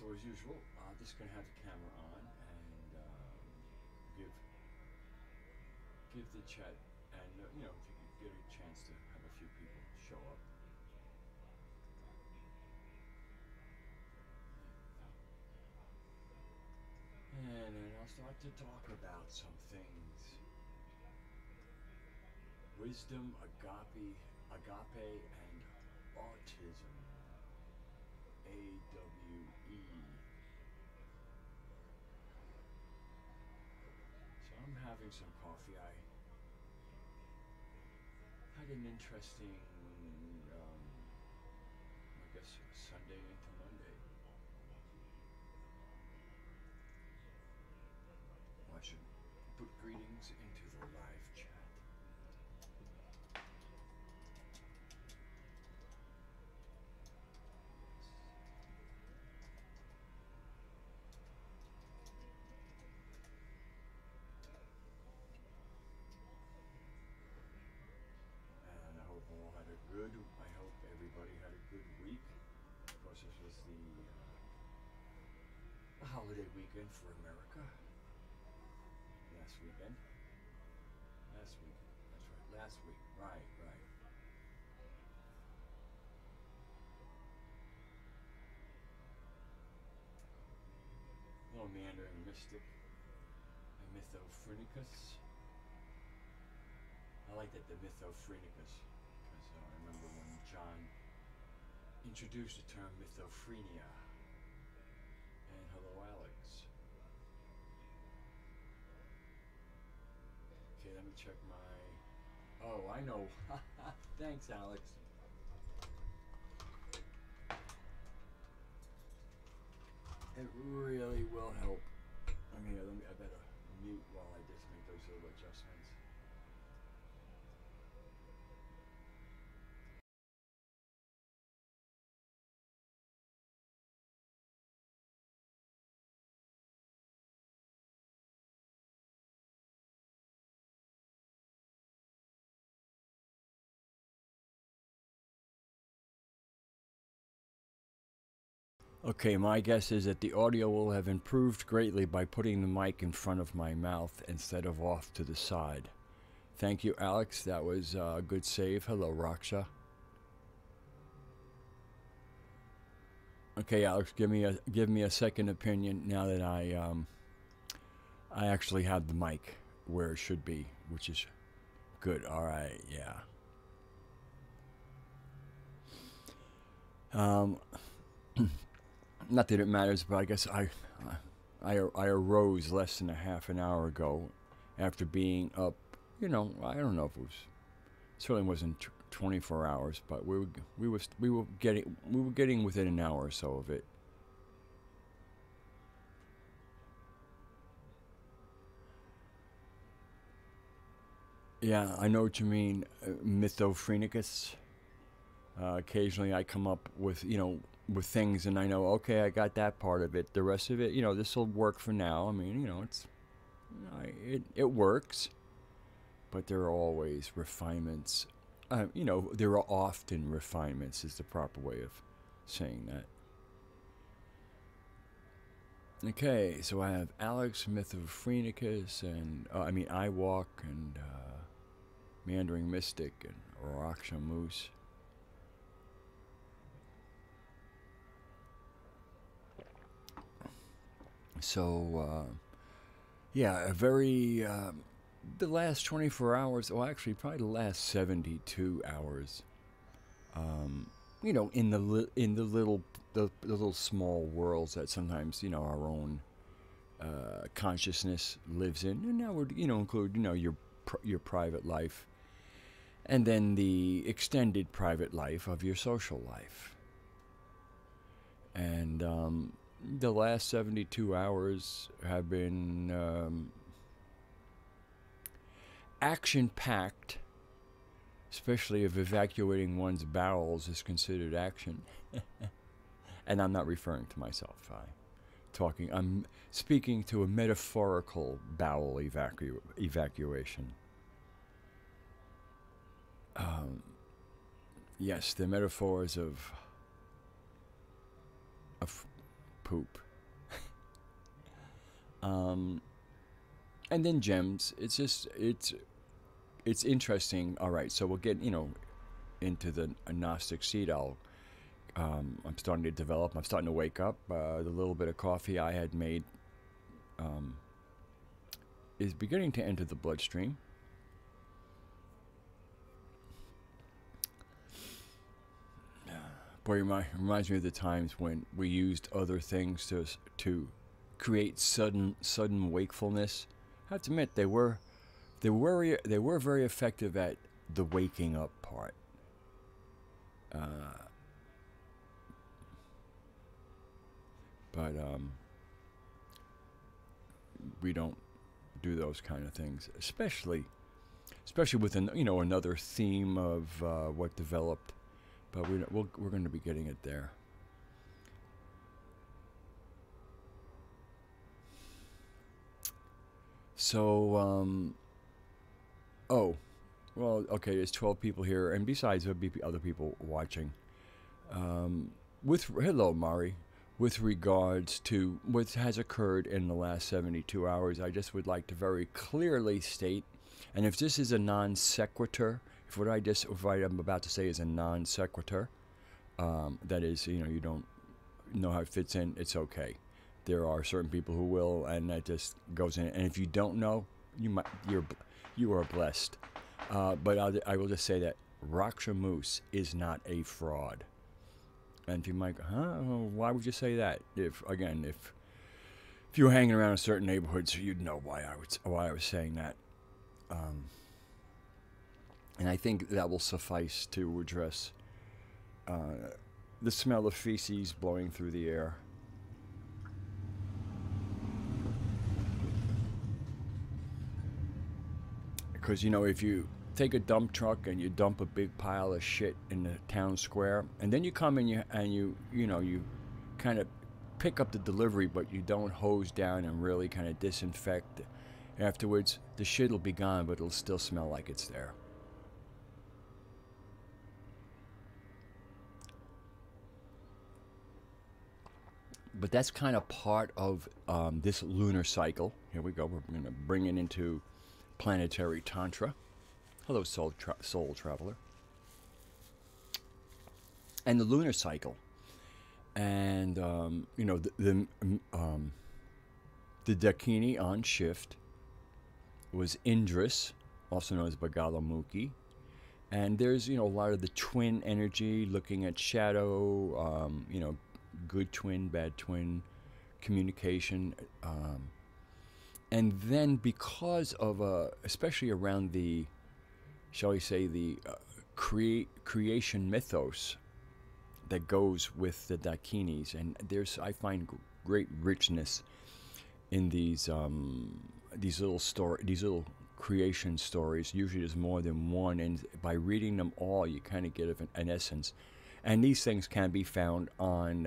so as usual, just gonna have the camera on and give the chat, and you know, if you could get a chance to have a few people show up. And then I'll start to talk about some things. Wisdom, agape, and autism. AWE. So I'm having some coffee. I had an interesting, I guess, Sunday into Monday. I should put greetings into the live chat. And I hope all had a good, I hope everybody had a good week. Of course, this was the holiday weekend for America. Last weekend. Last week. That's right. Last week. Right. Little meandering mystic and Mythophrenikus. I like that, the Mythophrenikus, because I remember when John introduced the term mythophrenia. And hello, Alex. Okay, let me check my... Oh, I know. Thanks, Alex. It really will help. I mean, I better mute while I just make those little adjustments. Okay, my guess is that the audio will have improved greatly by putting the mic in front of my mouth instead of off to the side. Thank you, Alex. That was a good save. Hello, Raksha. Okay, Alex, give me a second opinion now that I actually have the mic where it should be, which is good. All right, yeah. Not that it matters, but I guess I arose less than a half an hour ago after being up. You know, I don't know if it was, certainly wasn't 24 hours, but we were getting within an hour or so of it. Yeah, I know what you mean, Mythophrenikus. Occasionally I come up with, with things and I know, okay, I got that part of it. The rest of it, this will work for now. I mean, it works, but there are always refinements. There are often refinements is the proper way of saying that. Okay, so I have Alex, Mythophrenikus, and I Walk, and Meandering Mystic, and Raksha Moose. So, yeah, a very, the last 24 hours, well, actually, probably the last 72 hours, in the little small worlds that sometimes, our own consciousness lives in, and that would, include, your private life, and then the extended private life of your social life. And, the last 72 hours have been action-packed, especially if evacuating one's bowels is considered action. And I'm not referring to myself. I'm speaking to a metaphorical bowel evacuation. Yes, the metaphors of poop. And then gems. It's just it's interesting. All right, so we'll get into the Gnostic seed. I'm starting to develop. I'm starting to wake up. The little bit of coffee I had made is beginning to enter the bloodstream. Boy, it reminds me of the times when we used other things to create sudden wakefulness. I have to admit they were very effective at the waking up part. But we don't do those kind of things, especially with another theme of what developed. But we're going to be getting it there. So oh, well, okay. There's 12 people here, and besides, there'll be other people watching. Hello, Mari. With regards to what has occurred in the last 72 hours, I just would like to very clearly state, and if this is a non sequitur, if what I'm about to say is a non sequitur, that is, you don't know how it fits in, it's okay. There are certain people who will, and that just goes in. And if you don't know, you are blessed. But I will just say that Raksha Moose is not a fraud. And you might go, huh? Why would you say that? If you were hanging around a certain neighborhood, so you'd know why I was saying that. And I think that will suffice to address the smell of feces blowing through the air. Because, if you take a dump truck and you dump a big pile of shit in the town square, and then you come and you kind of pick up the delivery, but you don't hose down and really kind of disinfect. Afterwards, the shit will be gone, but it'll still smell like it's there. But that's kind of part of this lunar cycle. Here we go. We're going to bring it into planetary tantra. Hello, soul traveler. And the lunar cycle, and the Dakini on shift was Indris, also known as Bagalamukhi, and there's a lot of the twin energy, looking at shadow, good twin, bad twin, communication. And then because of, especially around the, shall we say, the creation mythos that goes with the Dakinis, and I find great richness in these little creation stories. Usually there's more than one, and by reading them all, you kind of get an essence. And these things can be found on,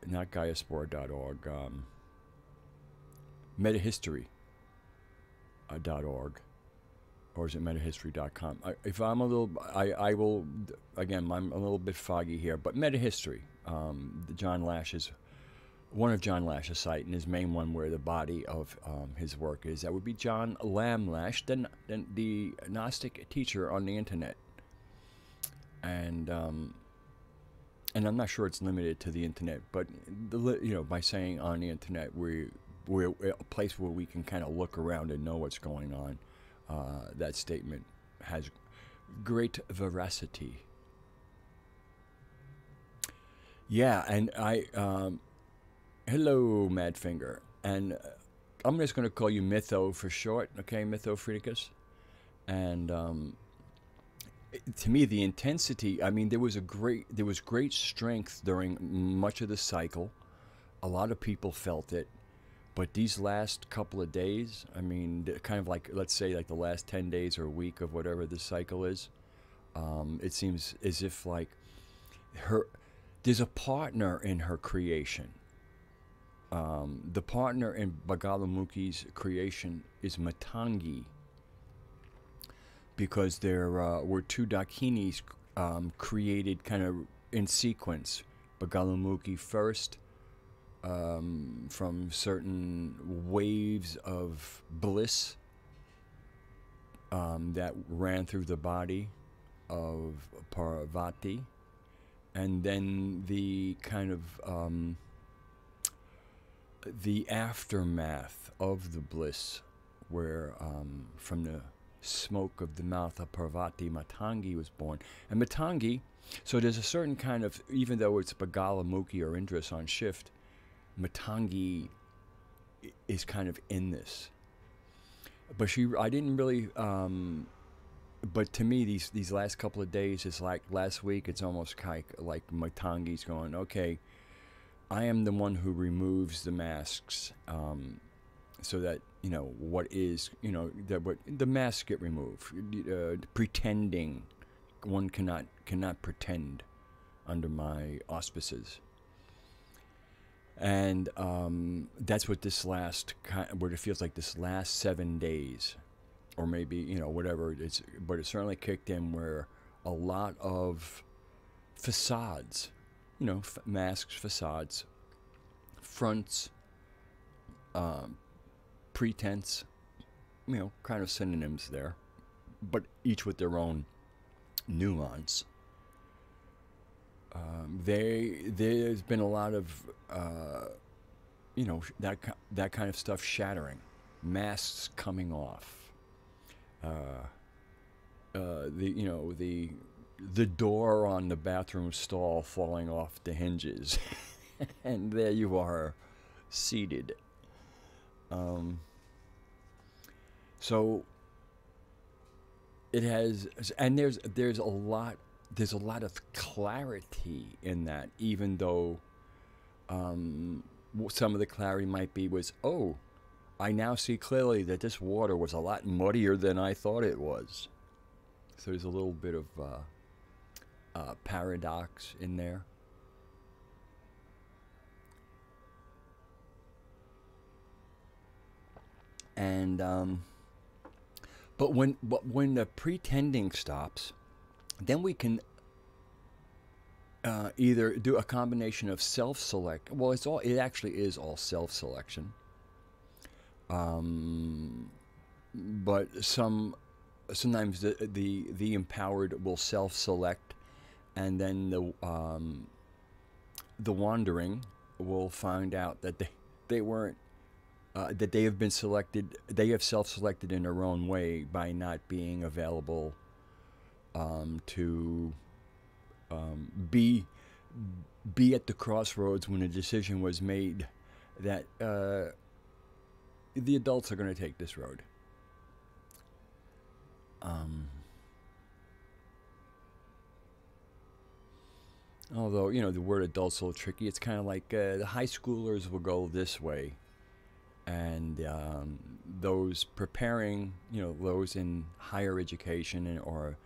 not Gaiaspora.org, metahistory.org, or is it metahistory.com? If I'm a little, I will, again, I'm a little bit foggy here, but Metahistory, John Lash's, one of John Lash's site, and his main one where the body of his work is, that would be John Lamb Lash, the Gnostic teacher on the internet. And I'm not sure it's limited to the internet, but by saying on the internet, we're a place where we can kind of look around and know what's going on. That statement has great veracity. Yeah, and hello, Madfinger, and I'm just going to call you Mytho for short, okay, Mytho Friticus. And to me, the intensity, I mean, there was great strength during much of the cycle. A lot of people felt it. But these last couple of days, I mean, kind of like, let's say, like the last 10 days or a week of whatever this cycle is, it seems as if, like, there's a partner in her creation. The partner in Bagalamukhi's creation is Matangi, because there were two Dakinis created kind of in sequence, Bagalamukhi first, from certain waves of bliss that ran through the body of Parvati, and then the kind of the aftermath of the bliss, where from the smoke of the mouth of Parvati, Matangi was born. And Matangi, so there's a certain kind of, even though it's Bagalamukhi or Indras on shift, Matangi is kind of in this. But I didn't really, but to me, these last couple of days, it's like last week, it's almost like Matangi's going, okay, I am the one who removes the masks, so that, you know, what is, you know, that what the masks get removed. Pretending, one cannot pretend under my auspices. And that's what this last, what it feels like this last 7 days, or maybe, you know, whatever it's, but it certainly kicked in, where a lot of facades, you know, masks, facades, fronts, pretense, you know, kind of synonyms there, but each with their own nuance. There's been a lot of, you know, that kind of stuff shattering, masks coming off, you know, the door on the bathroom stall falling off the hinges, and there you are, seated. So it has, and there's a lot of clarity in that, even though some of the clarity might be oh, I now see clearly that this water was a lot muddier than I thought it was. So there's a little bit of paradox in there. And but when the pretending stops, then we can either do a combination of self-select. Well, it actually is all self-selection. But sometimes the empowered will self-select, and then the wandering will find out that they weren't, that they have been selected. They have self-selected in their own way by not being available to be at the crossroads when a decision was made that the adults are going to take this road. Although, you know, the word adult's a little tricky. It's kind of like the high schoolers will go this way, and those preparing, you know, those in higher education or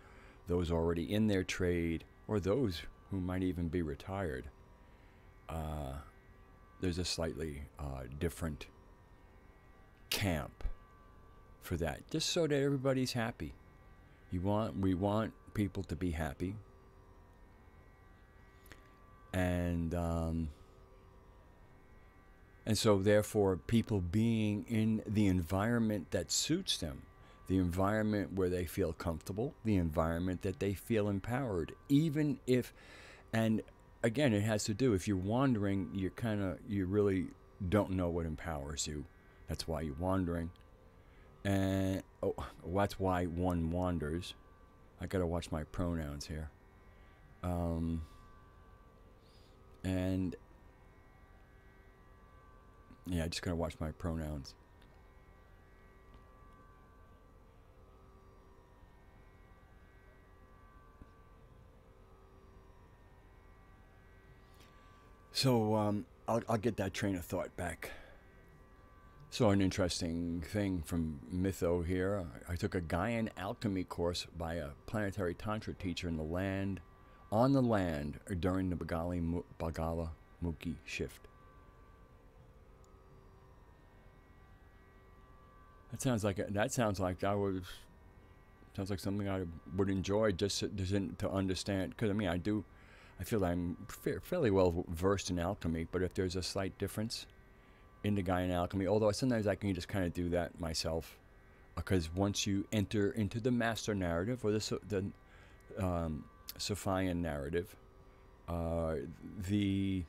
those already in their trade, or those who might even be retired, there's a slightly different camp for that, just so that everybody's happy. We want people to be happy, and so therefore people being in the environment that suits them, the environment where they feel comfortable, the environment that they feel empowered, even if, and again, it has to do, if you're wandering, you really don't know what empowers you. That's why you're wandering. And that's why one wanders. I gotta watch my pronouns here. And yeah, I just gotta watch my pronouns. So I'll get that train of thought back. So an interesting thing from Mytho here. I took a Gaian alchemy course by a planetary tantra teacher on the land during the Bagalamukhi shift. Sounds like something I would enjoy, just to understand. Because I mean, I I feel I'm fairly well versed in alchemy, but if there's a slight difference in the guy in alchemy, although sometimes I can just kind of do that myself, because once you enter into the master narrative or the Sophian narrative, the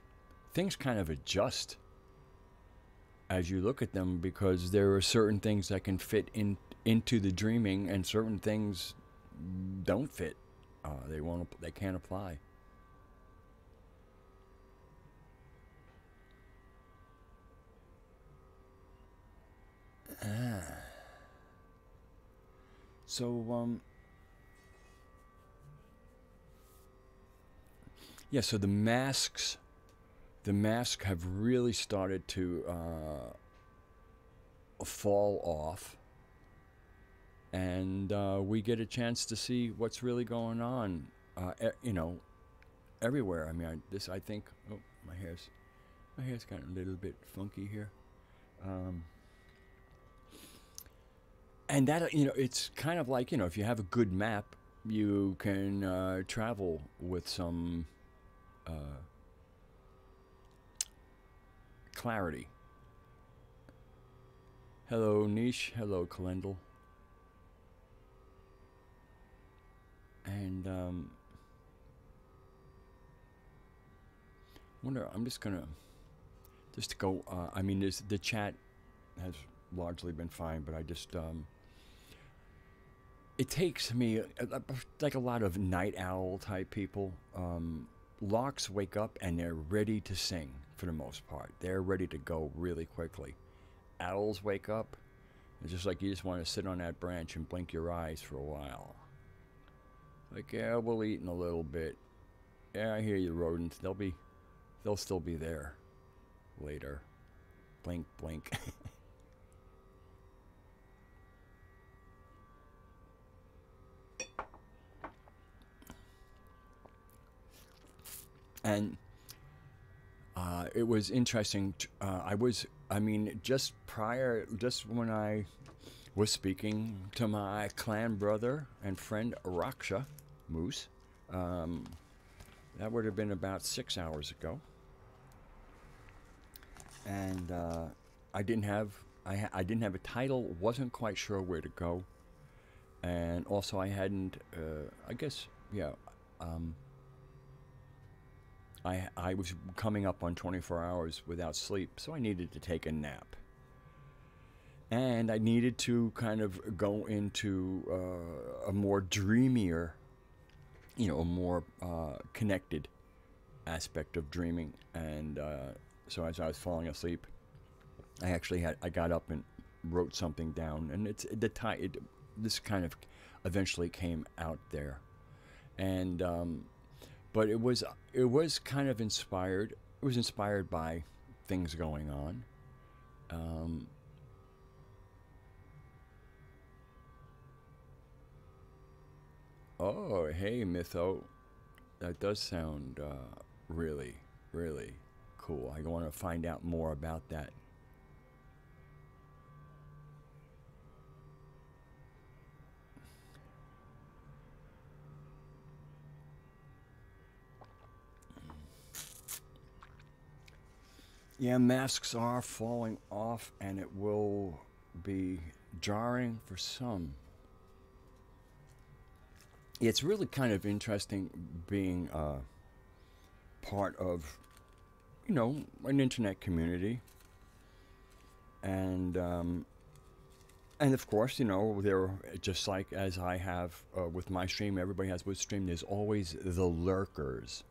things kind of adjust as you look at them, because there are certain things that can fit into the dreaming, and certain things don't fit. They can't apply. So yeah, so the masks have really started to fall off, and we get a chance to see what's really going on, everywhere. I mean, I think, oh, my hair's kind of a little bit funky here. And that, it's kind of like, if you have a good map, you can travel with some clarity. Hello, Niche. Hello, Kalendal. And I'm just gonna go. I mean, the chat has largely been fine, but I just it takes me, like a lot of night owl type people. Larks wake up and they're ready to sing for the most part. They're ready to go really quickly. Owls wake up, it's just like you just want to sit on that branch and blink your eyes for a while. Like, yeah, we'll eat in a little bit. Yeah, I hear you, rodents. They'll still be there later. Blink, blink. And it was interesting. Just when I was speaking to my clan brother and friend Raksha Moose, that would have been about 6 hours ago. And I didn't have a title, wasn't quite sure where to go, and also I hadn't. I was coming up on 24 hours without sleep, so I needed to take a nap. And I needed to kind of go into a more dreamier, a more connected aspect of dreaming. And so as I was falling asleep, I got up and wrote something down, and this kind of eventually came out there. And but it was kind of inspired. It was inspired by things going on. Oh, hey, Mytho. That does sound really, really cool. I want to find out more about that. Yeah, masks are falling off, and it will be jarring for some. It's really kind of interesting being part of, an internet community. And of course, there, just like as I have with my stream, everybody has with stream, there's always the lurkers.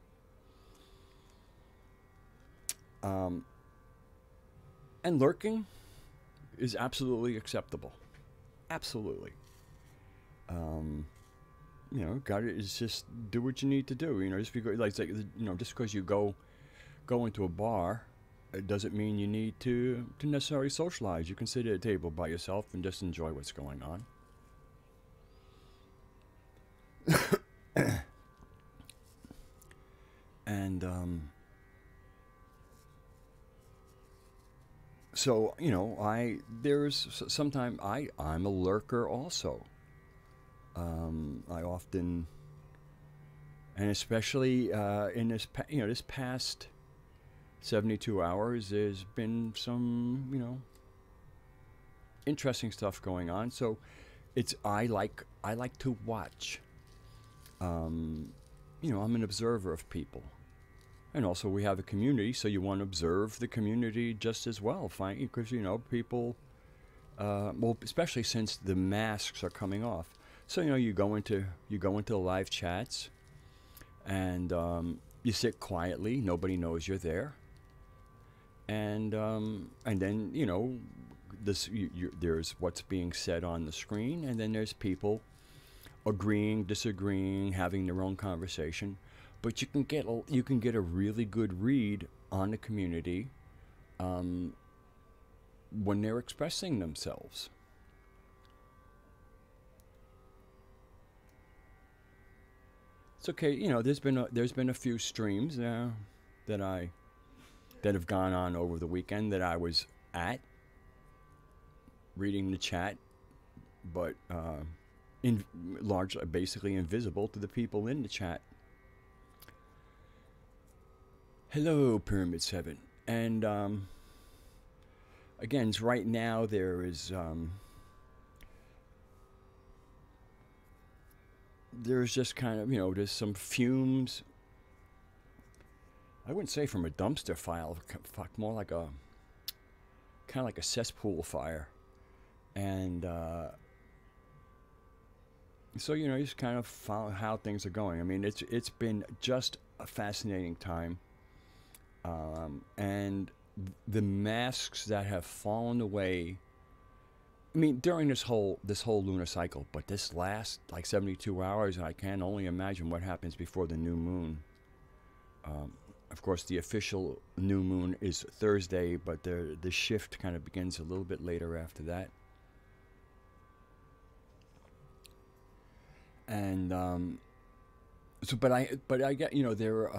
And lurking is absolutely acceptable. Absolutely. It's just do what you need to do. Just because, just because you go into a bar, it doesn't mean you need to necessarily socialize. You can sit at a table by yourself and just enjoy what's going on. And so sometimes I'm a lurker also. I often And especially in this past 72 hours, there's been some, interesting stuff going on. So I like to watch. I'm an observer of people. And also we have a community, so you want to observe the community just as well. Because, people, well, especially since the masks are coming off. So, you go into the live chats, and you sit quietly. Nobody knows you're there. And then, there's what's being said on the screen, and then there's people agreeing, disagreeing, having their own conversation. But you can get a really good read on the community when they're expressing themselves. It's okay, there's been a few streams that have gone on over the weekend that I was at, reading the chat, but largely basically invisible to the people in the chat. Hello, Pyramid 7. And again, right now there is there's just kind of, there's some fumes. I wouldn't say from a dumpster fire, more like kind of like a cesspool fire. And so, you just kind of follow how things are going. I mean, it's been just a fascinating time. And the masks that have fallen away, I mean, during this whole lunar cycle, but this last 72 hours, I can only imagine what happens before the new moon. Of course, the official new moon is Thursday, but the shift kind of begins a little bit later after that. And but I get, there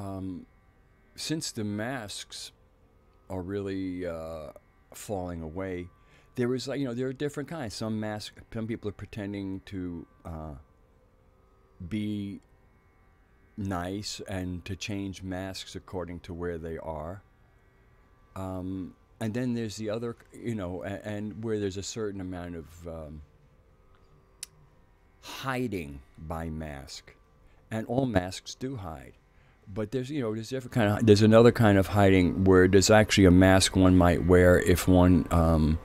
since the masks are really falling away, there is there are different kinds. Some people are pretending to be nice and to change masks according to where they are. And then there's the other, and where there's a certain amount of hiding by mask, and all masks do hide. But there's there's another kind of hiding where there's actually a mask one might wear if one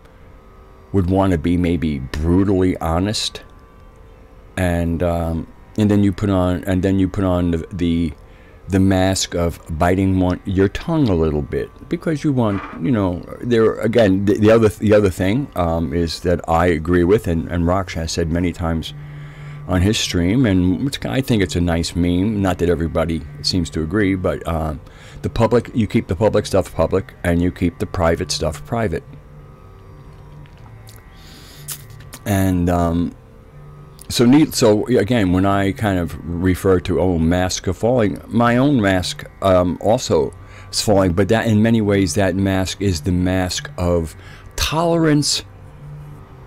would want to be maybe brutally honest, and then you put on the mask of biting your tongue a little bit because you want, there again the other thing is that I agree with, and Raksh has said many times on his stream, and I think it's a nice meme. Not that everybody seems to agree, but you keep the public stuff public, and you keep the private stuff private. And so again, when I kind of refer to mask are falling, my own mask also is falling, but that in many ways that mask is the mask of tolerance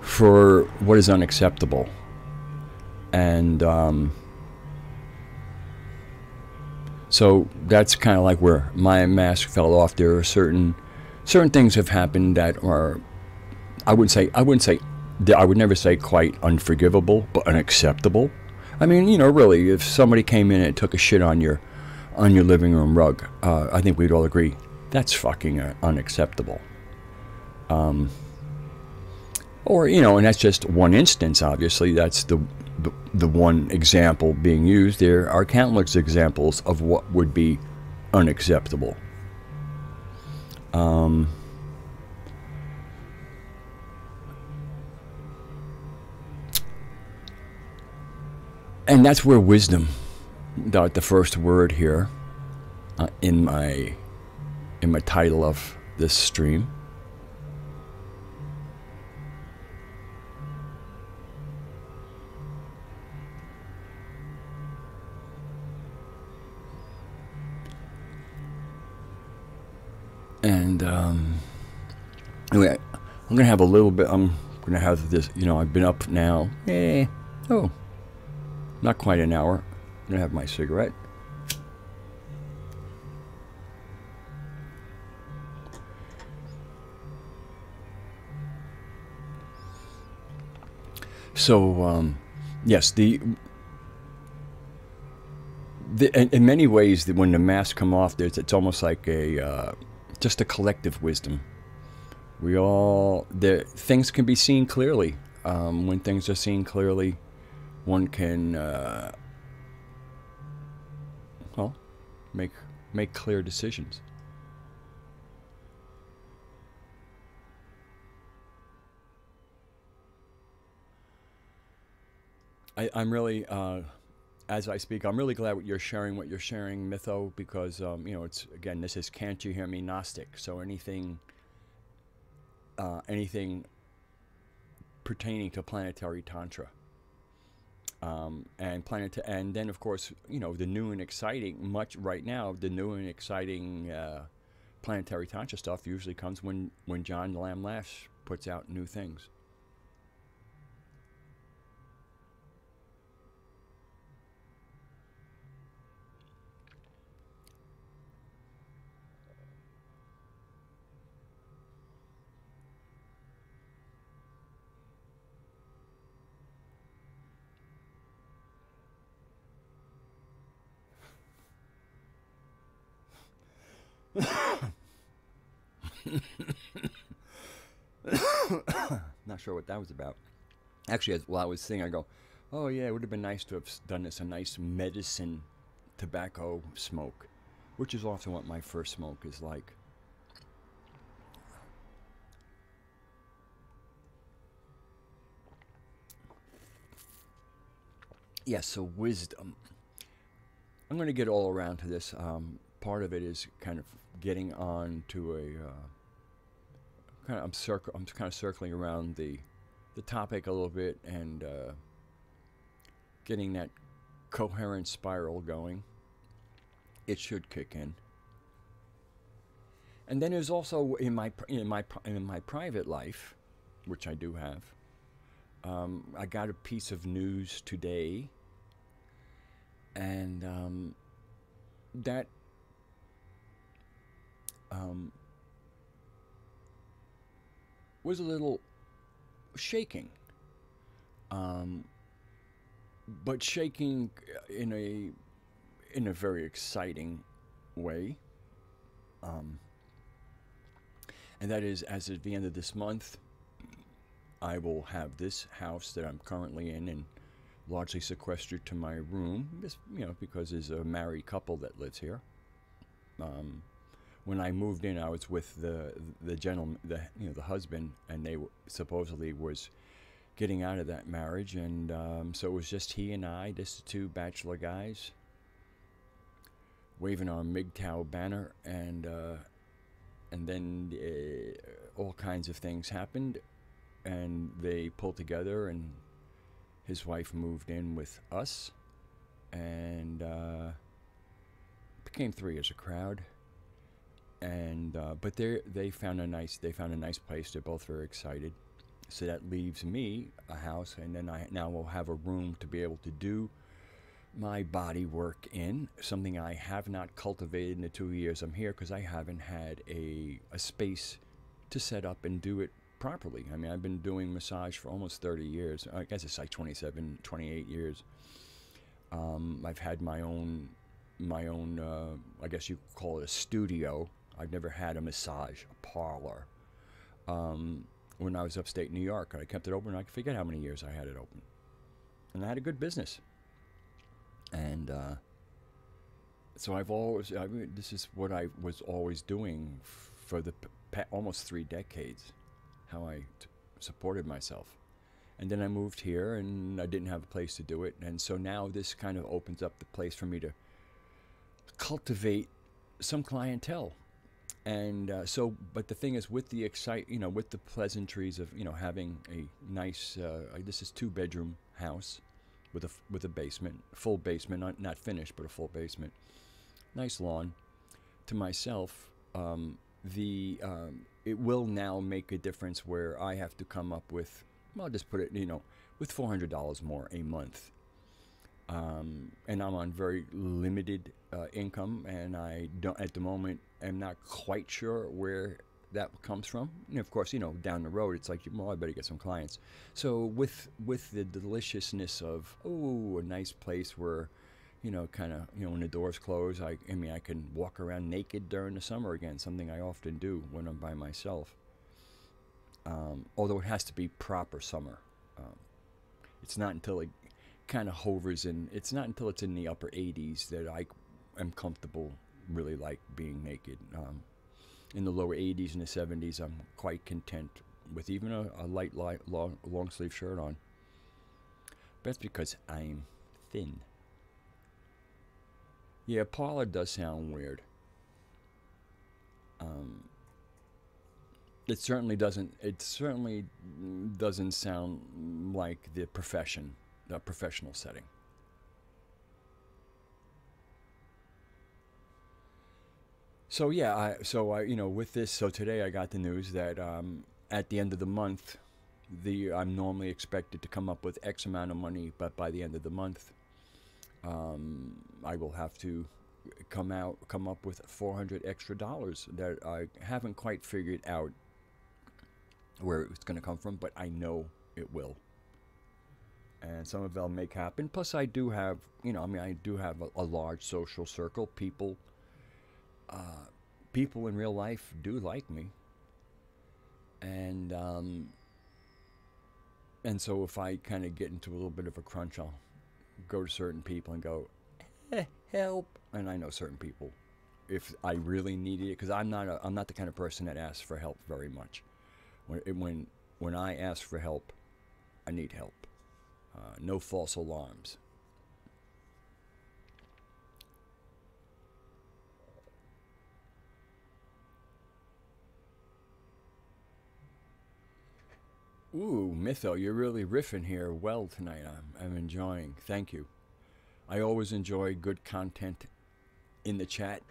for what is unacceptable. And so that's kind of like where my mask fell off. There are certain things have happened that are, I would never say quite unforgivable, but unacceptable. I mean, really, if somebody came in and took a shit on your living room rug, I think we'd all agree that's fucking unacceptable. Or and that's just one instance. Obviously, that's the one example being used. There are countless examples of what would be unacceptable. And that's where wisdom, the first word here in my title of this stream, and anyway, I'm gonna have a little bit. I'm gonna have this. I've been up now. Not quite an hour. I'm gonna have my cigarette. So, yes, in many ways, when the masks come off, it's almost like just a collective wisdom. Things can be seen clearly. When things are seen clearly, one can, well, make clear decisions. I'm really, as I speak, I'm really glad what you're sharing, Mytho, because it's again, this is Can't You Hear Me Gnostic. So anything pertaining to planetary tantra, and then of course the new and exciting, much right now, the new and exciting planetary tantra stuff usually comes when John Lamb Lash puts out new things. Not sure what that was about. Actually, while I was singing, I go, "Oh yeah, it would have been nice to have done this a nice medicine tobacco smoke," which is often what my first smoke is like. Yes, so wisdom. I'm going to get all around to this. Part of it is kind of getting on to a I'm kind of circling around the topic a little bit, and getting that coherent spiral going. It should kick in. And then there's also in my private life, which I do have. I got a piece of news today, and that was a little shaking, but shaking in a very exciting way. Um, and that is, as at the end of this month, I will have this house that I'm currently in and largely sequestered to my room, just, because there's a married couple that lives here. When I moved in, I was with the gentleman, the husband, and they supposedly was getting out of that marriage, and so it was just he and I, just the two bachelor guys, waving our MGTOW banner, and then all kinds of things happened, and they pulled together, and his wife moved in with us, and became three as a crowd. And but they found a nice place. They're both very excited. So that leaves me a house, and then I now will have a room to be able to do my body work in, something I have not cultivated in the 2 years I'm here, because I haven't had a space to set up and do it properly. I mean, I've been doing massage for almost 30 years. I guess it's like 27, 28 years. I've had my own, I guess you could call it a studio. I've never had a massage parlor. When I was upstate New York, I kept it open. I forget how many years I had it open, and I had a good business. And so this is what I was always doing for the almost 3 decades, how I supported myself. And then I moved here, and I didn't have a place to do it, and so now this kind of opens up the place for me to cultivate some clientele. And but the thing is, with the with the pleasantries of having a nice, this is 2-bedroom house with a basement, full basement, not finished, but a full basement, nice lawn to myself. It will now make a difference where I have to come up with, I'll just put it, with $400 more a month. And I'm on very limited income, and I don't at the moment. I'm not quite sure where that comes from. And of course, down the road, it's like, well, I better get some clients. So with the deliciousness of, oh, a nice place where, kind of, when the doors close, I mean, I can walk around naked during the summer again, something I often do when I'm by myself. Although it has to be proper summer. It's not until it kind of hovers in, it's not until it's in the upper 80s that I am comfortable really like being naked. In the lower 80s and the 70s, I'm quite content with even a light long sleeve shirt on. But that's because I'm thin. Yeah, parlor does sound weird. It certainly doesn't. It certainly doesn't sound like the professional setting. So yeah, I with this. So today I got the news that at the end of the month, I'm normally expected to come up with X amount of money, but by the end of the month, I will have to come up with $400 extra that I haven't quite figured out where it's going to come from, but I know it will. And some of it will make happen. Plus, I do have, I do have a large social circle. People in real life do like me. And so if I kind of get into a little bit of a crunch, I'll go to certain people and go, help. And I know certain people, if I really needed it, because I'm not the kind of person that asks for help very much. When I ask for help, I need help. No false alarms. Ooh, Mytho, you're really riffing here well tonight. I'm enjoying. Thank you. I always enjoy good content in the chat.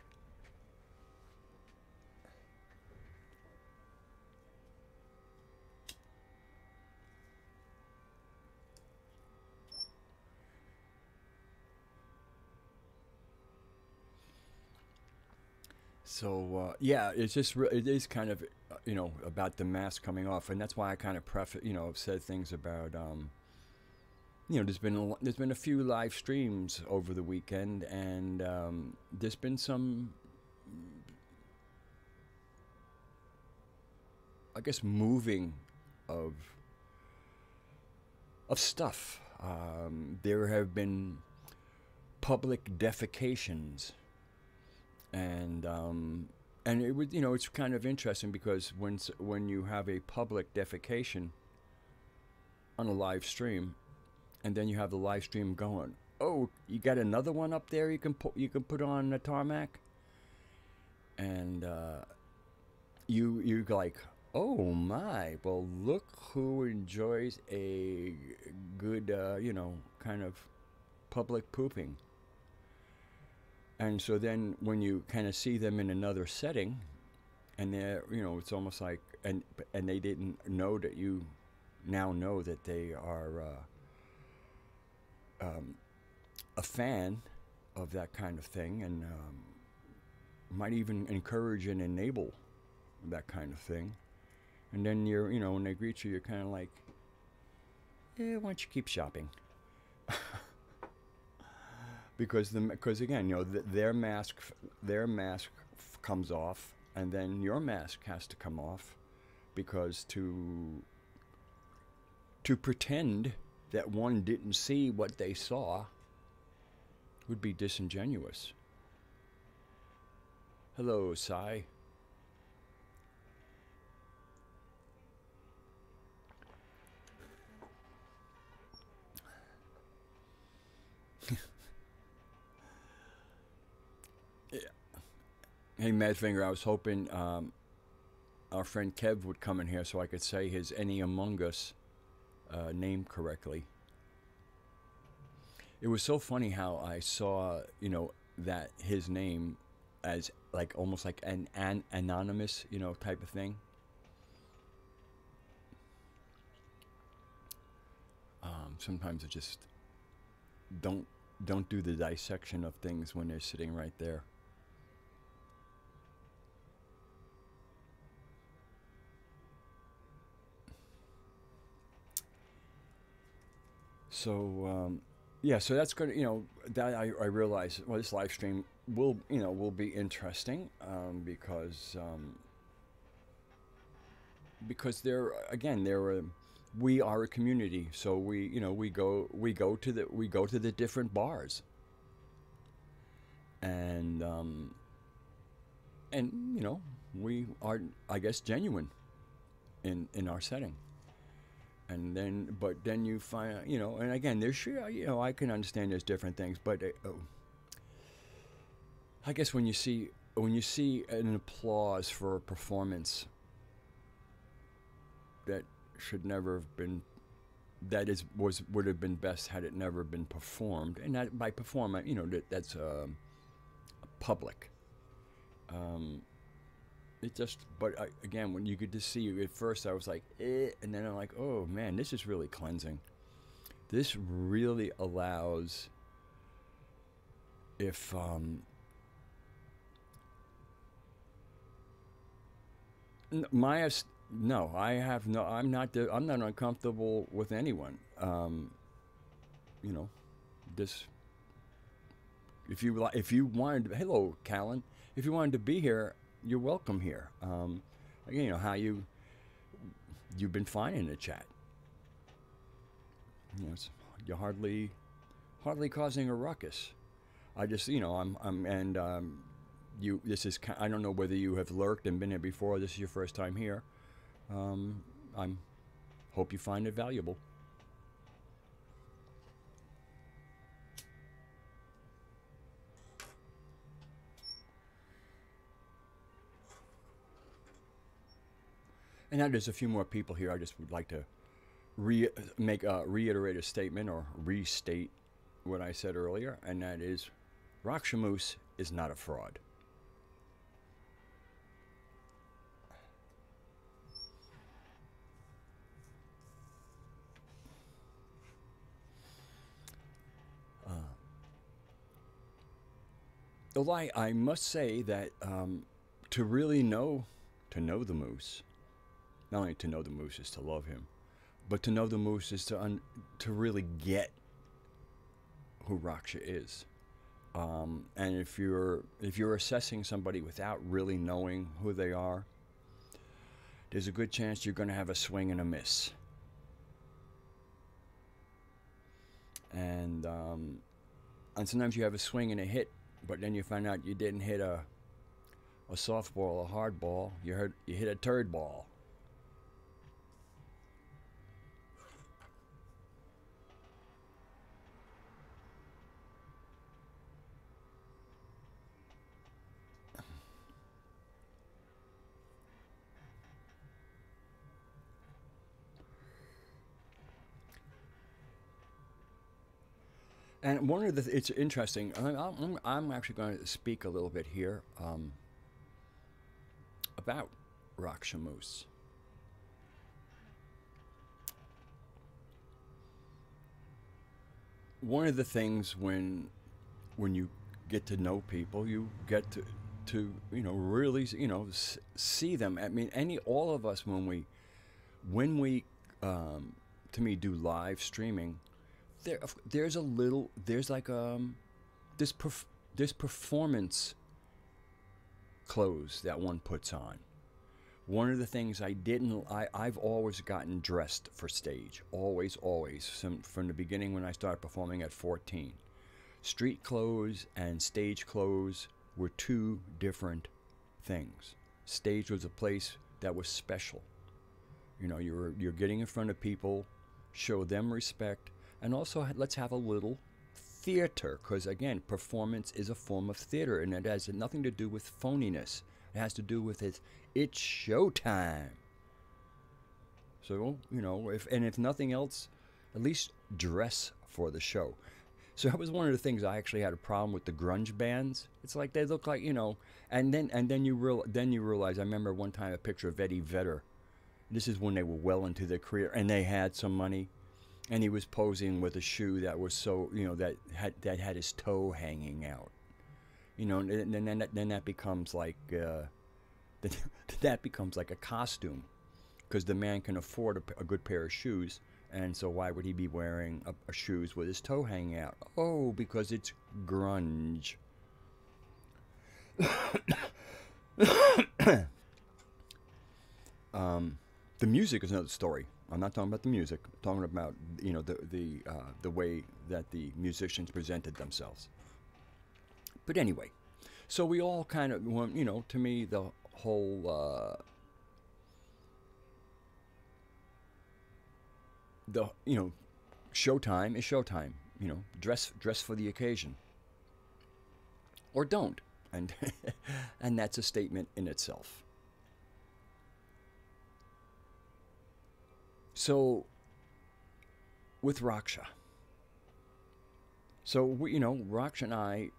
So yeah, it's just it is kind of about the mask coming off, and that's why I kind of said things about there's been a few live streams over the weekend, and there's been some, I guess, moving of stuff. There have been public defecations. And it would, it's kind of interesting because when you have a public defecation on a live stream, and then you have the live stream going, oh, you got another one up there you can put on the tarmac, and you like, oh my, well, look who enjoys a good kind of public pooping. And so then when you kind of see them in another setting, and they're, it's almost like, and they didn't know that you now know that they are a fan of that kind of thing, and might even encourage and enable that kind of thing. And then when they greet you, you're kind of like, why don't you keep shopping? Because again, their mask comes off, and then your mask has to come off, because to pretend that one didn't see what they saw would be disingenuous. Hello, Sai. Hey, Madfinger, I was hoping our friend Kev would come in here so I could say his Any Among Us name correctly. It was so funny how I saw, that his name as like almost like an anonymous, type of thing. Sometimes I just don't do the dissection of things when they're sitting right there. So yeah, so that's going to, that I realize, well, this live stream will be interesting, because there again we are a community, so we go to the different bars, and we are, I guess, genuine in our setting. And then, but then you find, and again, there's sure, I can understand there's different things, but I guess when you see an applause for a performance that should never have been, would have been best had it never been performed, and that by perform, that's public. It just, but again, when you get to see it at first, I was like, and then I'm like, oh man, this is really cleansing. This really allows, if no, I have no, I'm not uncomfortable with anyone. This, if you wanted, hello, Callan, if you wanted to be here, you're welcome here. Again, how you've been fine in the chat. You're hardly causing a ruckus. I just, this is, I don't know whether you have lurked and been here before. This is your first time here. Hope you find it valuable. And now there's a few more people here. I just would like to reiterate a statement or restate what I said earlier, and that is, Raksha is not a fraud. Although I must say that to really know the moose, not only to know the moose is to love him, but to know the moose is to really get who Raksha is. And if you're assessing somebody without really knowing who they are, there's a good chance you're going to have a swing and a miss. And sometimes you have a swing and a hit, but then you find out you didn't hit a softball, a hard ball. You hit a turd ball. And one of the, it's interesting. I'm actually going to speak a little bit here about Raksha. One of the things when you get to know people, you get to really see them. I mean, all of us when we to me do live streaming. There's this performance clothes that one puts on. One of the things I've always gotten dressed for stage, always, from the beginning when I started performing at 14. Street clothes and stage clothes were two different things. Stage was a place that was special. You're getting in front of people, show them respect. And also, let's have a little theater, because again, performance is a form of theater, and it has nothing to do with phoniness. It has to do with it's showtime. So, if nothing else, at least dress for the show. So that was one of the things I actually had a problem with the grunge bands. It's like they look like, and then you realize. I remember one time a picture of Eddie Vedder. This is when they were well into their career, and they had some money. And he was posing with a shoe that was so, that had his toe hanging out, and then that becomes like that becomes like a costume, because the man can afford a good pair of shoes, And so why would he be wearing shoes with his toe hanging out? Oh, because it's grunge. The music is another story. I'm not talking about the music. I'm talking about, you know, the way that the musicians presented themselves. But anyway, so we all kind of, you know, to me the whole you know, showtime is showtime. You know, dress for the occasion, or don't, and and that's a statement in itself. So, with Raksha. So, we, you know, Raksha and I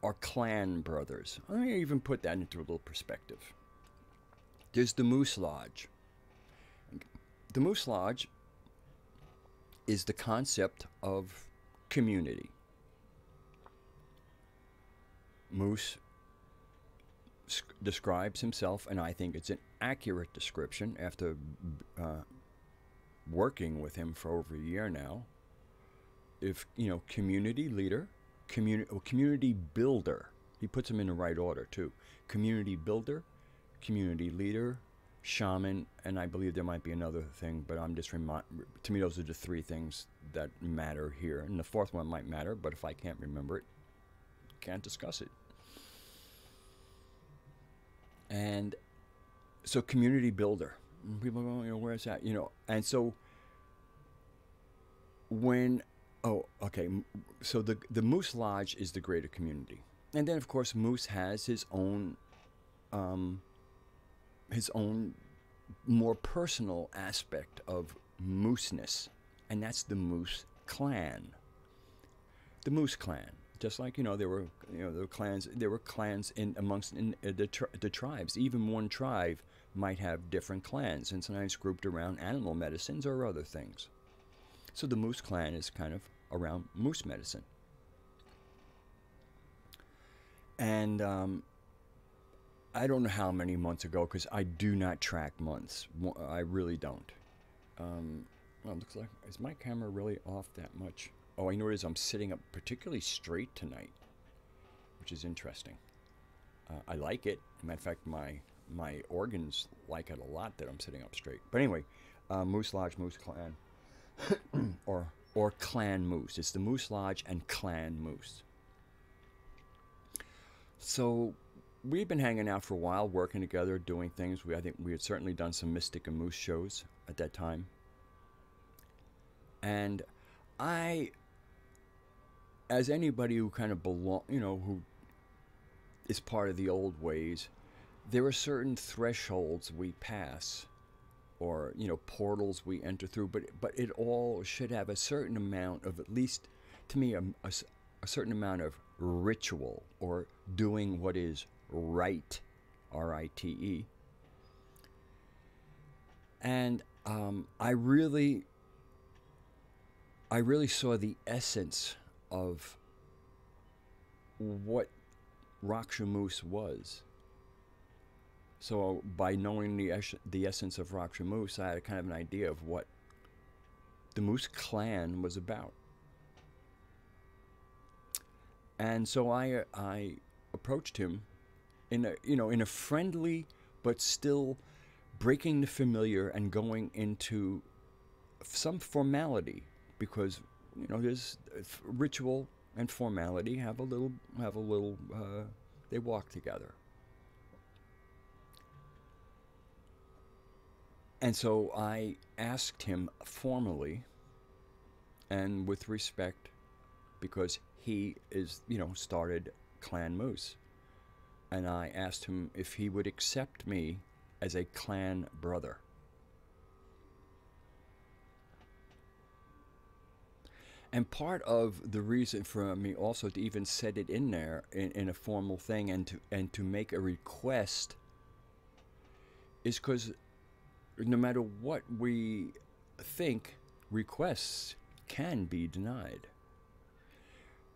are clan brothers. I even put that into a little perspective. There's the Moose Lodge. The Moose Lodge is the concept of community. Moose describes himself, and I think it's an accurate description after working with him for over a year now. If, you know, community leader, community builder, he puts them in the right order too. Community builder, community leader, shaman, and I believe there might be another thing, but I'm just to me those are the three things that matter here, and the fourth one might matter, but if I can't remember it, can't discuss it. And so community builder, people go, you know, where's that, you know? And so when, oh, okay, so the Moose Lodge is the greater community, and then of course Moose has his own more personal aspect of mooseness, and that's the Moose clan. The Moose clan, just like, you know, there were clans in amongst the tribes. Even one tribe might have different clans, and sometimes grouped around animal medicines or other things. So the Moose clan is kind of around moose medicine. And I don't know how many months ago, because I do not track months. I really don't. Well, it looks like, is my camera really off that much? Oh, I know it is. I'm sitting up particularly straight tonight, which is interesting. I like it. Matter of fact, my organs like it a lot that I'm sitting up straight. But anyway, Moose Lodge, Moose Clan, or Clan Moose. It's the Moose Lodge and Clan Moose. So we've been hanging out for a while, working together, doing things. I think we had certainly done some Mystic and Moose shows at that time. And I, as anybody who kind of who is part of the old ways, there are certain thresholds we pass, or, you know, portals we enter through, but it all should have a certain amount of, at least to me, a certain amount of ritual, or doing what is right, R-I-T-E. And I really saw the essence of what Raksha Moose was. So by knowing the essence of Raksha Moose, I had kind of an idea of what the Moose clan was about. And so I approached him in a friendly but still breaking the familiar and going into some formality, because, you know, there's ritual and formality have a little they walk together. And so I asked him formally and with respect, because he is, you know, started Clan Moose. And I asked him if he would accept me as a clan brother. And part of the reason for me also to even set it in there in a formal thing and to make a request is because no matter what we think, requests can be denied.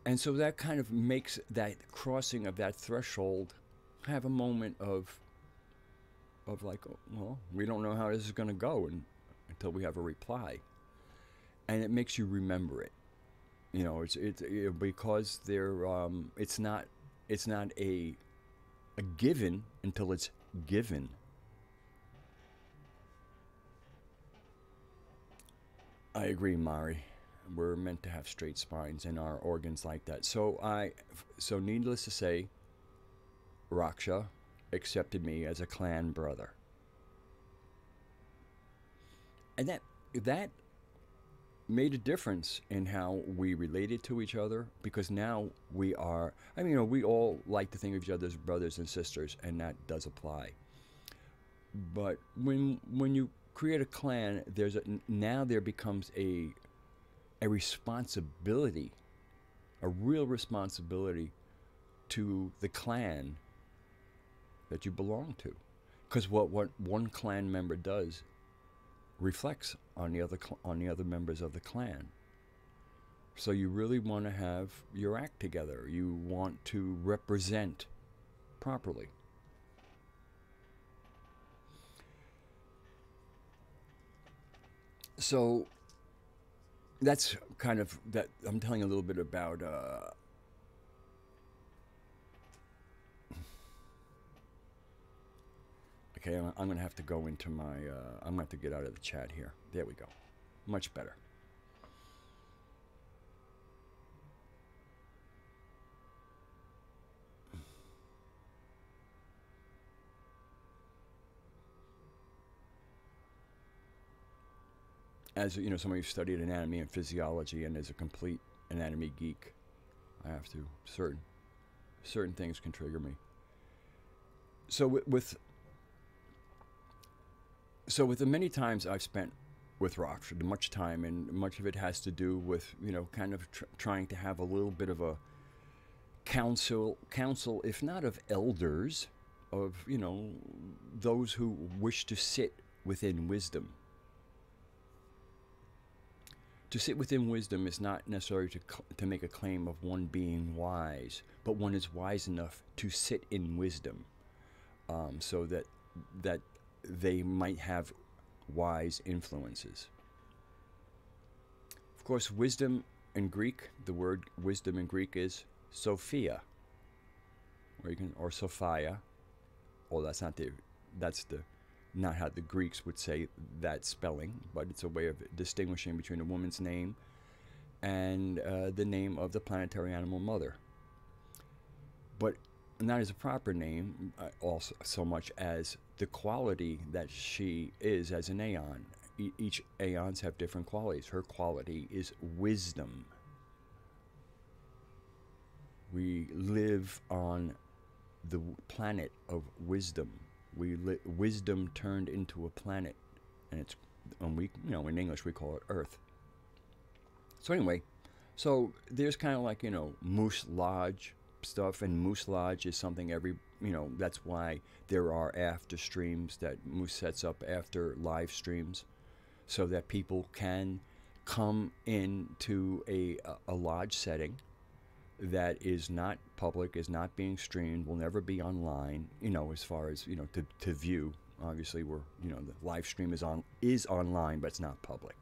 And so that kind of makes that crossing of that threshold have a moment of like, well, we don't know how this is going to go until we have a reply. and it makes you remember it. You know, because it's not a given until it's given. I agree, Mari. We're meant to have straight spines and our organs like that. So needless to say, Raksha accepted me as a clan brother. And that made a difference in how we related to each other, because now we are, I mean, you know, we all like to think of each other as brothers and sisters, and that does apply. But when you create a clan, now there becomes a responsibility, a real responsibility to the clan that you belong to, because what one clan member does reflects on the other members of the clan. So you really want to have your act together. You want to represent properly. So that's kind of that. I'm telling a little bit about okay, I'm going to have to go into my I'm going to have to get out of the chat here. There we go. Much better. As you know, somebody who studied anatomy and physiology and is a complete anatomy geek, I have to, certain things can trigger me. So with the many times I've spent with Rockford, much time, and much of it has to do with, you know, kind of trying to have a little bit of a council, if not of elders, of, you know, those who wish to sit within wisdom. To sit within wisdom is not necessarily to make a claim of one being wise, but one is wise enough to sit in wisdom, so that they might have wise influences. Of course, wisdom in Greek, the word wisdom in Greek is Sophia, or Sophia. Oh, that's not how the Greeks would say that spelling, but it's a way of distinguishing between a woman's name and the name of the planetary animal mother. But not as a proper name, also so much as the quality that she is as an aeon. Each aeons have different qualities. Her quality is wisdom. We live on the planet of wisdom. Wisdom turned into a planet, and in English we call it Earth. So anyway, so there's kind of like, you know, Moose Lodge stuff, and Moose Lodge is something that's why there are after streams that Moose sets up after live streams, so that people can come into a lodge setting that is not public, is not being streamed, will never be online, you know, as far as, you know, to view. Obviously, the live stream is online, but it's not public.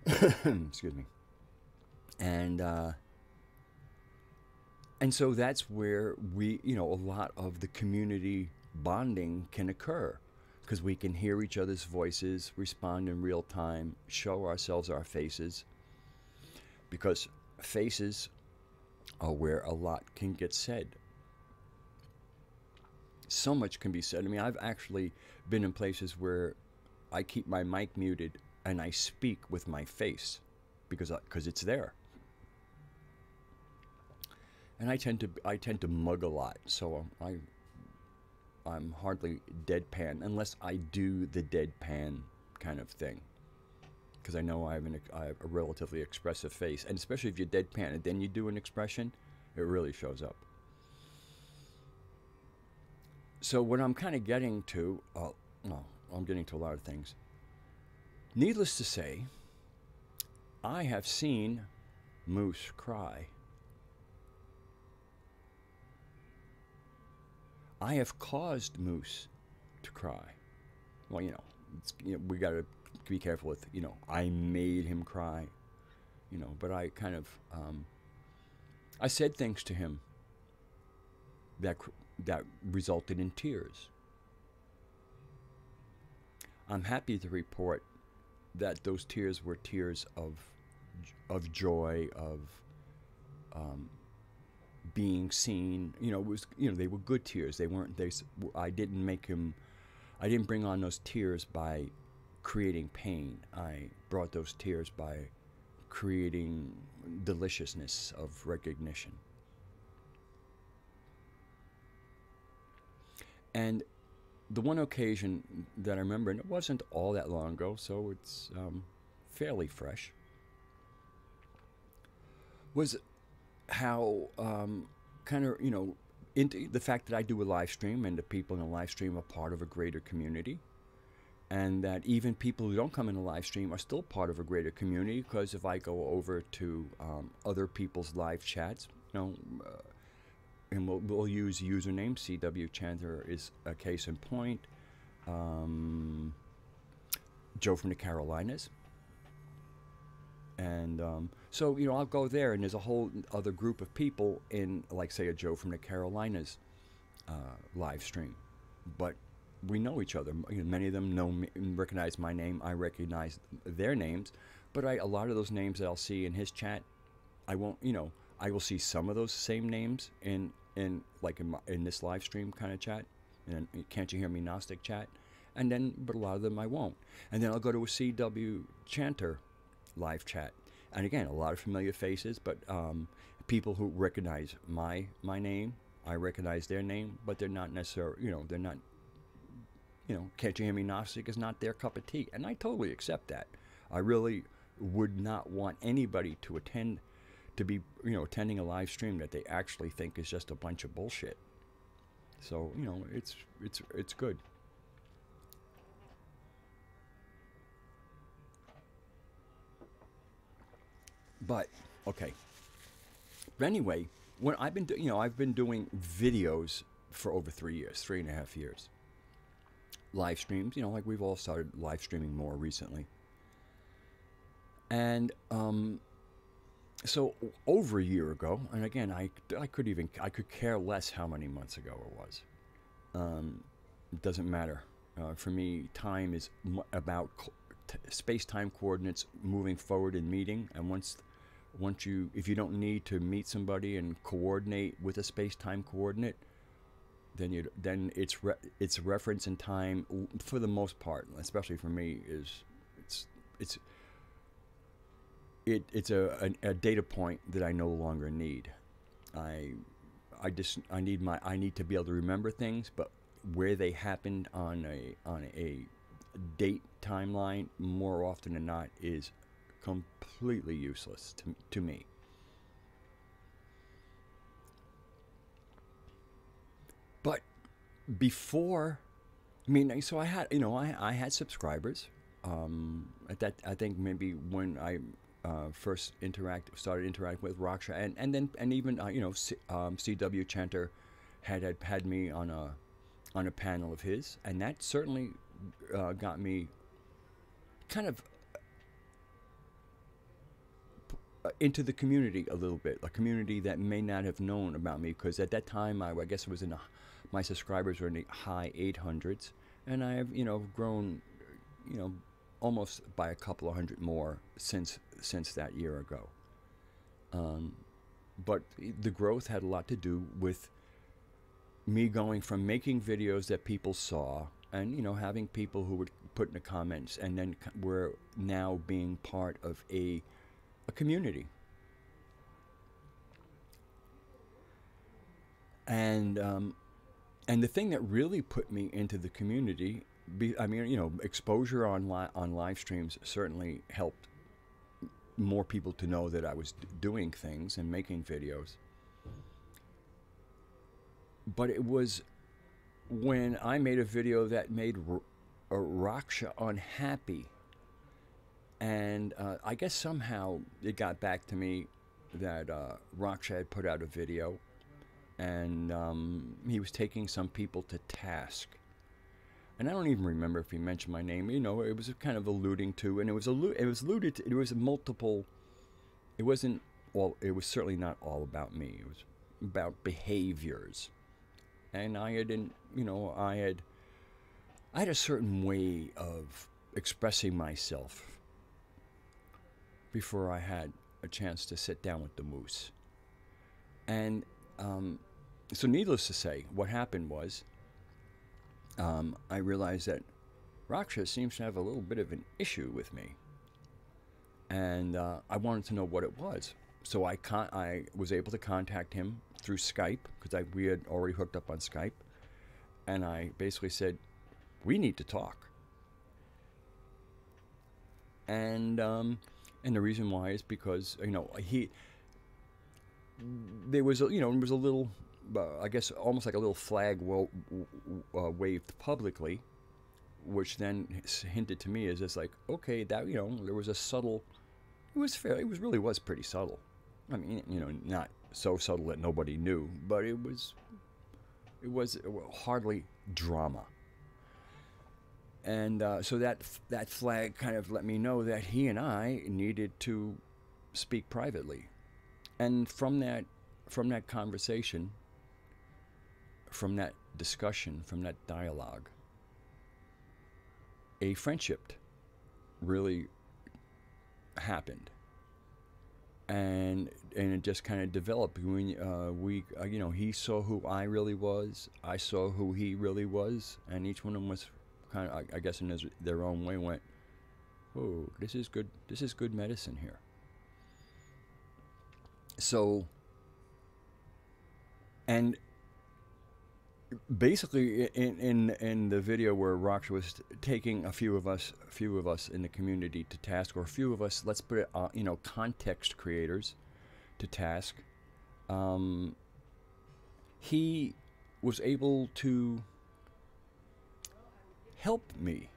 Excuse me. And so that's where a lot of the community bonding can occur, because we can hear each other's voices, respond in real time, show ourselves our faces, because faces are where a lot can get said. So much can be said. I mean, I've actually been in places where I keep my mic muted and I speak with my face because it's there. And I tend to mug a lot, so I'm hardly deadpan unless I do the deadpan kind of thing, because I know I have a relatively expressive face, and especially if you're deadpan and then you do an expression, it really shows up. So what I'm kind of getting to, I'm getting to a lot of things. Needless to say, I have seen Moose cry. I have caused Moose to cry. Well, we got to be careful with, you know, I made him cry, you know, but I kind of, I said things to him that resulted in tears. I'm happy to report that those tears were tears of joy, of being seen. You know, it was, you know, they were good tears. They weren't. I didn't make him. I didn't bring on those tears by creating pain. I brought those tears by creating deliciousness of recognition. And the one occasion that I remember, and it wasn't all that long ago, so it's fairly fresh, was how kind of, you know, into the fact that I do a live stream, and the people in the live stream are part of a greater community, and that even people who don't come in the live stream are still part of a greater community, because if I go over to other people's live chats, you know, and we'll use username CW Chandler is a case in point. Joe from the Carolinas. And so, you know, I'll go there, and there's a whole other group of people in, like, say, a Joe from the Carolinas live stream. But we know each other. You know, many of them know me, recognize my name. I recognize their names. But a lot of those names that I'll see in his chat, I won't, you know, I will see some of those same names in this live stream kind of chat, and Can't You Hear Me Gnostic chat, and then, but a lot of them I won't. And then I'll go to a CW Chanter live chat, and again, a lot of familiar faces, but people who recognize my name, I recognize their name, but they're not necessarily, you know, they're not, you know, Can't You Hear Me Gnostic is not their cup of tea, and I totally accept that. I really would not want anybody to be, you know, attending a live stream that they actually think is just a bunch of bullshit. So, you know, it's good. But okay. But anyway, when I've been doing videos for over 3 years, 3.5 years. Live streams, you know, like we've all started live streaming more recently. And so over a year ago, and again, I could care less how many months ago it was. It doesn't matter. For me, time is about space-time coordinates moving forward and meeting. And if you don't need to meet somebody and coordinate with a space-time coordinate, then its reference in time, for the most part, especially for me, it's a data point that I no longer need. I need to be able to remember things, but where they happened on a date timeline, more often than not, is completely useless to me. But before, I mean, so I had subscribers. At that, I think maybe when I first started interacting with Raksha, and even CW Chanter had me on a panel of his, and that certainly got me kind of into the community a little bit, a community that may not have known about me, because at that time I guess it was my subscribers were in the high 800s, and I have grown almost by a couple of hundred more since that year ago. But the growth had a lot to do with me going from making videos that people saw, and having people who would put in the comments, and then we're now being part of a community. And the thing that really put me into the community, exposure on live streams certainly helped more people to know that I was doing things and making videos. But it was when I made a video that made Raksha unhappy, and I guess somehow it got back to me that Raksha had put out a video, and he was taking some people to task. and I don't even remember if he mentioned my name. You know, it was kind of alluding to, and it was alluded to. It was multiple. It wasn't all. It was certainly not all about me. It was about behaviors, and I had, I had a certain way of expressing myself before I had a chance to sit down with the moose, and so needless to say, what happened was. I realized that Raksha seems to have a little bit of an issue with me, and I wanted to know what it was. So I was able to contact him through Skype because we had already hooked up on Skype, and I basically said, "We need to talk." And the reason why is because there was a little. I guess almost like a little flag waved publicly, which then hinted to me as just like, okay, that there was a subtle. It was fair. It really was pretty subtle. I mean, not so subtle that nobody knew, but it was hardly drama. And so that flag kind of let me know that he and I needed to speak privately, and from that conversation. From that discussion, from that dialogue, a friendship really happened, and it just kind of developed. When he saw who I really was, I saw who he really was, and each one of them was kind of, I guess, in their own way, went, "Oh, this is good. This is good medicine here." So, and. Basically, in the video where Raksha was taking a few of us in the community to task, or a few of us, let's put it, context creators to task, he was able to help me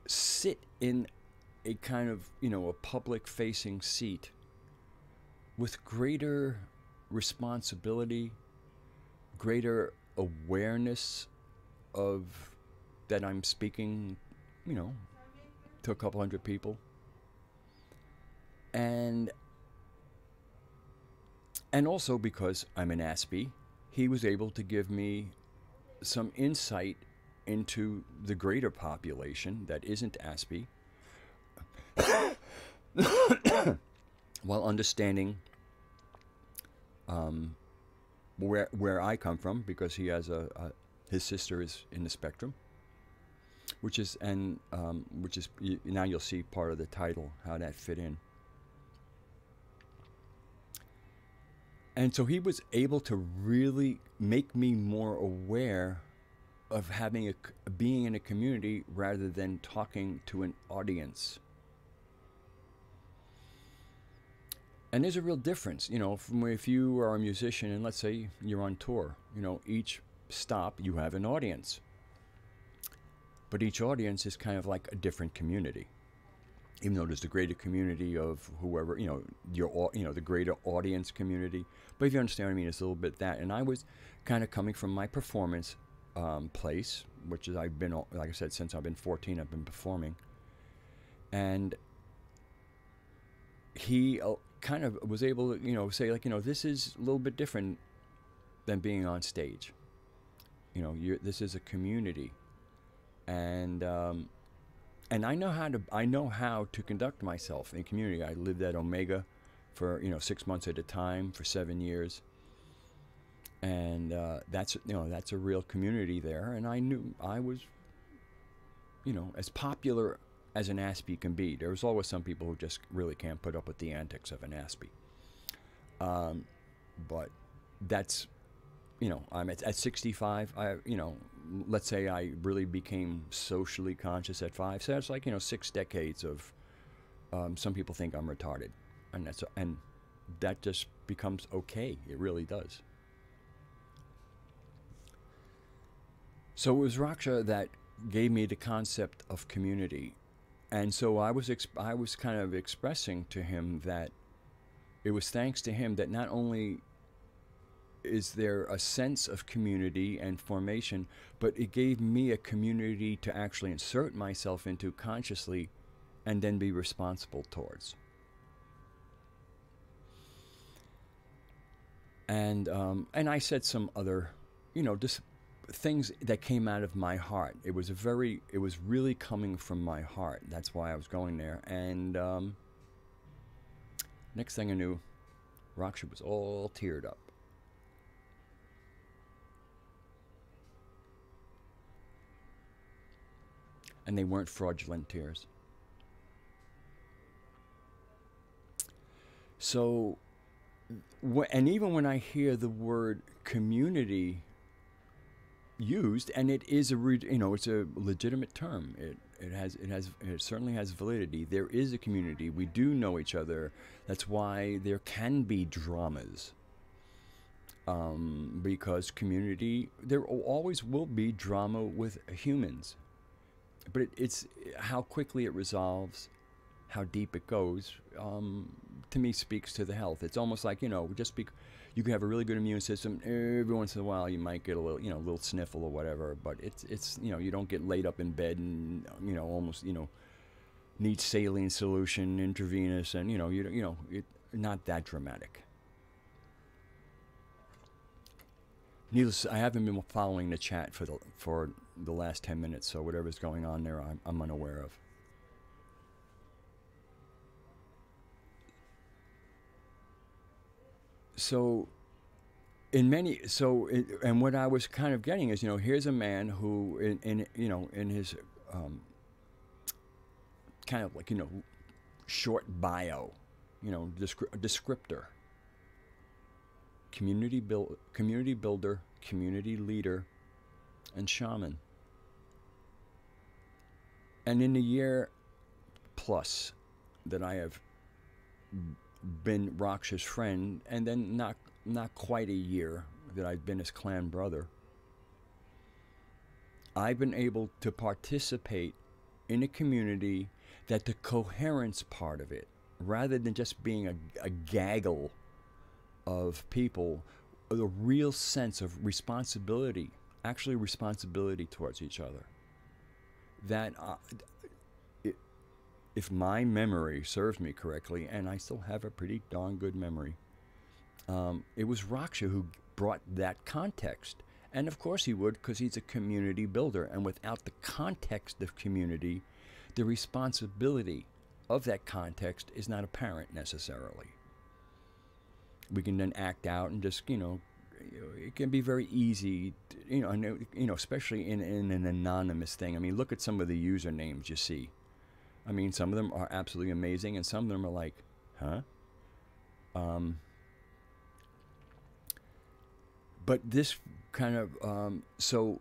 sit in a kind of, a public-facing seat with greater responsibility, greater awareness of that I'm speaking, to a couple hundred people, and also because I'm an Aspie, he was able to give me some insight into the greater population that isn't Aspie, while understanding where I come from, because he has his sister is in the spectrum, which is now you'll see part of the title, how that fit in. And so he was able to really make me more aware of being in a community rather than talking to an audience. And there's a real difference, from if you are a musician and let's say you're on tour, each stop you have an audience. But each audience is kind of like a different community. Even though there's the greater community of whoever, the greater audience community. But if you understand what I mean, it's a little bit that. And I was kind of coming from my performance place, which is I've been, like I said, since I've been 14, I've been performing. And he kind of was able to, say, like, this is a little bit different than being on stage. This is a community, and I know how to conduct myself in community. I lived at Omega for 6 months at a time for 7 years, and that's a real community there. And I knew I was, as popular as an Aspie can be. There's always some people who just really can't put up with the antics of an Aspie. But that's, I'm at 65. Let's say I really became socially conscious at 5. So that's like 6 decades of. Some people think I'm retarded, and that just becomes okay. It really does. So it was Raksha that gave me the concept of community. And so I was kind of expressing to him that it was thanks to him that not only is there a sense of community and formation, but it gave me a community to actually insert myself into consciously and then be responsible towards. And I said some other, just things that came out of my heart. It was really coming from my heart. That's why I was going there. And next thing I knew, Raksha was all teared up. And they weren't fraudulent tears. So, and even when I hear the word community used, and it is it's a legitimate term. It certainly has validity. There is a community. We do know each other. That's why there can be dramas. Because community, there always will be drama with humans. But it's how quickly it resolves, how deep it goes, to me speaks to the health. It's almost like, you can have a really good immune system. Every once in a while you might get a little, little sniffle or whatever, but it's you don't get laid up in bed and, almost, need saline solution intravenous and, not that dramatic. Needless, I haven't been following the chat for the last 10 minutes, so whatever's going on there, I'm unaware of. So, and what I was kind of getting is, here's a man who, in his kind of like, short bio, descriptor. Community builder, community leader, and shaman. And in the year plus that I have been Raksha's friend, and then not quite a year that I've been his clan brother, I've been able to participate in a community that the coherence part of it, rather than just being a gaggle of people, the real sense of responsibility, actually responsibility towards each other. That if my memory serves me correctly, and I still have a pretty darn good memory, it was Raksha who brought that context. And of course he would, because he's a community builder. And without the context of community, the responsibility of that context is not apparent necessarily. We can then act out and just, it can be very easy, especially in an anonymous thing. I mean, look at some of the usernames you see. I mean, some of them are absolutely amazing, and some of them are like, huh? But this kind of, so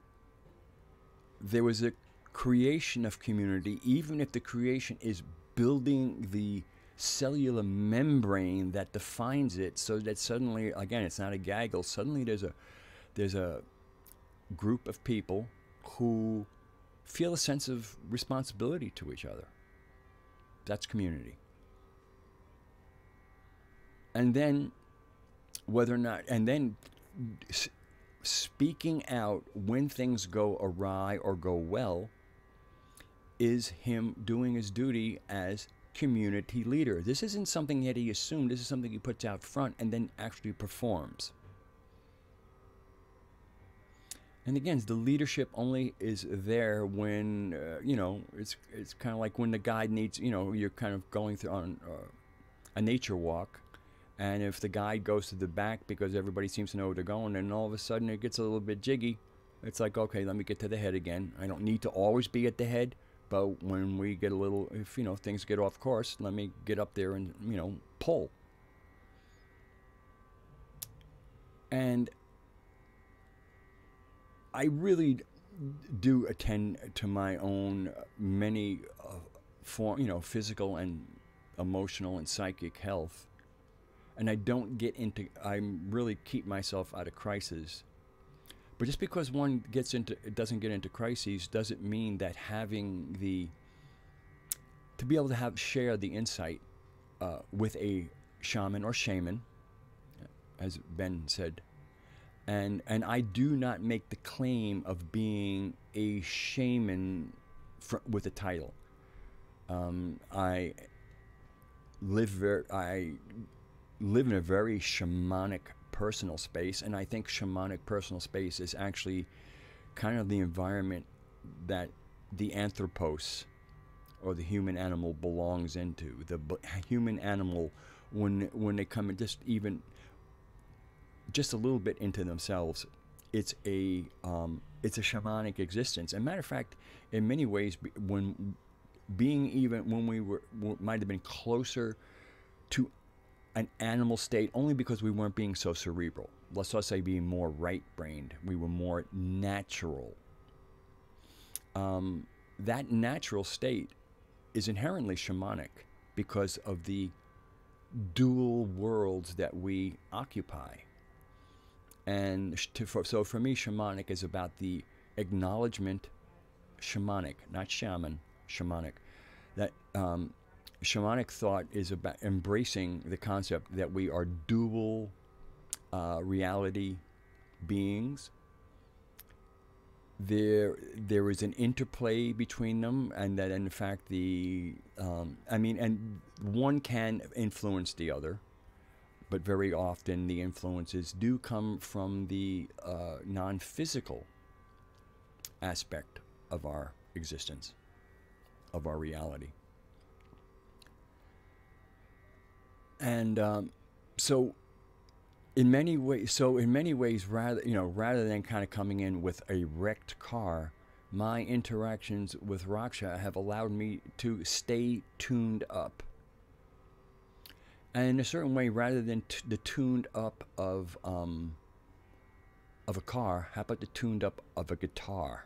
there was a creation of community, even if the creation is building the cellular membrane that defines it, so that suddenly, again, it's not a gaggle, suddenly there's a group of people who feel a sense of responsibility to each other. That's community. And then whether or not, and then speaking out when things go awry or go well is him doing his duty as community leader. This isn't something that he assumed. This is something he puts out front and then actually performs. And again, the leadership only is there when, it's kind of like when the guide needs, you're kind of going through on a nature walk. And if the guide goes to the back because everybody seems to know where they're going, and all of a sudden it gets a little bit jiggy, it's like, okay, let me get to the head again. I don't need to always be at the head, but when we get a little, if, things get off course, let me get up there and, pull. And I really do attend to my own many physical and emotional and psychic health. And I don't get into, I really keep myself out of crisis. But just because one doesn't get into crises doesn't mean that having to be able to share the insight with a shaman or shaman, as Ben said, And I do not make the claim of being a shaman with a title. I I live in a very shamanic personal space, and I think shamanic personal space is actually kind of the environment that the anthropos, or the human animal, belongs into. The human animal, when they come in just a little bit into themselves, it's a shamanic existence. And matter of fact, in many ways, when we might have been closer to an animal state, only because we weren't being so cerebral. Let's just say being more right-brained. We were more natural. That natural state is inherently shamanic because of the dual worlds that we occupy. And so for me, shamanic is about the acknowledgement, shamanic, not shaman, shamanic, that shamanic thought is about embracing the concept that we are dual reality beings. There is an interplay between them, and that in fact and one can influence the other, but very often the influences do come from the non-physical aspect of our existence, of our reality. And so in many ways, rather than kind of coming in with a wrecked car, my interactions with Raksha have allowed me to stay tuned up. And in a certain way, rather than the tuned up of a car, how about the tuned up of a guitar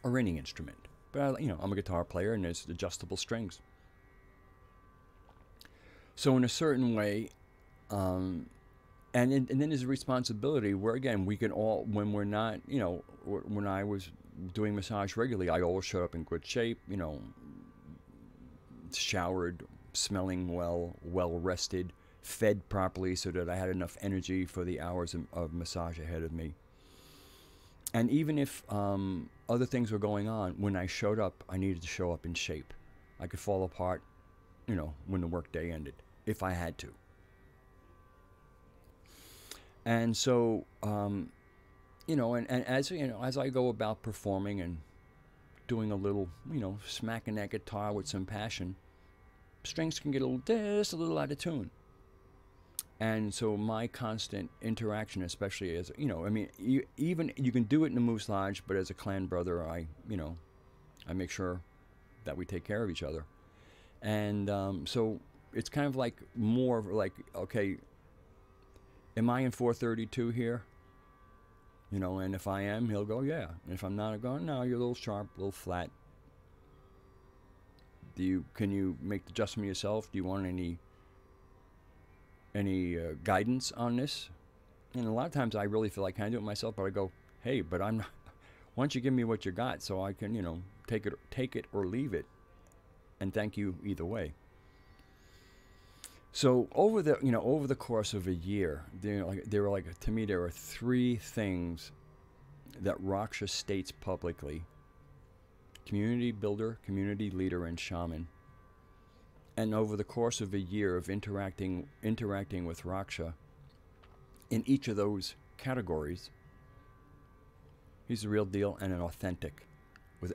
or any instrument? But I'm a guitar player, and there's adjustable strings. So in a certain way, and then there's a responsibility where, again, we can all, when we're not, when I was doing massage regularly, I always showed up in good shape, showered, smelling well rested, fed properly so that I had enough energy for the hours of massage ahead of me. And even if other things were going on, when I showed up, I needed to show up in shape. I could fall apart, when the workday ended, if I had to. And so, and as I go about performing and doing a little, smacking that guitar with some passion, strings can get just a little out of tune. And so my constant interaction, especially as, even you can do it in the Moose Lodge, but as a clan brother, I make sure that we take care of each other. And so it's kind of like more like, okay, am I in 432 here? And if I am, he'll go, yeah. And if I'm not, I'll go, no, you're a little sharp, a little flat. Can you make the adjustment yourself? Do you want any guidance on this? And a lot of times I really feel like, can I do it myself? But I go, hey, but I'm not, why don't you give me what you got so I can, take it or leave it, and thank you either way. So over the course of a year, there are three things that Raksha states publicly: community builder, community leader, and shaman. And over the course of a year of interacting with Raksha, in each of those categories, he's the real deal and an authentic, with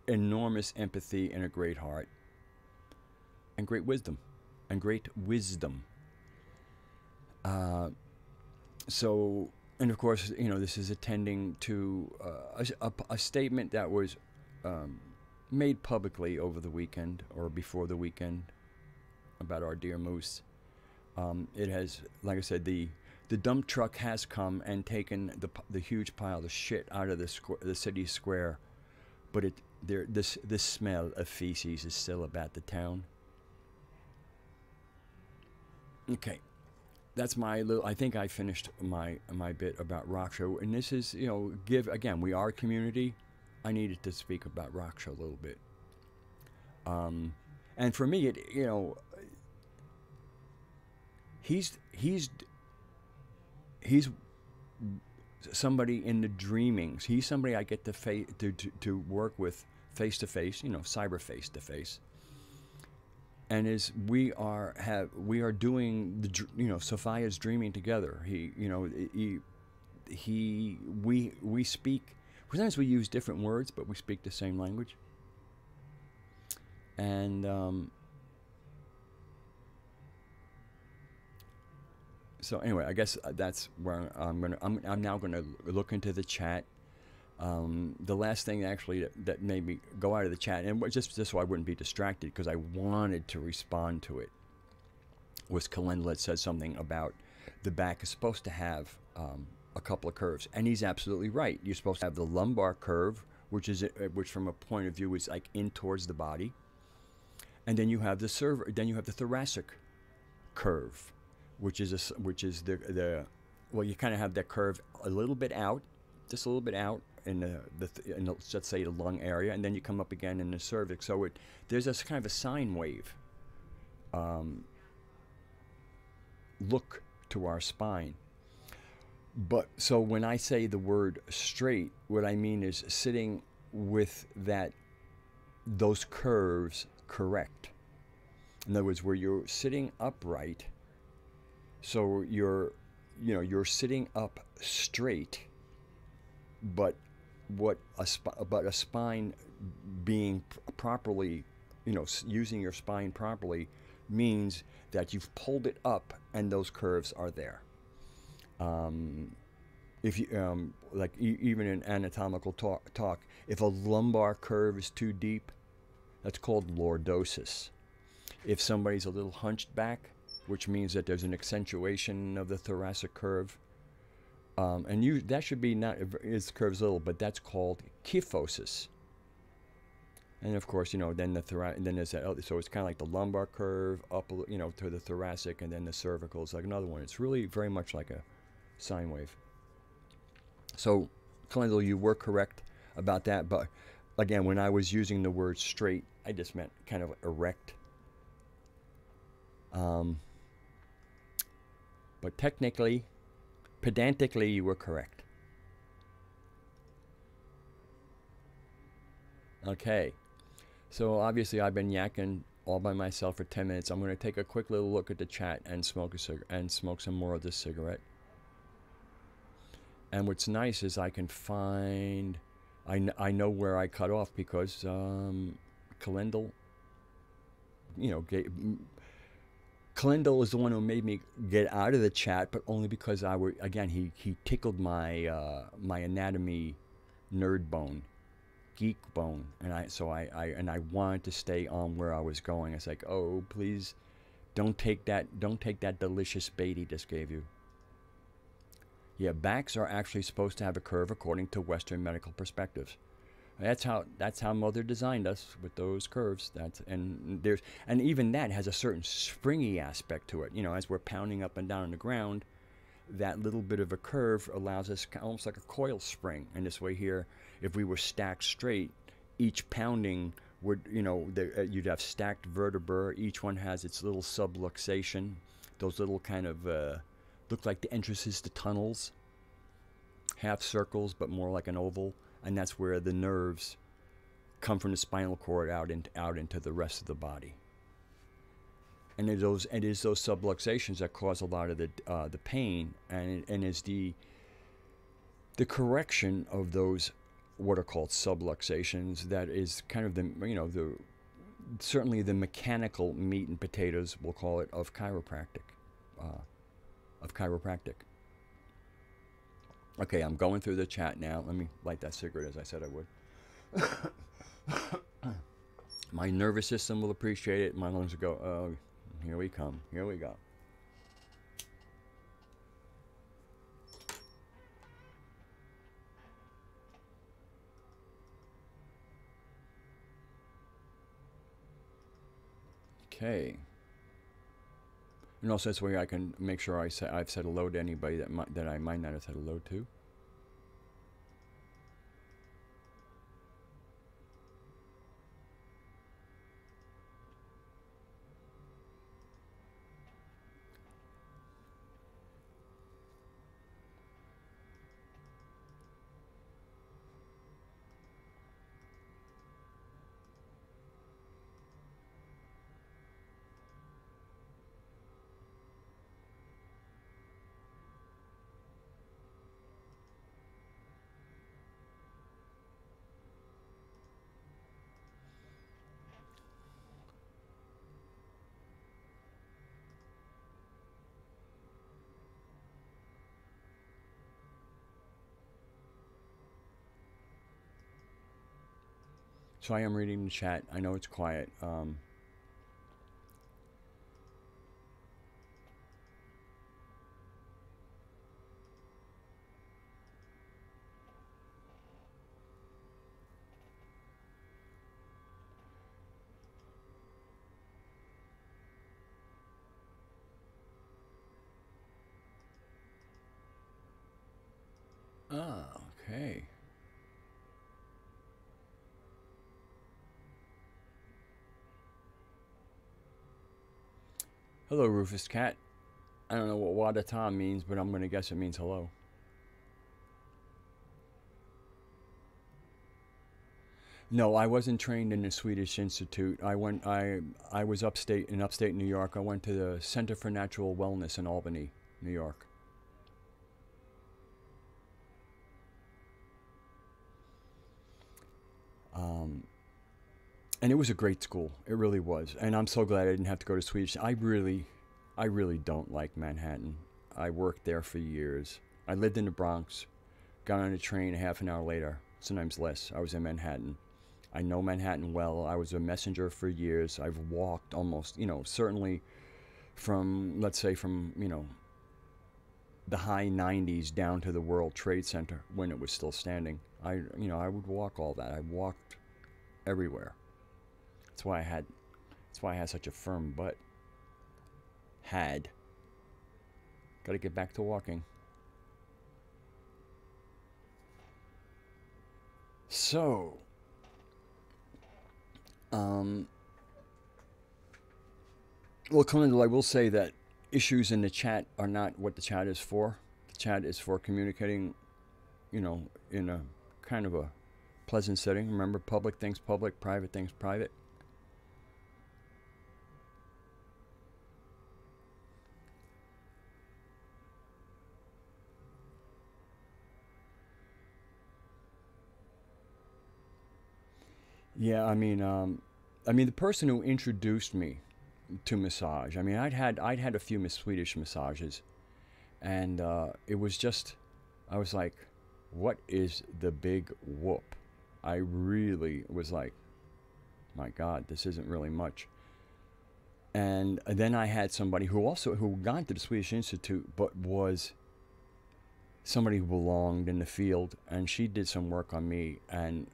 enormous empathy and a great heart, and great wisdom. So, and of course, this is attending to a statement that was made publicly over the weekend or before the weekend about our dear moose. It has, like I said, the dump truck has come and taken the huge pile of shit out of the city square, but this smell of feces is still about the town. Okay, that's my little. I think I finished my bit about Raksha, and this is we are a community. I needed to speak about Raksha a little bit, and for me, he's he's somebody in the dreamings. He's somebody I get to work with face to face, cyber face to face. And we are doing Sophia's dreaming together. We speak. Sometimes we use different words, but we speak the same language. And so anyway, I guess that's where I'm now gonna look into the chat. The last thing actually that made me go out of the chat, and just so I wouldn't be distracted, because I wanted to respond to it, was Kalendla that said something about the back is supposed to have a couple of curves, and he's absolutely right. You're supposed to have the lumbar curve, which from a point of view is like in towards the body, and then you have the thoracic curve, which is the well, you kind of have that curve a little bit out, just a little bit out in the let's say the lung area, and then you come up again in the cervix. So there's this kind of a sine wave look to our spine. But so when I say the word straight, what I mean is sitting with those curves correct. In other words, where you're sitting upright, so you're sitting up straight, but a spine being properly, using your spine properly means that you've pulled it up and those curves are there. If you even in anatomical talk, if a lumbar curve is too deep, that's called lordosis. If somebody's a little hunched back, which means that there's an accentuation of the thoracic curve, and that should be not its curves little, but that's called kyphosis. And of course, then then there's that. So it's kind of like the lumbar curve up, to the thoracic, and then the cervical is like another one. It's really very much like a sine wave. So, Kalendla, you were correct about that, but again, when I was using the word straight, I just meant kind of erect. But technically, pedantically, you were correct. Okay, so obviously I've been yakking all by myself for 10 minutes. I'm going to take a quick little look at the chat and smoke some more of this cigarette. And what's nice is I can find, I know where I cut off, because Kalendla, Kalendla is the one who made me get out of the chat, but only because he tickled my my anatomy nerd bone, geek bone, and I wanted to stay on where I was going. It's like, oh, please, don't take that delicious bait he just gave you. Yeah, backs are actually supposed to have a curve according to Western medical perspectives. That's how Mother designed us, with those curves. And even that has a certain springy aspect to it. As we're pounding up and down on the ground, that little bit of a curve allows us almost like a coil spring. And this way here, if we were stacked straight, each pounding would, you'd have stacked vertebrae. Each one has its little subluxation. Those little kind of look like the entrances to tunnels, half circles, but more like an oval. And that's where the nerves come from the spinal cord out into the rest of the body. And it is those subluxations that cause a lot of the pain, and is the correction of those what are called subluxations that is kind of the certainly the mechanical meat and potatoes, we'll call it, of chiropractic. Okay, I'm going through the chat now. Let me light that cigarette as I said I would. My nervous system will appreciate it. My lungs will go, oh, here we come. Here we go. Okay. And also this way I can make sure I've said hello to anybody that I might not have said hello to. So I am reading the chat. I know it's quiet. Okay. Hello, Rufus Cat. I don't know what Wadatam means, but I'm going to guess it means hello. No, I wasn't trained in the Swedish Institute. I was in upstate New York. I went to the Center for Natural Wellness in Albany, New York. And it was a great school. It really was. And I'm so glad I didn't have to go to Swedish. I really don't like Manhattan. I worked there for years. I lived in the Bronx, got on a train a half an hour later, sometimes less. I was in Manhattan. I know Manhattan well. I was a messenger for years. I've walked almost, certainly from, let's say from, the high 90s down to the World Trade Center when it was still standing. I would walk all that. I walked everywhere. That's why I had such a firm butt. Got to get back to walking. So, well, Clinton, I will say that issues in the chat are not what the chat is for. The chat is for communicating, in a kind of a pleasant setting. Remember, public things public, private things private. Yeah, the person who introduced me to massage. I'd had a few Swedish massages, and it was just, I was like, what is the big whoop? I really was like, my God, this isn't really much. And then I had somebody who got to the Swedish Institute, but was somebody who belonged in the field, and she did some work on me, and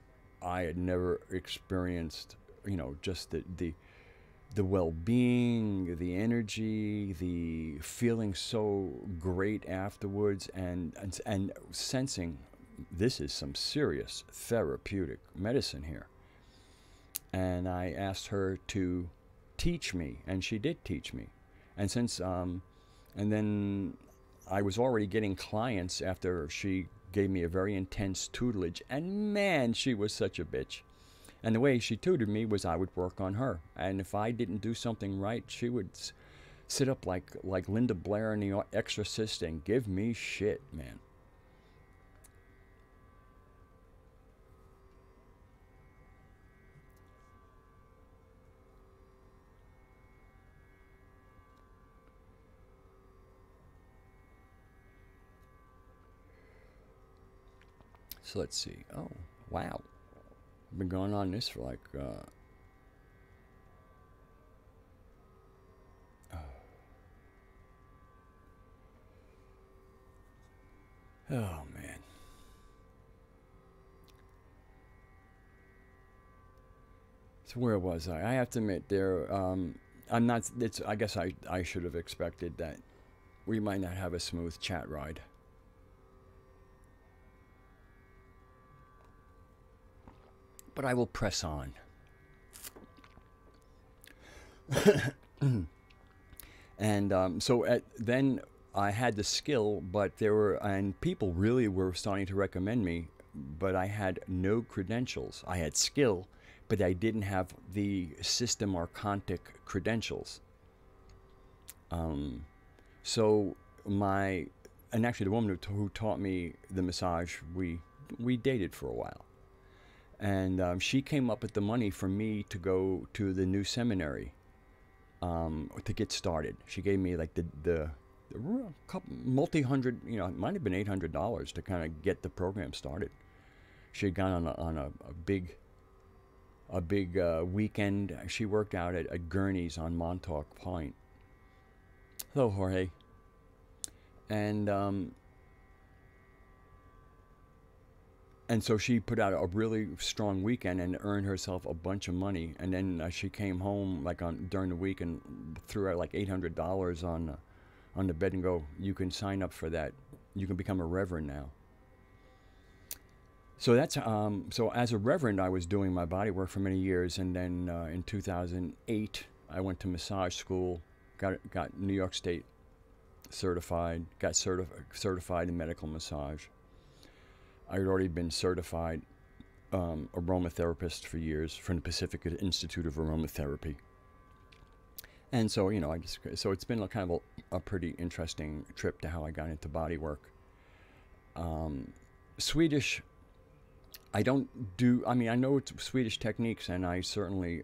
I had never experienced, just the well-being, the energy, the feeling so great afterwards, and sensing this is some serious therapeutic medicine here. And I asked her to teach me, and she did teach me. And and then I was already getting clients after she gave me a very intense tutelage, and man, she was such a bitch. And the way she tutored me was I would work on her, and if I didn't do something right, she would sit up like Linda Blair in The Exorcist and give me shit, man. So let's see. Oh, wow. I've been going on this for like, oh man. So where was I? I have to admit I'm not, I guess I should have expected that we might not have a smooth chat ride. But I will press on. And then I had the skill, but people really were starting to recommend me, but I had no credentials. I had skill, but I didn't have the system archontic credentials. And actually the woman who taught me the massage, we dated for a while. And she came up with the money for me to go to the new seminary to get started. She gave me like the multi-hundred, it might have been $800 to kind of get the program started. She had gone on a big a big weekend. She worked out at Gurney's on Montauk Point. Hello, Jorge. And so she put out a really strong weekend and earned herself a bunch of money. And then she came home like during the week and threw out like $800 on the bed and go, you can sign up for that. You can become a reverend now. So that's so as a reverend, I was doing my body work for many years, and then in 2008, I went to massage school, got New York State certified, got certified in medical massage. I had already been certified aromatherapist for years from the Pacific Institute of Aromatherapy. And so, you know, so it's been kind of a pretty interesting trip to how I got into body work. Swedish, I know it's Swedish techniques, and I certainly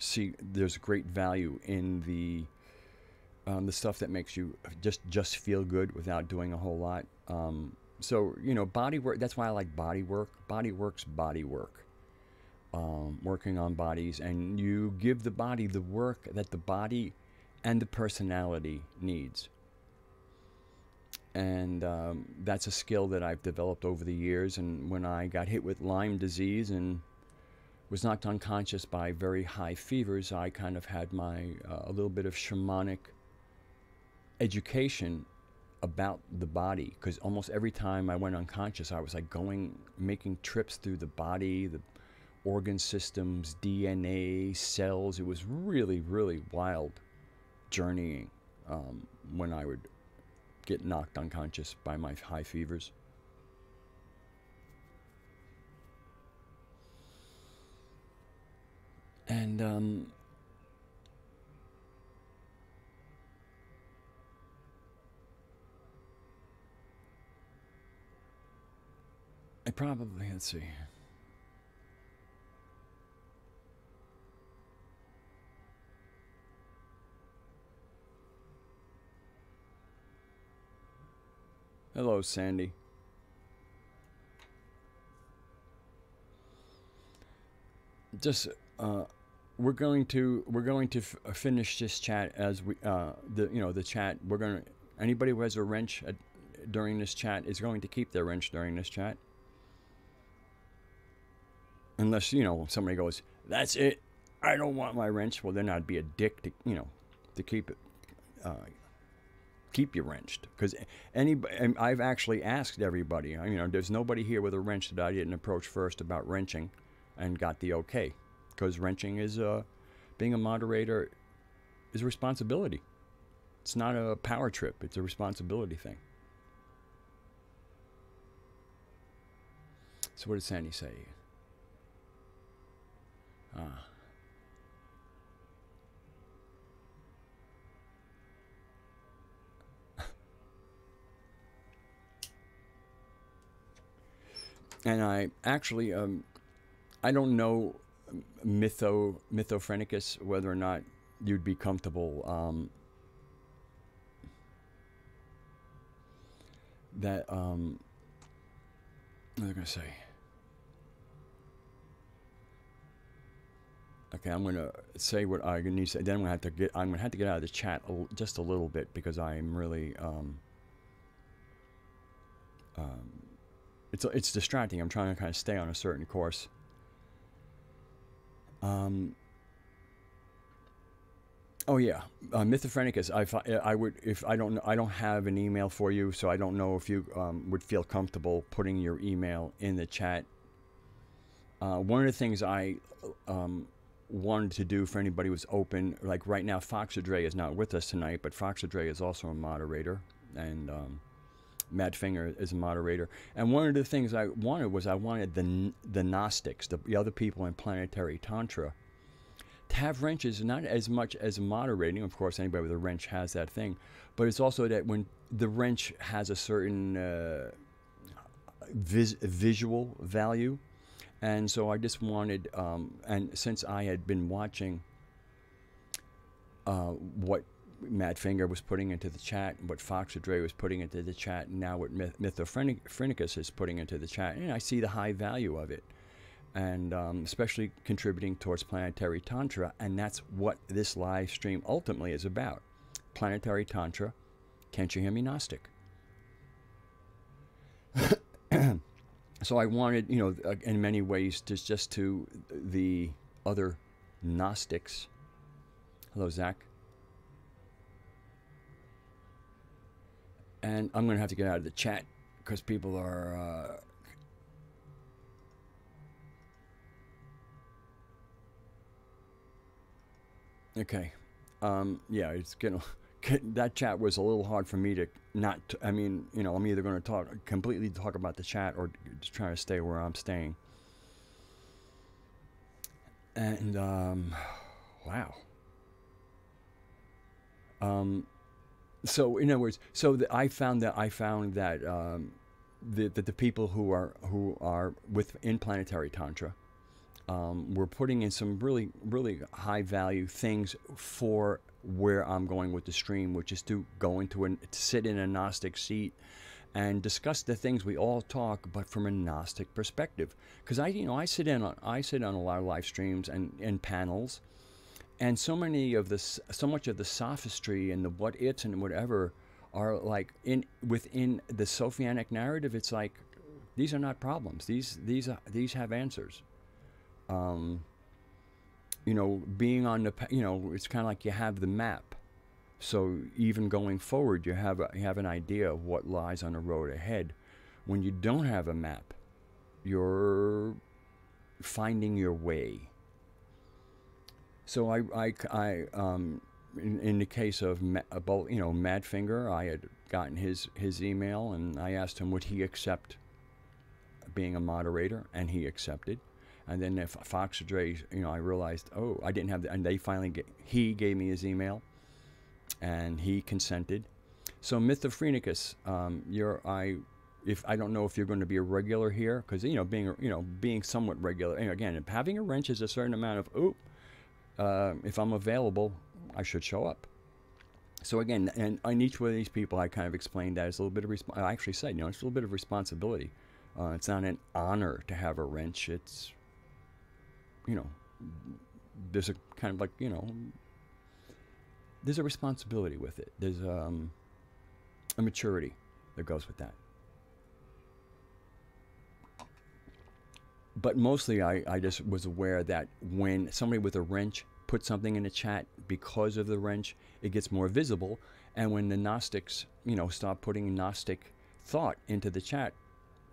see there's great value in the stuff that makes you just feel good without doing a whole lot. So, you know, body work, that's why I like body work. Body work's body work. Working on bodies, and you give the body the work that the body and the personality needs. And that's a skill that I've developed over the years. And when I got hit with Lyme disease and was knocked unconscious by very high fevers, I kind of had a little bit of shamanic education about the body, because almost every time I went unconscious, I was like making trips through the body, the organ systems, DNA, cells. It was really, really wild journeying when I would get knocked unconscious by my high fevers. And I probably, let's see. Hello, Sandy. Just we're going to finish this chat as we the chat. Anybody who has a wrench during this chat is going to keep their wrench during this chat. Unless, somebody goes, that's it, I don't want my wrench. Well, then I'd be a dick to keep it, keep you wrenched. Because I've actually asked everybody, there's nobody here with a wrench that I didn't approach first about wrenching and got the okay. Because wrenching is, being a moderator is a responsibility. It's not a power trip, it's a responsibility thing. So what did Sandy say? And I actually, I don't know Mythophrenikus, whether or not you'd be comfortable that, what am I going to say? Okay, I'm gonna say what I need to say. Then I'm gonna have to get out of the chat just a little bit, because I'm really it's distracting. I'm trying to kind of stay on a certain course. Oh yeah, Mythophrenikus. I don't have an email for you, so I don't know if you would feel comfortable putting your email in the chat. One of the things I wanted to do for anybody who's open, like right now, Foxadre is not with us tonight, but Foxadre is also a moderator, and Mad Finger is a moderator. And one of the things I wanted was the Gnostics, the other people in planetary tantra, to have wrenches, not as much as moderating. Of course, anybody with a wrench has that thing, but it's also that when the wrench has a certain visual value. And so I just wanted, and since I had been watching what Mad Finger was putting into the chat, what Foxadre was putting into the chat, and now what Mythophrenikus is putting into the chat, and I see the high value of it. and especially contributing towards planetary tantra, and that's what this live stream ultimately is about. Planetary tantra. Can't you hear me, Gnostic? So I wanted, in many ways, just to the other Gnostics. Hello, Zach. And I'm going to have to get out of the chat because people are... okay. Yeah, it's getting... That chat was a little hard for me to not... I mean, I'm either going to completely talk about the chat or just try to stay where I'm staying. And, wow. So in other words, I found that the people who are within planetary tantra were putting in some really high value things for where I'm going with the stream, which is to go to sit in a Gnostic seat and discuss the things we all talk, but from a Gnostic perspective. Because I sit on a lot of live streams and panels. And so much of the sophistry and the what ifs and whatever are like within the Sophianic narrative. It's like these are not problems. These have answers. Being on the it's kind of like you have the map. So even going forward, you have an idea of what lies on the road ahead. When you don't have a map, you're finding your way. So in the case of Madfinger, I had gotten his email, and I asked him would he accept being a moderator, and he accepted. And then if Fox Dre, I realized, I didn't have and he gave me his email, and he consented. So Mythophrenikus, if I don't know if you're going to be a regular here, because being somewhat regular, and again, having a wrench is a certain amount of if I'm available, I should show up. So again, and on each one of these people, I kind of explained that it's a little bit of I actually said, it's a little bit of responsibility. It's not an honor to have a wrench. It's, there's a kind of like, there's a responsibility with it. There's a maturity that goes with that. But mostly I just was aware that when somebody with a wrench puts something in the chat, because of the wrench, it gets more visible. And when the Gnostics, start putting Gnostic thought into the chat,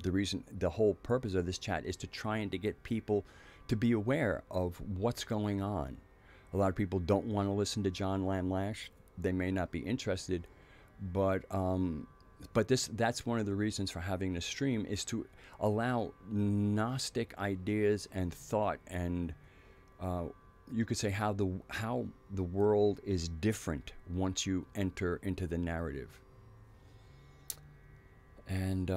the whole purpose of this chat is to try and to get people to be aware of what's going on. A lot of people don't want to listen to John Lamlash. They may not be interested, but that's one of the reasons for having this stream, is to allow Gnostic ideas and thought, and you could say how the world is different once you enter into the narrative. And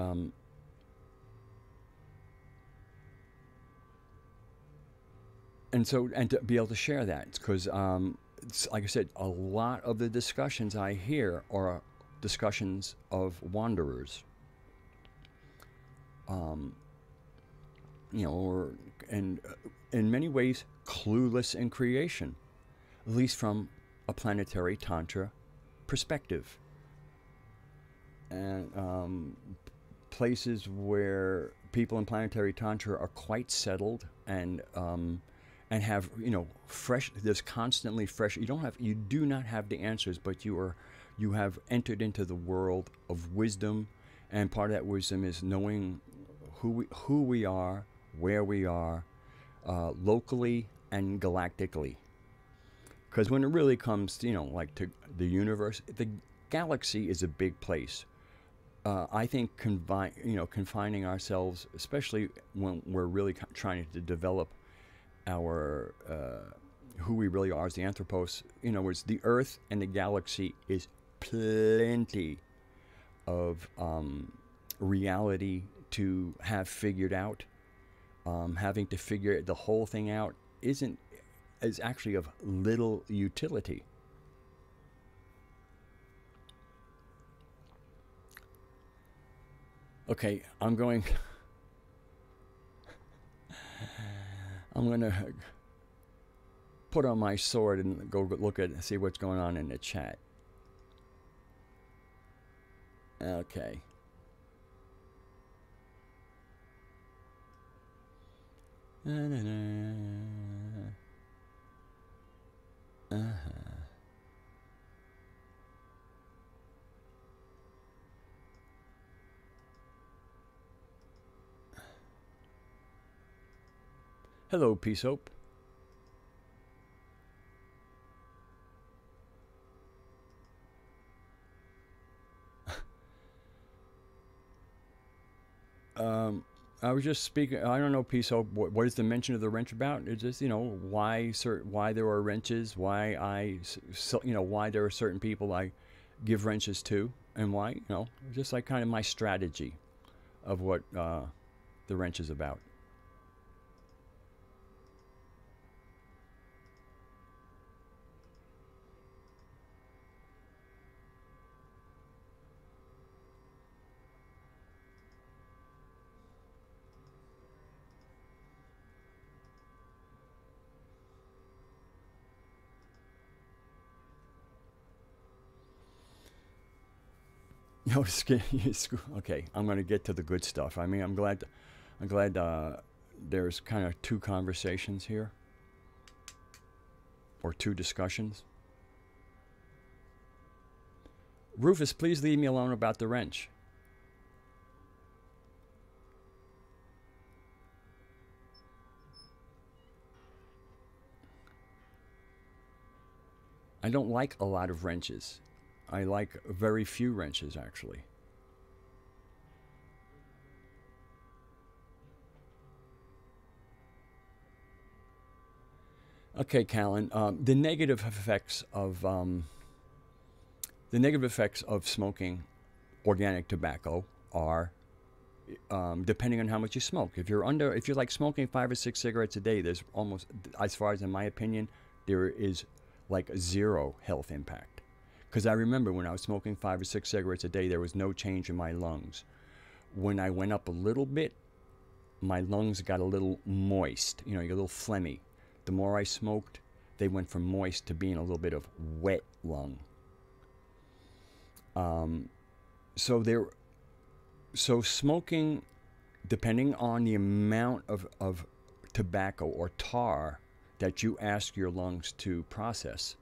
to be able to share that, because like I said, a lot of the discussions I hear are discussions of wanderers, or and in many ways clueless in creation, at least from a planetary tantra perspective, and places where people in planetary tantra are quite settled and have fresh. There's constantly fresh. You do not have the answers, but you have entered into the world of wisdom, and part of that wisdom is knowing who we are, where we are, locally and galactically. Because when it really comes to, like to the universe, the galaxy is a big place. I think confining ourselves, especially when we're really trying to develop our who we really are as the anthropos, it's the Earth and the galaxy is plenty of reality to have figured out. Having to figure the whole thing out is actually of little utility. Okay, I'm going. I'm going to put on my sword and go look at, see what's going on in the chat. Okay. Hello, Peace Hope. I was just speaking. I don't know, Peace Hope. What is the mention of the wrench about? It's just, you know, why there are wrenches, why why there are certain people I give wrenches to, and why, you know, just like kind of my strategy of what the wrench is about. No, okay. I'm going to get to the good stuff. I mean, I'm glad there's kind of two conversations here, or two discussions. Rufus, please leave me alone about the wrench. I don't like a lot of wrenches. I like very few wrenches, actually. Okay, Callan. The negative effects of smoking organic tobacco are, depending on how much you smoke. If you're like smoking 5 or 6 cigarettes a day, there's almost, as far as in my opinion, there is like zero health impact. Because I remember when I was smoking 5 or 6 cigarettes a day, there was no change in my lungs. When I went up a little bit, my lungs got a little moist, you know, a little phlegmy. The more I smoked, they went from moist to being a little bit of wet lung. So smoking, depending on the amount of tobacco or tar that you ask your lungs to process,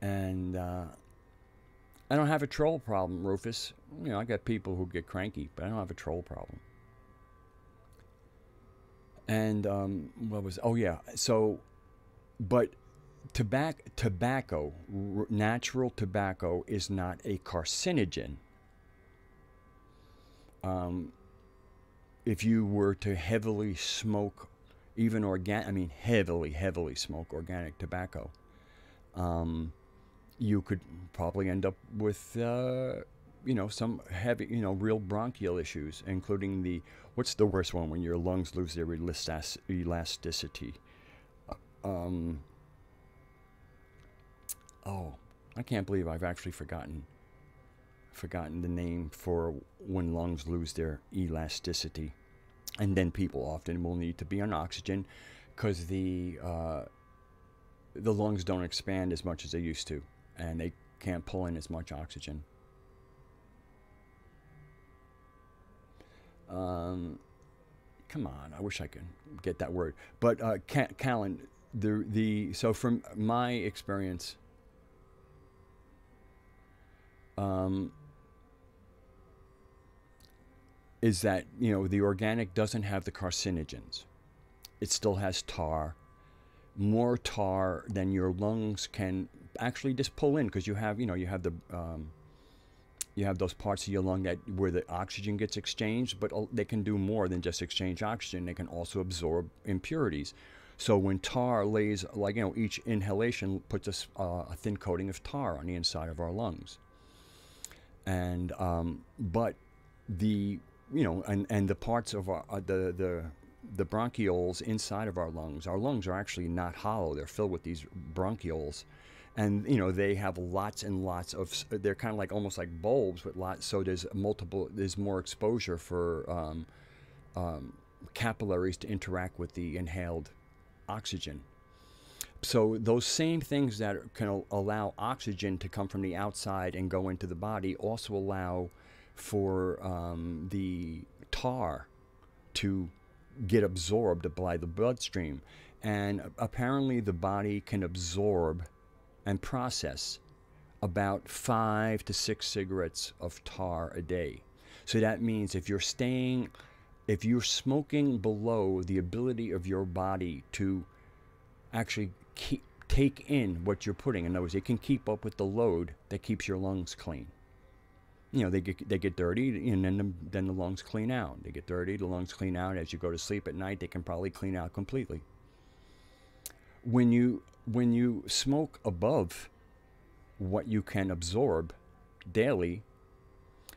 and I don't have a troll problem, Rufus. You know, I got people who get cranky, but I don't have a troll problem. And but tobacco, natural tobacco, is not a carcinogen. If you were to heavily smoke, even heavily smoke organic tobacco, you could probably end up with, some heavy, real bronchial issues, including what's the worst one when your lungs lose their elasticity? I can't believe I've actually forgotten the name for when lungs lose their elasticity. And then people often will need to be on oxygen because the lungs don't expand as much as they used to, and they can't pull in as much oxygen. Come on, I wish I could get that word. But Callan, so from my experience, is that, the organic doesn't have the carcinogens. It still has tar, more tar than your lungs can actually just pull in, because you have those parts of your lung where the oxygen gets exchanged, but they can do more than just exchange oxygen. They can also absorb impurities. So when tar lays, each inhalation puts a thin coating of tar on the inside of our lungs. And but the the parts of the bronchioles inside of our lungs are actually not hollow. They're filled with these bronchioles, and they have lots and lots of. They're kind of like almost like bulbs with lots. So there's more exposure for capillaries to interact with the inhaled oxygen. So those same things that can allow oxygen to come from the outside and go into the body also allow for the tar to get absorbed by the bloodstream. And apparently the body can absorb and process about 5 to 6 cigarettes of tar a day. So that means if you're smoking below the ability of your body to actually take in what you're putting, in other words, it can keep up with the load that keeps your lungs clean. You know, they get dirty, and then the lungs clean out. They get dirty, the lungs clean out. As you go to sleep at night, they can probably clean out completely. When you smoke above what you can absorb daily,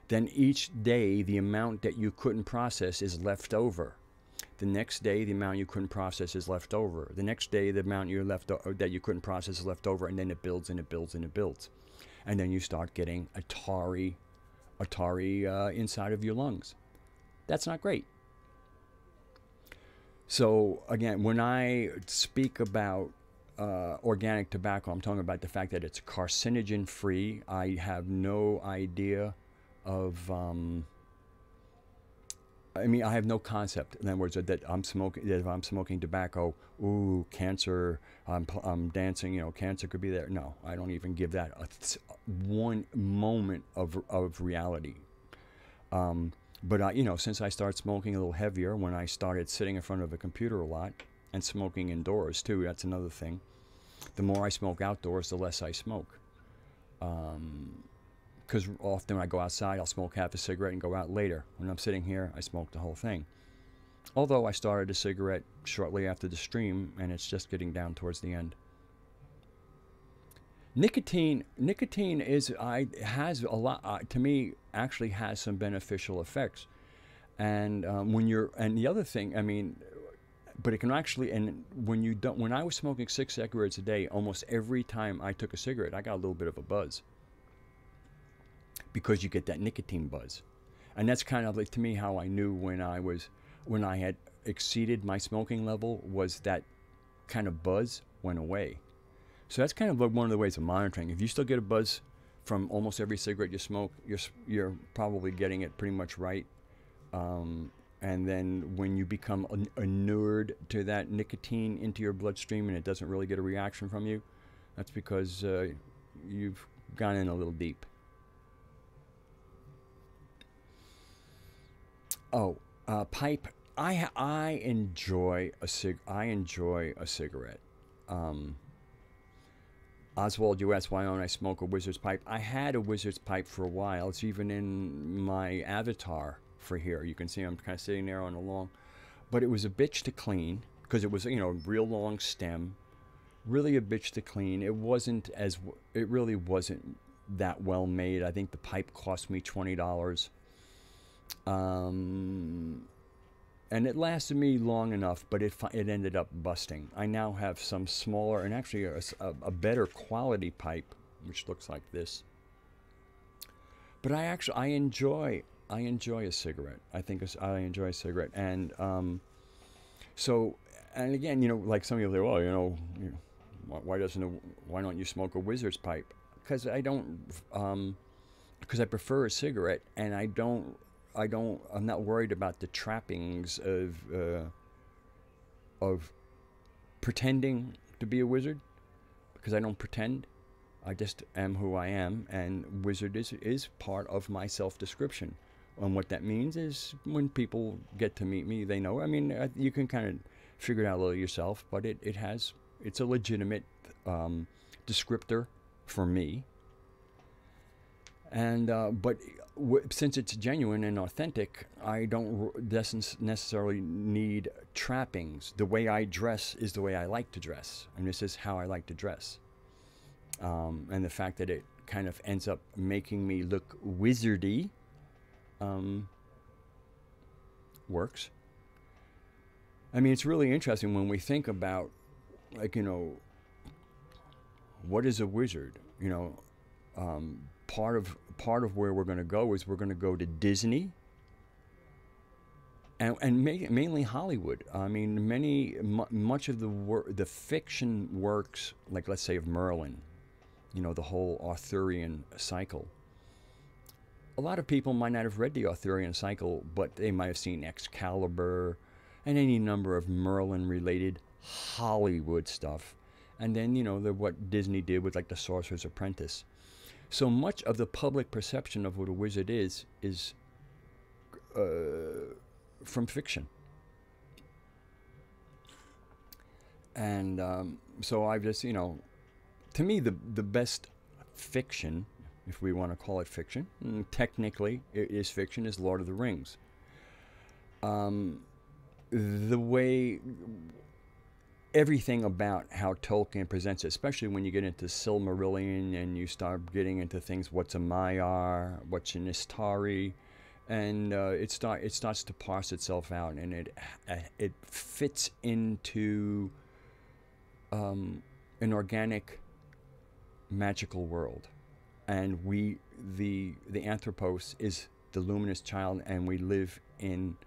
then each day the amount that you couldn't process is left over. The next day the amount you couldn't process is left over. The next day the amount that you couldn't process is left over, and then it builds and it builds and it builds. And then you start getting a tarry inside of your lungs. That's not great. So again, when I speak about organic tobacco, I'm talking about the fact that it's carcinogen free. I have no idea of I have no concept, in other words, that if I'm smoking tobacco, ooh, cancer, I'm dancing, you know, cancer could be there. No, I don't even give that one moment of reality. But you know, since I started smoking a little heavier, when I started sitting in front of a computer a lot and smoking indoors too, that's another thing. The more I smoke outdoors, the less I smoke. Because often when I go outside, I'll smoke half a cigarette and go out later. When I'm sitting here, I smoke the whole thing. Although I started a cigarette shortly after the stream, and it's just getting down towards the end. Nicotine has a lot, to me, actually has some beneficial effects. And and the other thing, but it can actually, and when I was smoking 6 cigarettes a day, almost every time I took a cigarette, I got a little bit of a buzz. Because you get that nicotine buzz. And that's kind of like, to me, how I knew when I had exceeded my smoking level, was that kind of buzz went away. So that's kind of like one of the ways of monitoring. If you still get a buzz from almost every cigarette you smoke, you're probably getting it pretty much right. And then when you become inured to that nicotine into your bloodstream and it doesn't really get a reaction from you, that's because you've gone in a little deep. Oh, pipe. I enjoy a cigarette. Oswald, you asked why don't I smoke a wizard's pipe. I had a wizard's pipe for a while. It's even in my avatar for here. You can see I'm kind of sitting there on a long, but it was a bitch to clean because it was, you know, a real long stem, really a bitch to clean. It really wasn't that well made. I think the pipe cost me $20. And it lasted me long enough, but it ended up busting. I now have some smaller and actually a better quality pipe, which looks like this. But I enjoy a cigarette. I enjoy a cigarette, and so, and again, you know, like some of you say, well, you know, why don't you smoke a wizard's pipe? Because because I prefer a cigarette, and I'm not worried about the trappings of pretending to be a wizard, because I don't pretend. I just am who I am, and wizard is part of my self-description. And what that means is when people get to meet me, they know. I mean, you can kind of figure it out a little yourself, but it's a legitimate descriptor for me. And but since it's genuine and authentic, I don't necessarily need trappings. The way I dress is the way I like to dress, and this is how I like to dress. And the fact that it kind of ends up making me look wizardy works. I mean, it's really interesting when we think about, like, you know, what is a wizard? You know, part of where we're going to go is we're going to go to Disney and mainly Hollywood. I mean, much of the fiction works, like let's say of Merlin, you know, the whole Arthurian cycle. A lot of people might not have read the Arthurian cycle, but they might have seen Excalibur and any number of Merlin-related Hollywood stuff. And then, you know, what Disney did with like the Sorcerer's Apprentice. So much of the public perception of what a wizard is from fiction. And so I've just, you know, to me, the best fiction, if we want to call it fiction, technically it is fiction, is Lord of the Rings. The way everything about how Tolkien presents it, especially when you get into Silmarillion and you start getting into things, what's a Maiar, what's an Istari, and it starts to parse itself out, and it fits into an organic, magical world, and the Anthropos is the luminous child, and we live in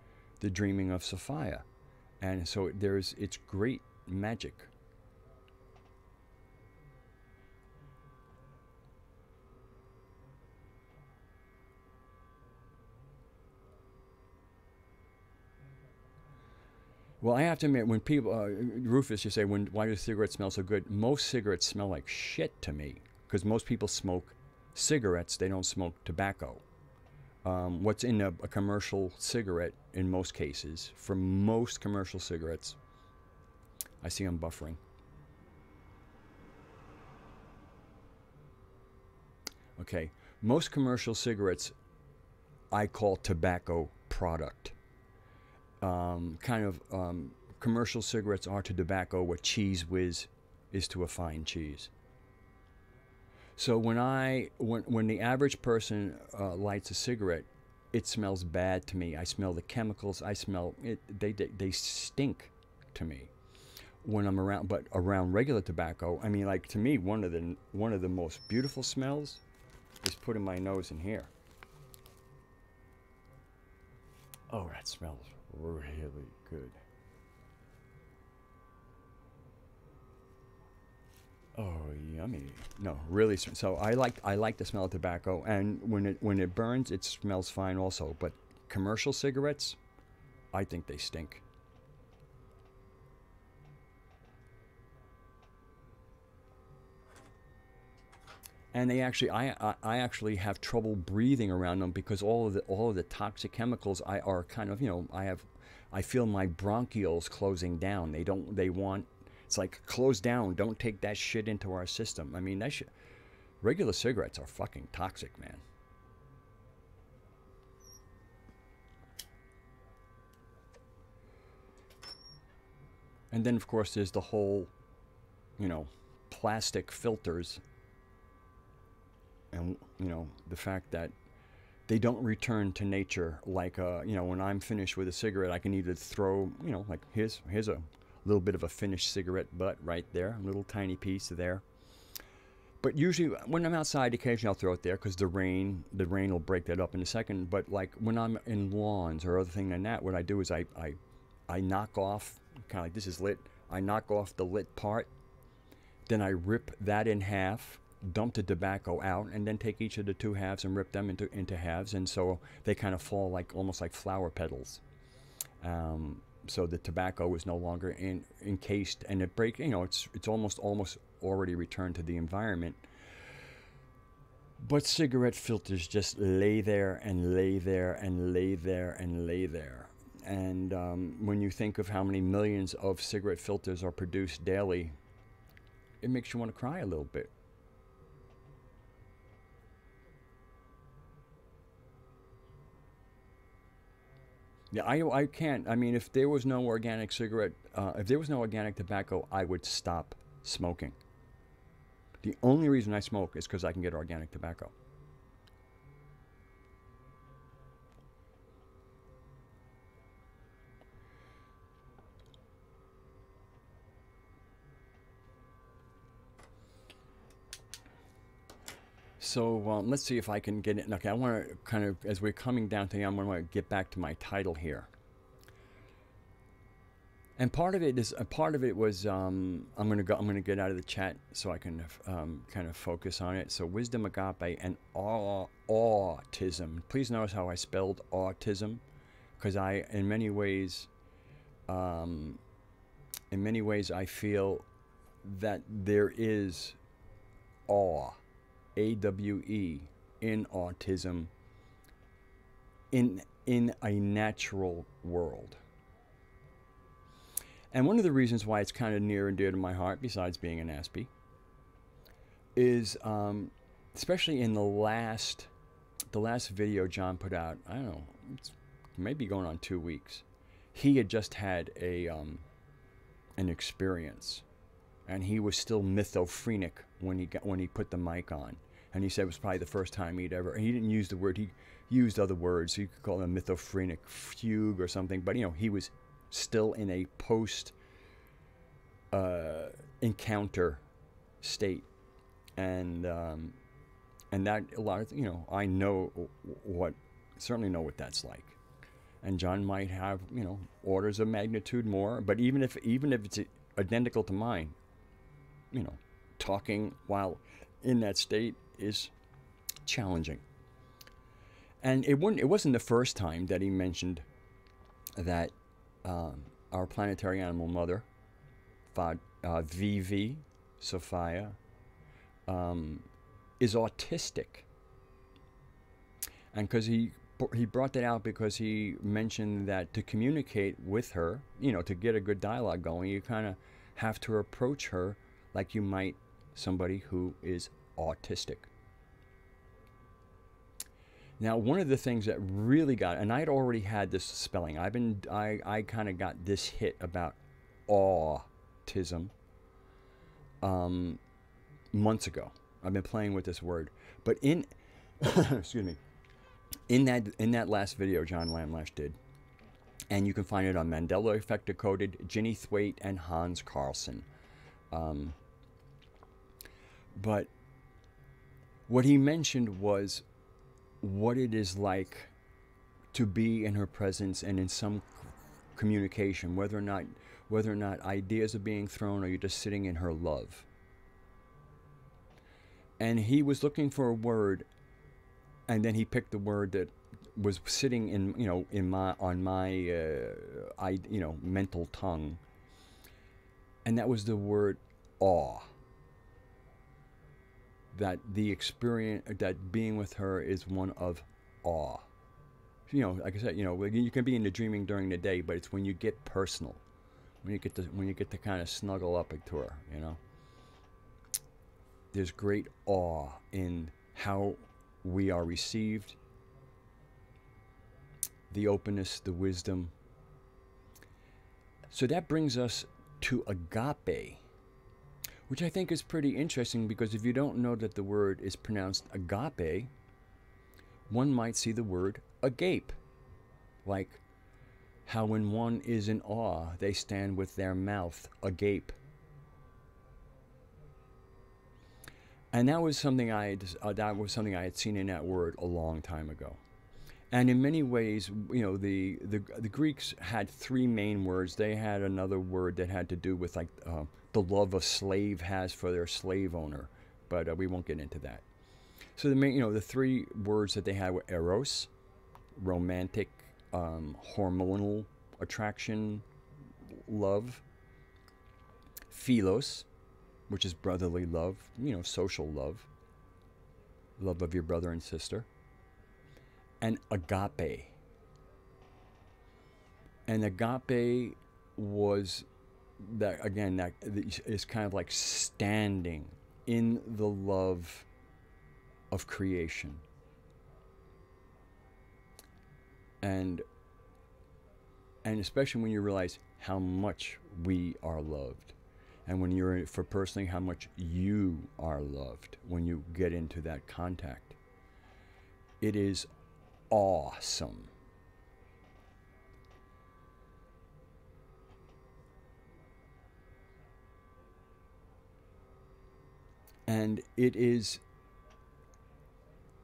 the dreaming of Sophia, and so it's great magic. Well, I have to admit, when people, Rufus, you say, why do cigarettes smell so good? Most cigarettes smell like shit to me, because most people smoke cigarettes, they don't smoke tobacco. What's in a commercial cigarette, in most cases, for most commercial cigarettes, I see I'm buffering. Okay, most commercial cigarettes I call tobacco product. Commercial cigarettes are to tobacco what Cheese Whiz is to a fine cheese. So when the average person lights a cigarette, it smells bad to me. I smell the chemicals. I smell it. They stink to me when I'm around. But around regular tobacco, I mean, like, to me, one of the most beautiful smells is putting my nose in here. Oh, that smells really good. Oh, yummy. No, really. So I like the smell of tobacco, and when it burns, it smells fine also. But commercial cigarettes, I think they stink. And they actually, I actually have trouble breathing around them, because all of the toxic chemicals are kind of, you know, I feel my bronchioles closing down. They want, it's like, close down. Don't take that shit into our system. I mean, regular cigarettes are fucking toxic, man. And then, of course, there's the whole, you know, plastic filters. And, you know, the fact that they don't return to nature. Like, you know, when I'm finished with a cigarette, I can either throw, you know, like, here's a little bit of a finished cigarette butt right there, a little tiny piece there. But usually when I'm outside, occasionally I'll throw it there, because the rain will break that up in a second. But like when I'm in lawns or other thing than that, what I do is I knock off, kind of like this is lit, I knock off the lit part, then I rip that in half, dump the tobacco out, and then take each of the two halves and rip them into halves, and so they kind of fall like almost like flower petals. So the tobacco is no longer encased, and it break. You know, it's almost already returned to the environment. But cigarette filters just lay there and lay there and lay there and lay there. And when you think of how many millions of cigarette filters are produced daily, it makes you want to cry a little bit. Yeah, I can't. I mean, if there was no organic cigarette, if there was no organic tobacco, I would stop smoking. The only reason I smoke is because I can get organic tobacco. So let's see if I can get it. Okay, I want to kind of, as we're coming down to the end, I want to get back to my title here. And part of it was I'm gonna get out of the chat so I can kind of focus on it. So wisdom, agape, and autism. Please notice how I spelled autism, because in many ways I feel that there is awe, AWE, in autism, in a natural world. And one of the reasons why it's kind of near and dear to my heart, besides being an Aspie, is especially in the last video John put out. I don't know, it's maybe going on 2 weeks. He had just had an experience, and he was still mythophrenic when he put the mic on. And he said it was probably the first time he didn't use the word, he used other words. So you could call it a mythophrenic fugue or something. But he was still in a post encounter state, and that a lot of I certainly know what that's like. And John might have orders of magnitude more, but even if it's identical to mine, talking while in that state is challenging. And it wasn't the first time that he mentioned that our planetary animal mother, VV, Sophia, is autistic. And because he brought that out because he mentioned that to communicate with her, to get a good dialogue going, you kind of have to approach her like you might somebody who is autistic. Now, one of the things that really got, and I'd already had this spelling. I kind of got this hit about autism months ago. I've been playing with this word, but excuse me, in that last video John Lamlash did, and you can find it on Mandela Effect Decoded, Ginny Thwaite, and Hans Carlson. But what he mentioned was what it is like to be in her presence and in some communication, whether or not ideas are being thrown or you're just sitting in her love. And he was looking for a word, and then he picked the word that was sitting on my mental tongue, and that was the word awe. That the experience, that being with her is one of awe. Like I said, you can be into dreaming during the day, but it's when you get personal, when you get to kind of snuggle up to her, There's great awe in how we are received, the openness, the wisdom. So that brings us to agape, which I think is pretty interesting, because if you don't know that the word is pronounced agape, one might see the word agape, like how when one is in awe, they stand with their mouth agape. And that was something I had seen in that word a long time ago. And in many ways, the Greeks had three main words. They had another word that had to do with like the love a slave has for their slave owner, but we won't get into that. So the three words that they had were eros, romantic, hormonal attraction, love; philos, which is brotherly love, social love of your brother and sister; and agape. And agape was that is kind of like standing in the love of creation. And especially when you realize how much we are loved. And when you're, for personally, how much you are loved when you get into that contact. It is awesome. And it is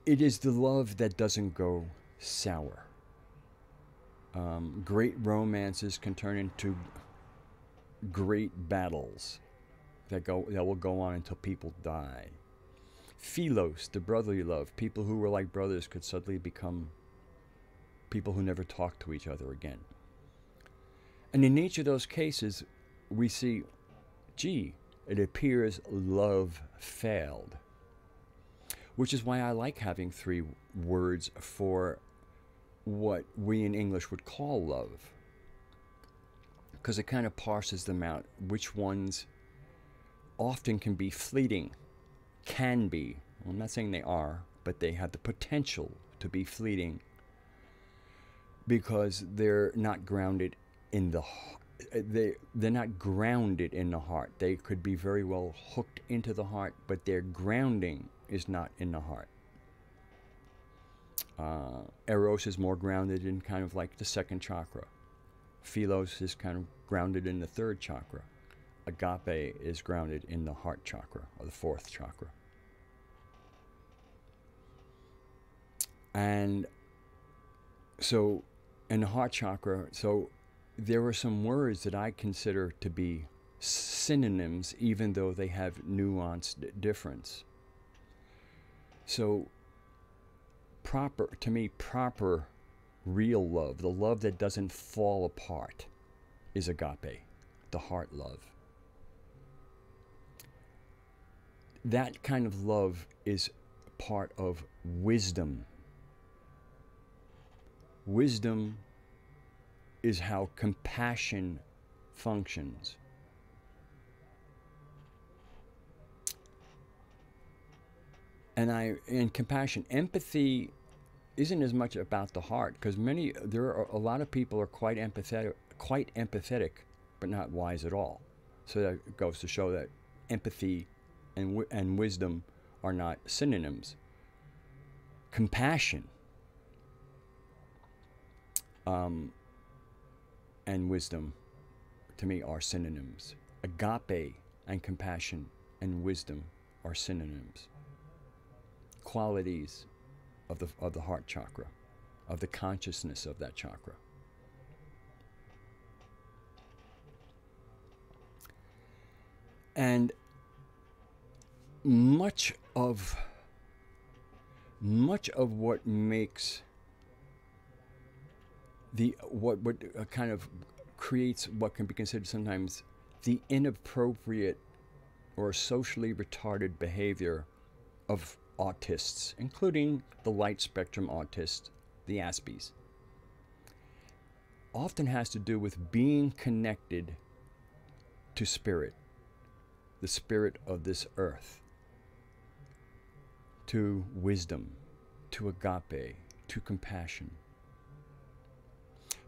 the love that doesn't go sour. Great romances can turn into great battles that will go on until people die. Philos, the brotherly love. People who were like brothers could suddenly become people who never talked to each other again. And in each of those cases, we see, gee, it appears love failed. Which is why I like having 3 words for what we in English would call love. Because it kind of parses them out, which ones often can be fleeting, can be. Well, I'm not saying they are, but they have the potential to be fleeting because they're not grounded in the they're not grounded in the heart. They could be very well hooked into the heart, but their grounding is not in the heart. Eros is more grounded in kind of like the 2nd chakra. Philos is kind of grounded in the 3rd chakra. Agape is grounded in the heart chakra, or the 4th chakra. And so, in the heart chakra, so there are some words that I consider to be synonyms, even though they have nuanced difference. So, to me, proper, real love, the love that doesn't fall apart, is agape, the heart love. That kind of love is part of wisdom. Wisdom is how compassion functions. And compassion, empathy isn't as much about the heart, because there are a lot of people are quite empathetic, but not wise at all. So that goes to show that empathy and wisdom are not synonyms. Compassion and wisdom, to me, are synonyms. Agape and compassion and wisdom are synonyms. Qualities of the heart chakra, of the consciousness of that chakra. And much of what makes what kind of creates what can be considered sometimes the inappropriate or socially retarded behavior of autists, including the light spectrum autists, the Aspies, often has to do with being connected to spirit, the spirit of this earth, to wisdom, to agape, to compassion.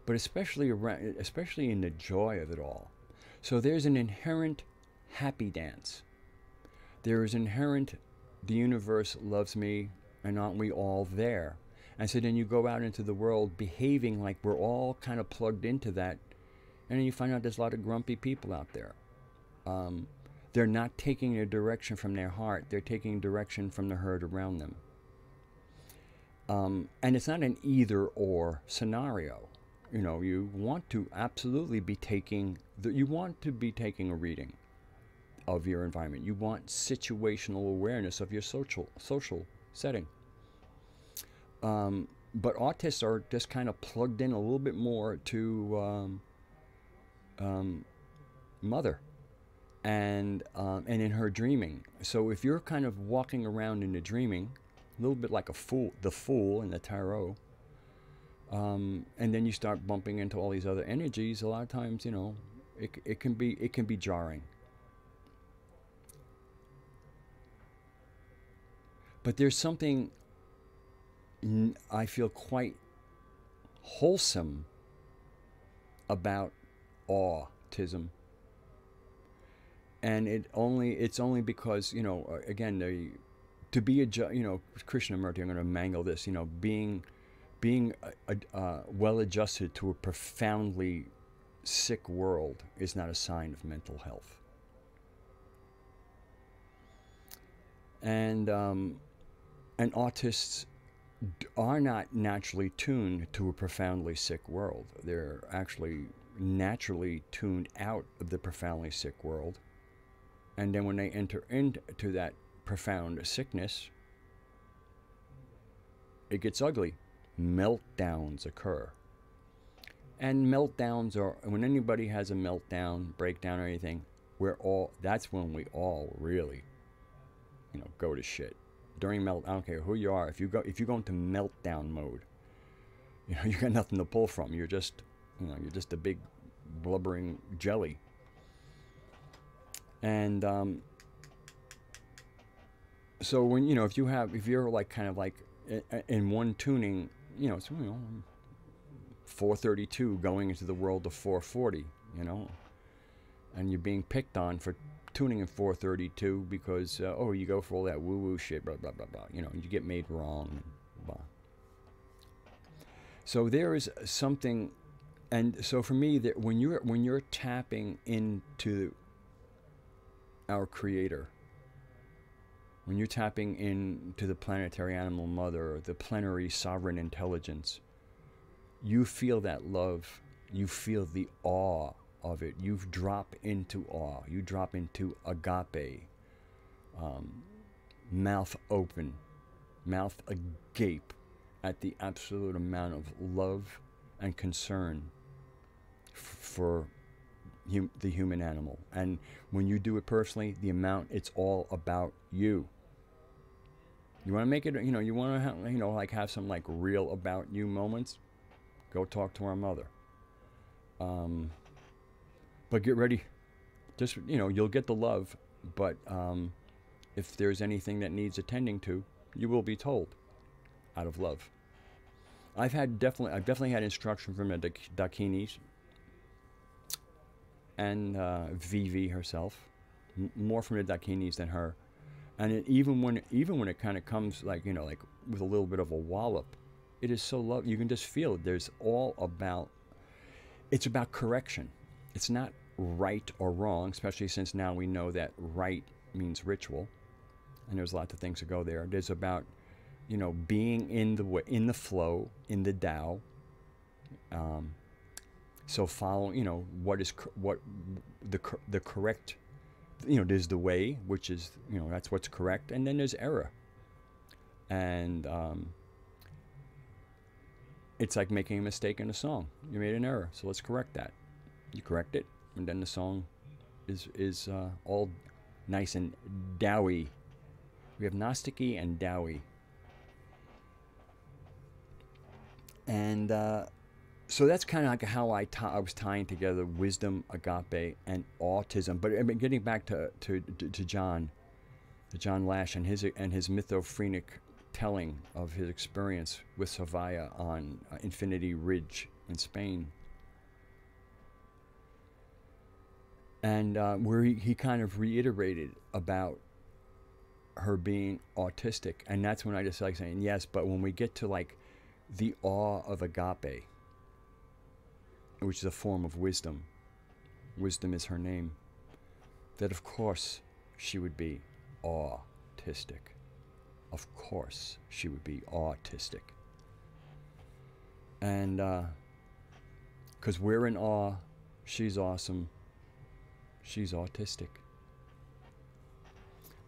But especially in the joy of it all. So there's an inherent happy dance. There is inherent, the universe loves me, and aren't we all there? And so then you go out into the world behaving like we're all kind of plugged into that, and then you find out there's a lot of grumpy people out there. They're not taking a direction from their heart. They're taking direction from the herd around them. And it's not an either-or scenario. You know, you want to absolutely be taking a reading of your environment. You want situational awareness of your social setting. But autists are just kind of plugged in a little bit more to mother and in her dreaming. So if you're kind of walking around in the dreaming, a little bit like the fool in the tarot, and then you start bumping into all these other energies, a lot of times, you know, it can be jarring. But there's something I feel quite wholesome about Awe-tism. And it's only because, you know, again, to be Krishnamurti, I'm going to mangle this, you know, being well adjusted to a profoundly sick world is not a sign of mental health. And autists are not naturally tuned to a profoundly sick world. They're actually naturally tuned out of the profoundly sick world. And then when they enter into that profound sickness, it gets ugly. Meltdowns occur. And meltdowns are, when anybody has a meltdown, breakdown, or anything, that's when we all really, go to shit. During I don't care who you are, if you go into meltdown mode, you got nothing to pull from. You're just, you're just a big blubbering jelly. And so when if you're like kind of like in one tuning, it's 432 going into the world of 440, and you're being picked on for tuning in 432 because you go for all that woo-woo shit, blah blah blah blah, you get made wrong, blah. So there is something, and so for me, that when you're tapping into our Creator, when you're tapping into the planetary animal mother, the plenary sovereign intelligence, you feel that love, you feel the awe of it. You drop into awe. You drop into agape, mouth open, mouth agape at the absolute amount of love and concern for the human animal. And when you do it personally, the amount, it's all about you. You want to make it, you want to have, like have some like real about you moments, go talk to our mother. But get ready. Just, you'll get the love, but if there's anything that needs attending to, you will be told out of love. I've definitely had instruction from the Dakinis and Vivi herself, more from the Dakinis than her. And even when it kind of comes like, like with a little bit of a wallop, it is so love. You can just feel it. It's about correction. It's not right or wrong, especially since now we know that right means ritual, and there's lots of things to go there. There's about, being in the flow, in the Tao. So following, what the correct, there's the way, which is, that's what's correct, and then there's error. And it's like making a mistake in a song. You made an error, so let's correct that. You correct it, and then the song is all nice and Taoy. We have Gnostic-y and Taoy. And so that's kind of like how I was tying together wisdom, agape, and autism. But I mean, getting back to John Lash and his mythophrenic telling of his experience with Savaya on Infinity Ridge in Spain. And where he kind of reiterated about her being autistic. And that's when I just like saying, yes, but when we get to like the awe of agape, which is a form of wisdom, wisdom is her name, that of course she would be autistic. Of course she would be autistic. And because we're in awe, she's awesome, she's autistic.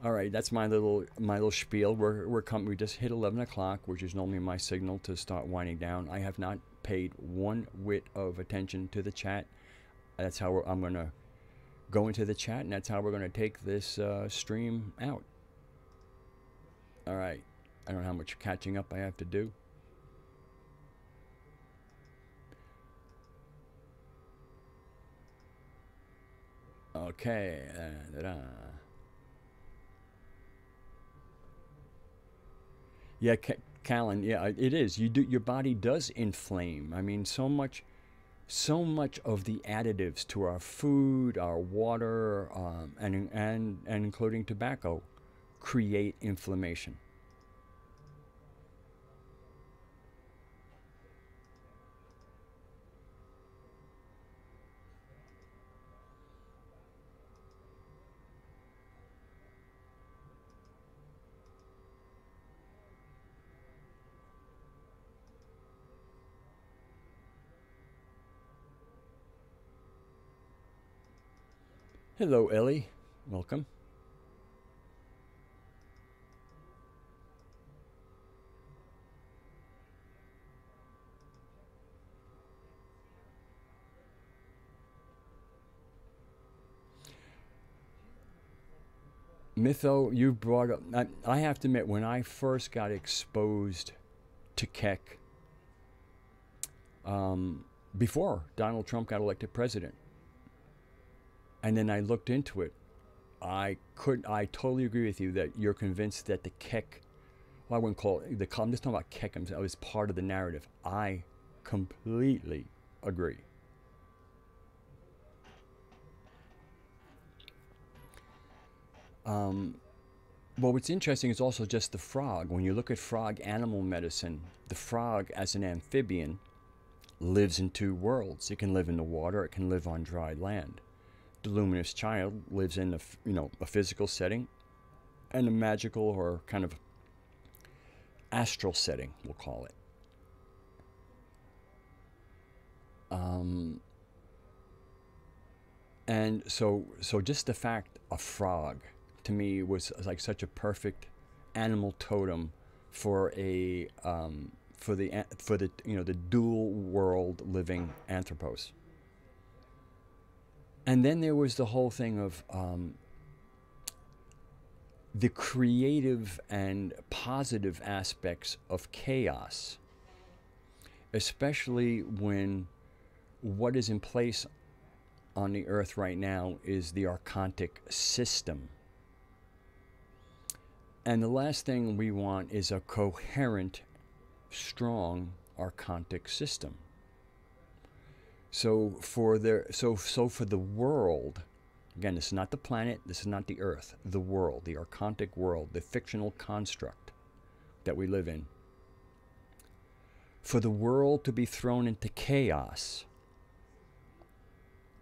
All right, that's my little spiel. We just hit 11 o'clock, which is normally my signal to start winding down. I have not paid one whit of attention to the chat. That's how I'm going to go into the chat, and that's how we're going to take this stream out. All right, I don't know how much catching up I have to do. Okay. Yeah, Callan, yeah, it is. Your body does inflame. I mean, so much of the additives to our food, our water, and including tobacco, create inflammation. Hello, Ellie. Welcome. Mytho, you brought up. I have to admit, when I first got exposed to Keck, before Donald Trump got elected president, and then I looked into it, I totally agree with you that you're convinced that the Keck, well, I wouldn't call it the. I'm just talking about Keck. It was part of the narrative. I completely agree. Well, what's interesting is also just the frog. When you look at frog animal medicine, the frog as an amphibian lives in two worlds. It can live in the water. It can live on dry land. The luminous child lives in a physical setting and a magical or kind of astral setting, we'll call it. And so just the fact a frog to me was like such a perfect animal totem for a for the the dual world living anthropos. And then there was the whole thing of the creative and positive aspects of chaos, especially when what is in place on the earth right now is the archontic system. And the last thing we want is a coherent, strong archontic system. So for the world, again, this is not the planet, this is not the earth, the world, the archontic world, the fictional construct that we live in. For the world to be thrown into chaos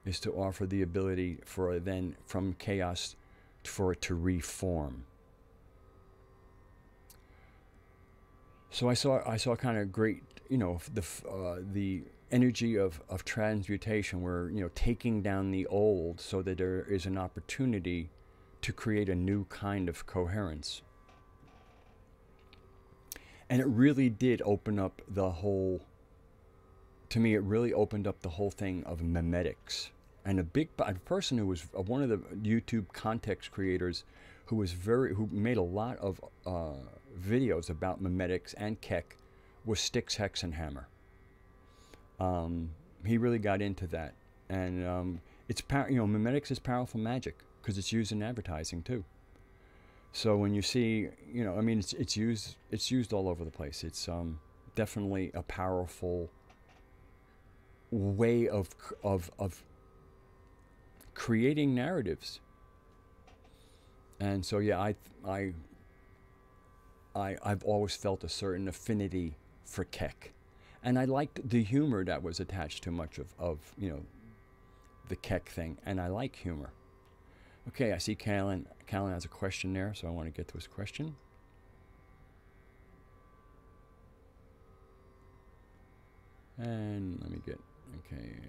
is to offer the ability for then from chaos for it to reform. So I saw kind of great, the energy of transmutation, where taking down the old so that there is an opportunity to create a new kind of coherence. And it really did open up the whole. To me, it really opened up the whole thing of memetics. And a person who was one of the YouTube context creators who made a lot of videos about memetics and Keck was Styx Hexenhammer. He really got into that, and memetics is powerful magic because it's used in advertising too. So when you see, it's used all over the place. It's definitely a powerful way of creating narratives. And so yeah, I've always felt a certain affinity for Keck. And I liked the humor that was attached to much of the Keck thing. And I like humor. Okay, I see Callan has a question there, so I want to get to his question. And let me get, okay.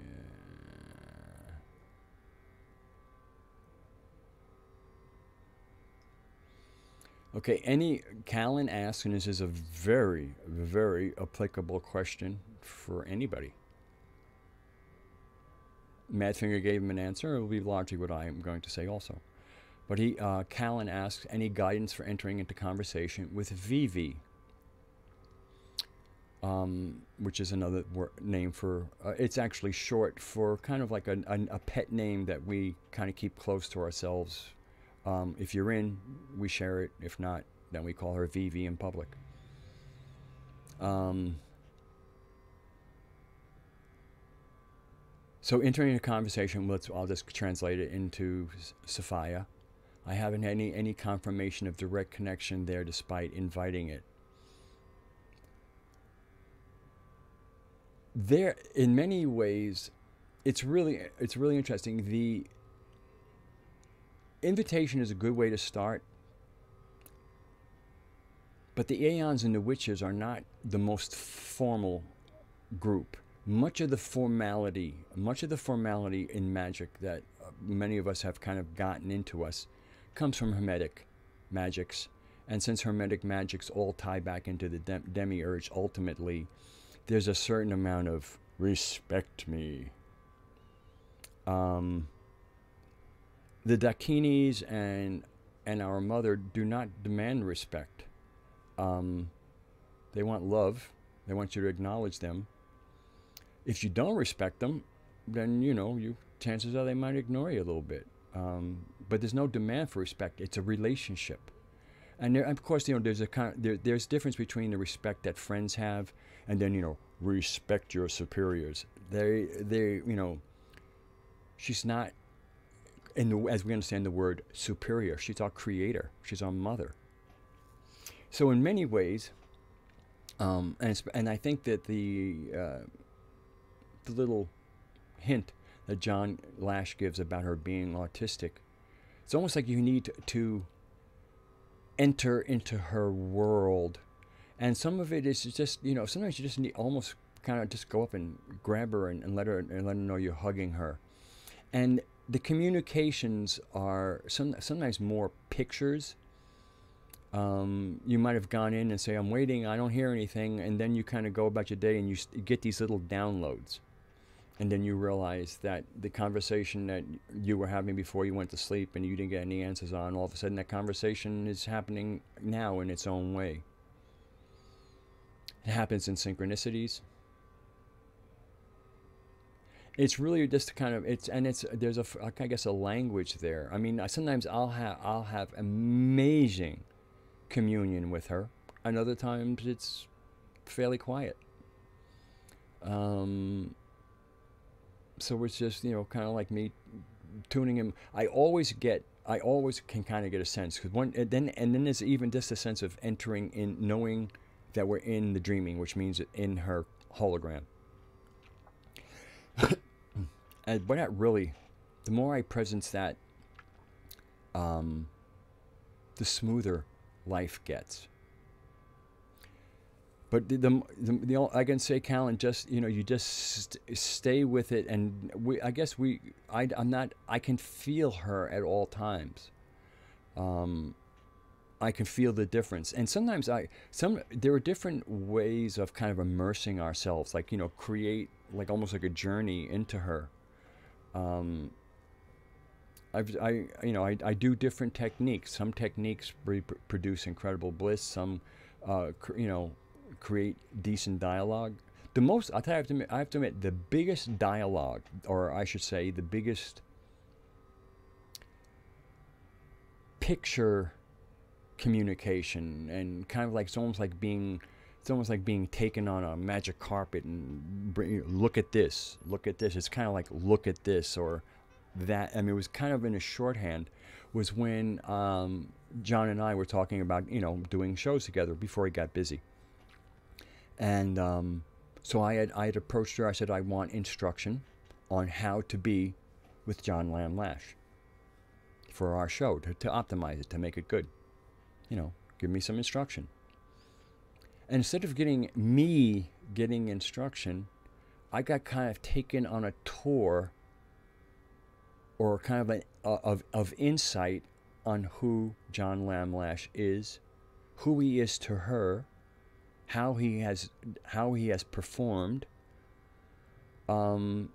Okay, Callan asks, and this is a very, very applicable question for anybody. Madfinger gave him an answer. It will be largely what I am going to say also. But Callan asks, any guidance for entering into conversation with Vivi? Which is another name for, it's actually short for kind of like a pet name that we kind of keep close to ourselves. If you're in, we share it. If not, then we call her Vivi in public. So entering a conversation, I'll just translate it into Sophia. I haven't had any confirmation of direct connection there despite inviting it. There, in many ways, it's really interesting. The invitation is a good way to start, but the Aeons and the Witches are not the most formal group. Much of the formality in magic that many of us have kind of gotten into us comes from Hermetic magics. And since Hermetic magics all tie back into the demiurge, ultimately, there's a certain amount of respect me. The Dakinis and our mother do not demand respect. They want love. They want you to acknowledge them. If you don't respect them, then, chances are they might ignore you a little bit. But there's no demand for respect. It's a relationship. And there, of course, there's there's difference between the respect that friends have and then, respect your superiors. She's not, as we understand the word superior, she's our creator. She's our mother. So in many ways, and I think that the little hint that John Lash gives about her being autistic, it's almost like you need to enter into her world. And some of it is just, sometimes you just need almost kind of just go up and grab her and let her know you're hugging her. And the communications are sometimes more pictures. You might have gone in and say, I'm waiting, I don't hear anything, and then you kind of go about your day and you get these little downloads. And then you realize that the conversation that you were having before you went to sleep and you didn't get any answers on, all of a sudden that conversation is happening now in its own way. It happens in synchronicities. It's really just kind of, there's I guess a language there. I mean, sometimes I'll have amazing communion with her, and other times it's fairly quiet. So it's just, kind of like me tuning him. I always can kind of get a sense, because then there's even just a sense of entering in, knowing that we're in the dreaming, which means in her hologram. But not really. The more I presence that, the smoother life gets. But I can say, Callan, just you just stay with it, and I can feel her at all times. I can feel the difference, and sometimes there are different ways of kind of immersing ourselves, like create like almost like a journey into her. I do different techniques. Some techniques produce incredible bliss. Some, create decent dialogue. I have to admit, the biggest dialogue, or I should say, the biggest picture communication, and kind of like it's almost like being taken on a magic carpet and look at this. It's kind of like look at this or that. I mean, it was kind of in a shorthand. Was when John and I were talking about doing shows together before he got busy. And so I had approached her. I said, I want instruction on how to be with John Lamb Lash for our show, to optimize it, to make it good. Give me some instruction. And instead of getting instruction, I got kind of taken on a tour, or kind of insight on who John Lamb Lash is, who he is to her, how he has performed, and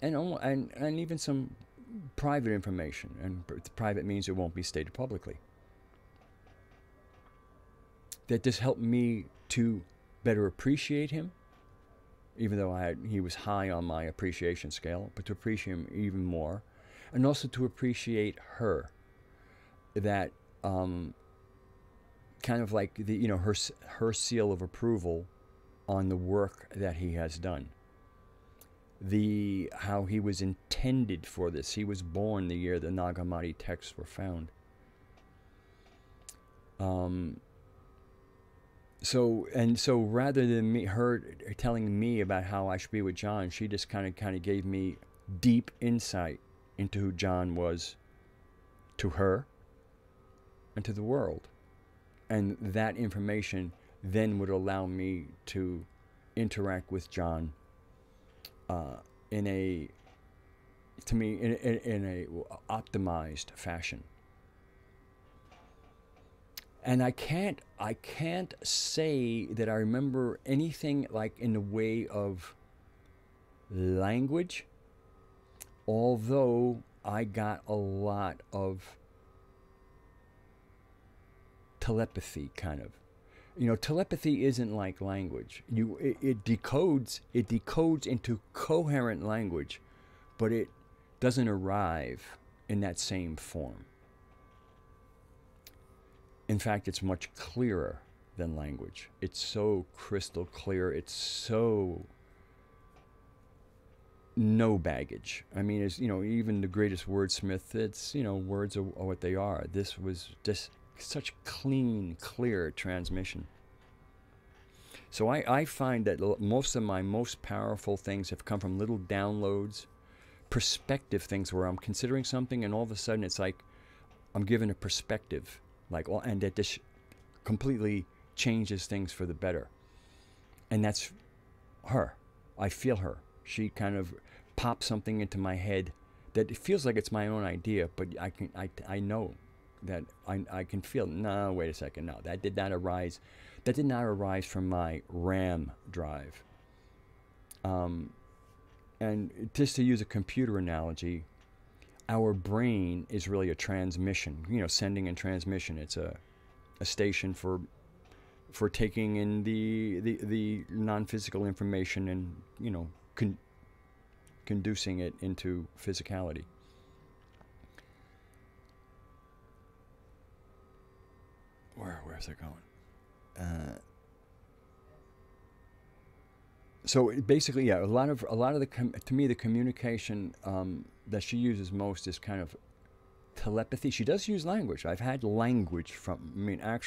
even some private information. And private means it won't be stated publicly. That just helped me to better appreciate him, even though he was high on my appreciation scale, but to appreciate him even more, and also to appreciate her. That kind of like her seal of approval on the work that he has done. How he was intended for this. He was born the year the Nag Hammadi texts were found. So rather than her telling me about how I should be with John, she just kind of gave me deep insight into who John was to her and to the world. And that information then would allow me to interact with John in a to me in a optimized fashion. And I can't say that I remember anything like in the way of language, although I got a lot of telepathy, kind of. You know, telepathy isn't like language. It decodes into coherent language, but it doesn't arrive in that same form. In fact, it's much clearer than language. It's so crystal clear. It's so no baggage. I mean, it's, you know, even the greatest wordsmith, it's, you know, words are what they are. This was just such clean, clear transmission. So I find that most of my most powerful things have come from little downloads, perspective things where I'm considering something and all of a sudden it's like I'm given a perspective. Like, and that this completely changes things for the better. And that's her. I feel her. She kind of pops something into my head that it feels like it's my own idea, but I know that I can feel, no, wait a second, no, that did not arise from my RAM drive. And just to use a computer analogy, our brain is really a transmission, you know, sending and transmission. It's a station for taking in the non-physical information and, you know, conducing it into physicality. Where's it going? So basically, yeah, a lot of to me the communication that she uses most is kind of telepathy. She does use language. I've had language from, I mean, a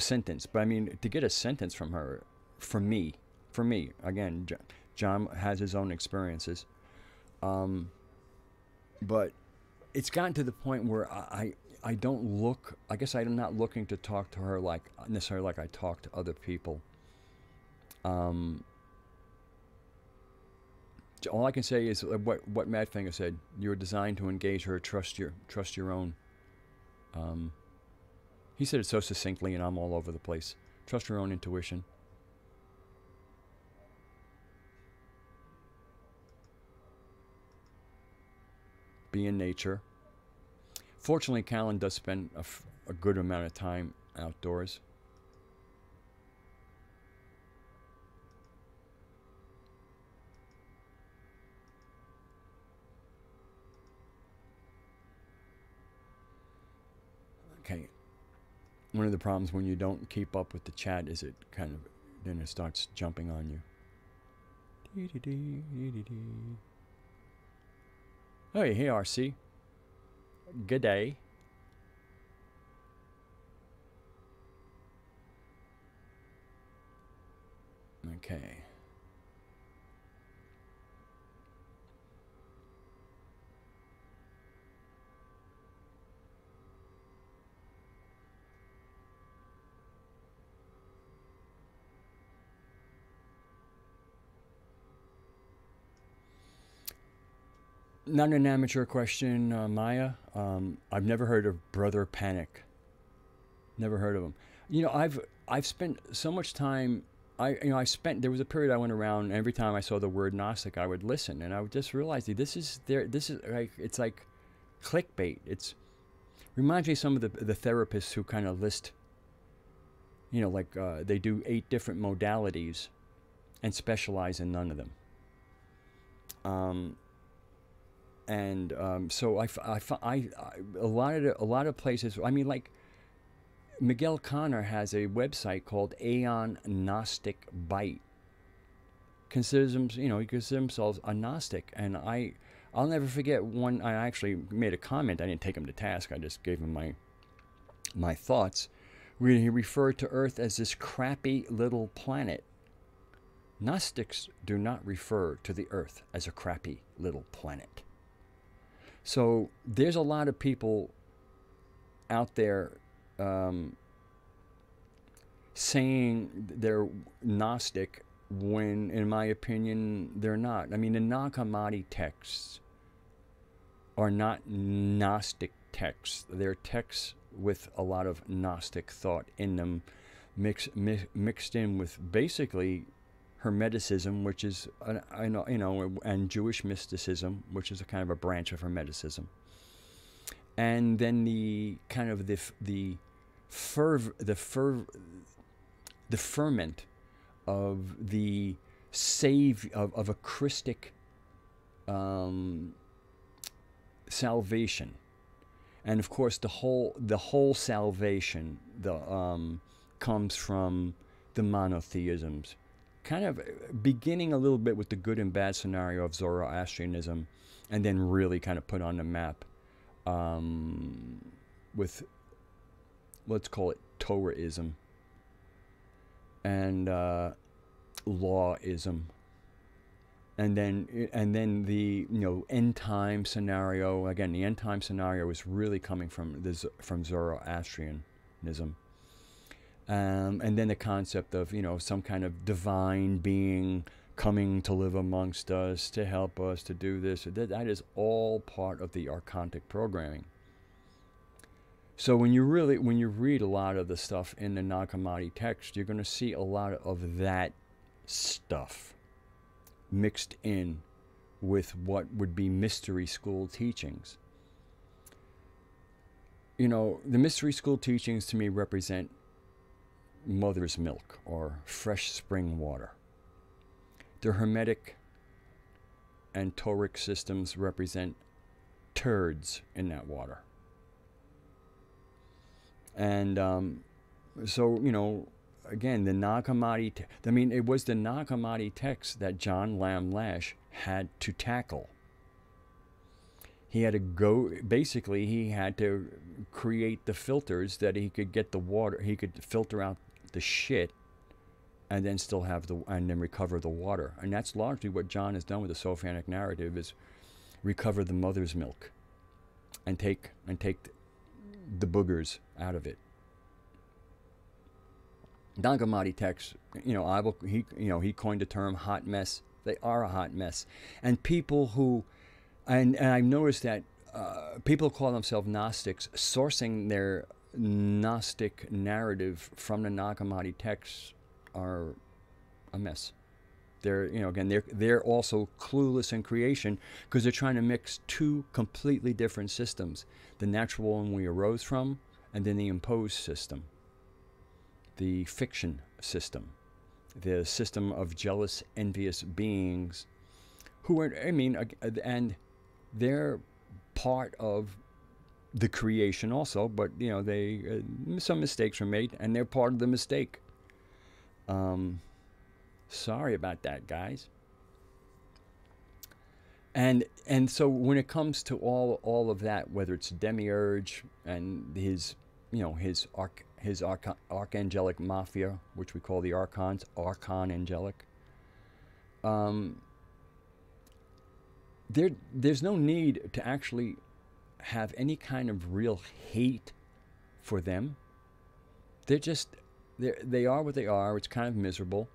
sentence, but I mean, to get a sentence from her, for me, again, John has his own experiences, but it's gotten to the point where I don't look, I guess I'm not looking to talk to her like necessarily like I talk to other people. All I can say is what Matt Finger said. You're designed to engage her. Trust your own. He said it so succinctly, and I'm all over the place. Trust your own intuition. Be in nature. Fortunately, Callan does spend a good amount of time outdoors. Okay. One of the problems when you don't keep up with the chat is it kind of, then it starts jumping on you. Oh, hey, RC. Good day. Okay. Not an amateur question, Maya. I've never heard of Brother Panic. Never heard of him. You know, I've spent so much time. There was a period I went around, and every time I saw the word Gnostic, I would listen, and I would just realize this is like, it's like clickbait. It's reminds me of some of the therapists who kind of list, you know, like they do 8 different modalities and specialize in none of them. So a lot of places. I mean, like Miguel Connor has a website called Aeon Gnostic Bite. He considers himself a Gnostic, and I'll never forget one. I actually made a comment. I didn't take him to task. I just gave him my thoughts. Where he referred to Earth as this crappy little planet. Gnostics do not refer to the Earth as a crappy little planet. So there's a lot of people out there saying they're Gnostic when, in my opinion, they're not. I mean, the Nag Hammadi texts are not Gnostic texts. They're texts with a lot of Gnostic thought in them, mixed in with basically Hermeticism, which is, and Jewish mysticism, which is a kind of a branch of Hermeticism. And then the kind of the ferment of the of a Christic salvation, and of course the whole salvation comes from the monotheisms, kind of beginning a little bit with the good and bad scenario of Zoroastrianism, and then really kind of put on the map with, let's call it Torahism and lawism, and then the end time scenario. Again, the end time scenario is really coming from Zoroastrianism, and then the concept of some kind of divine being coming to live amongst us to help us to do this. That is all part of the archontic programming. So when you read a lot of the stuff in the Nag Hammadi text, you're going to see a lot of that stuff mixed in with what would be mystery school teachings. The mystery school teachings to me represent mother's milk or fresh spring water. The Hermetic and Toric systems represent turds in that water. And so, again, the Nag Hammadi, it was the Nag Hammadi text that John Lamb Lash had to tackle. He had to create the filters that he could get the water, he could filter out the shit and then still and then recover the water. And that's largely what John has done with the Sophianic narrative, is recover the mother's milk and take the boogers out of it. Nag Hammadi texts, he coined the term hot mess. They are a hot mess. And people who, and I've noticed that people call themselves Gnostics, sourcing their Gnostic narrative from the Nag Hammadi texts are a mess. They're also clueless in creation, because they're trying to mix two completely different systems: the natural one we arose from, and then the imposed system, the fiction system, the system of jealous, envious beings who are, and they're part of the creation also, but they some mistakes were made, and they're part of the mistake. Sorry about that, guys. And so when it comes to all of that, whether it's Demiurge and his archangelic mafia, which we call the archons, archon-angelic, there's no need to actually have any kind of real hate for them. They are what they are. It's kind of miserable.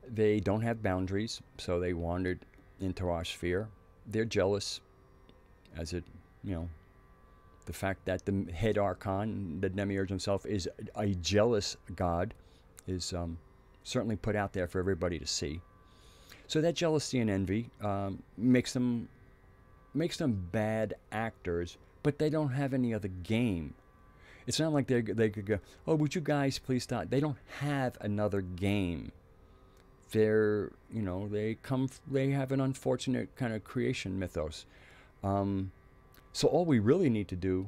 They don't have boundaries, so they wandered into our sphere. They're jealous, the fact that the head archon, the Demiurge himself, is a jealous god, is certainly put out there for everybody to see. So that jealousy and envy makes them bad actors, but they don't have any other game. It's not like they could go, oh, would you guys please stop? They don't have another game. They have an unfortunate kind of creation mythos. So all we really need to do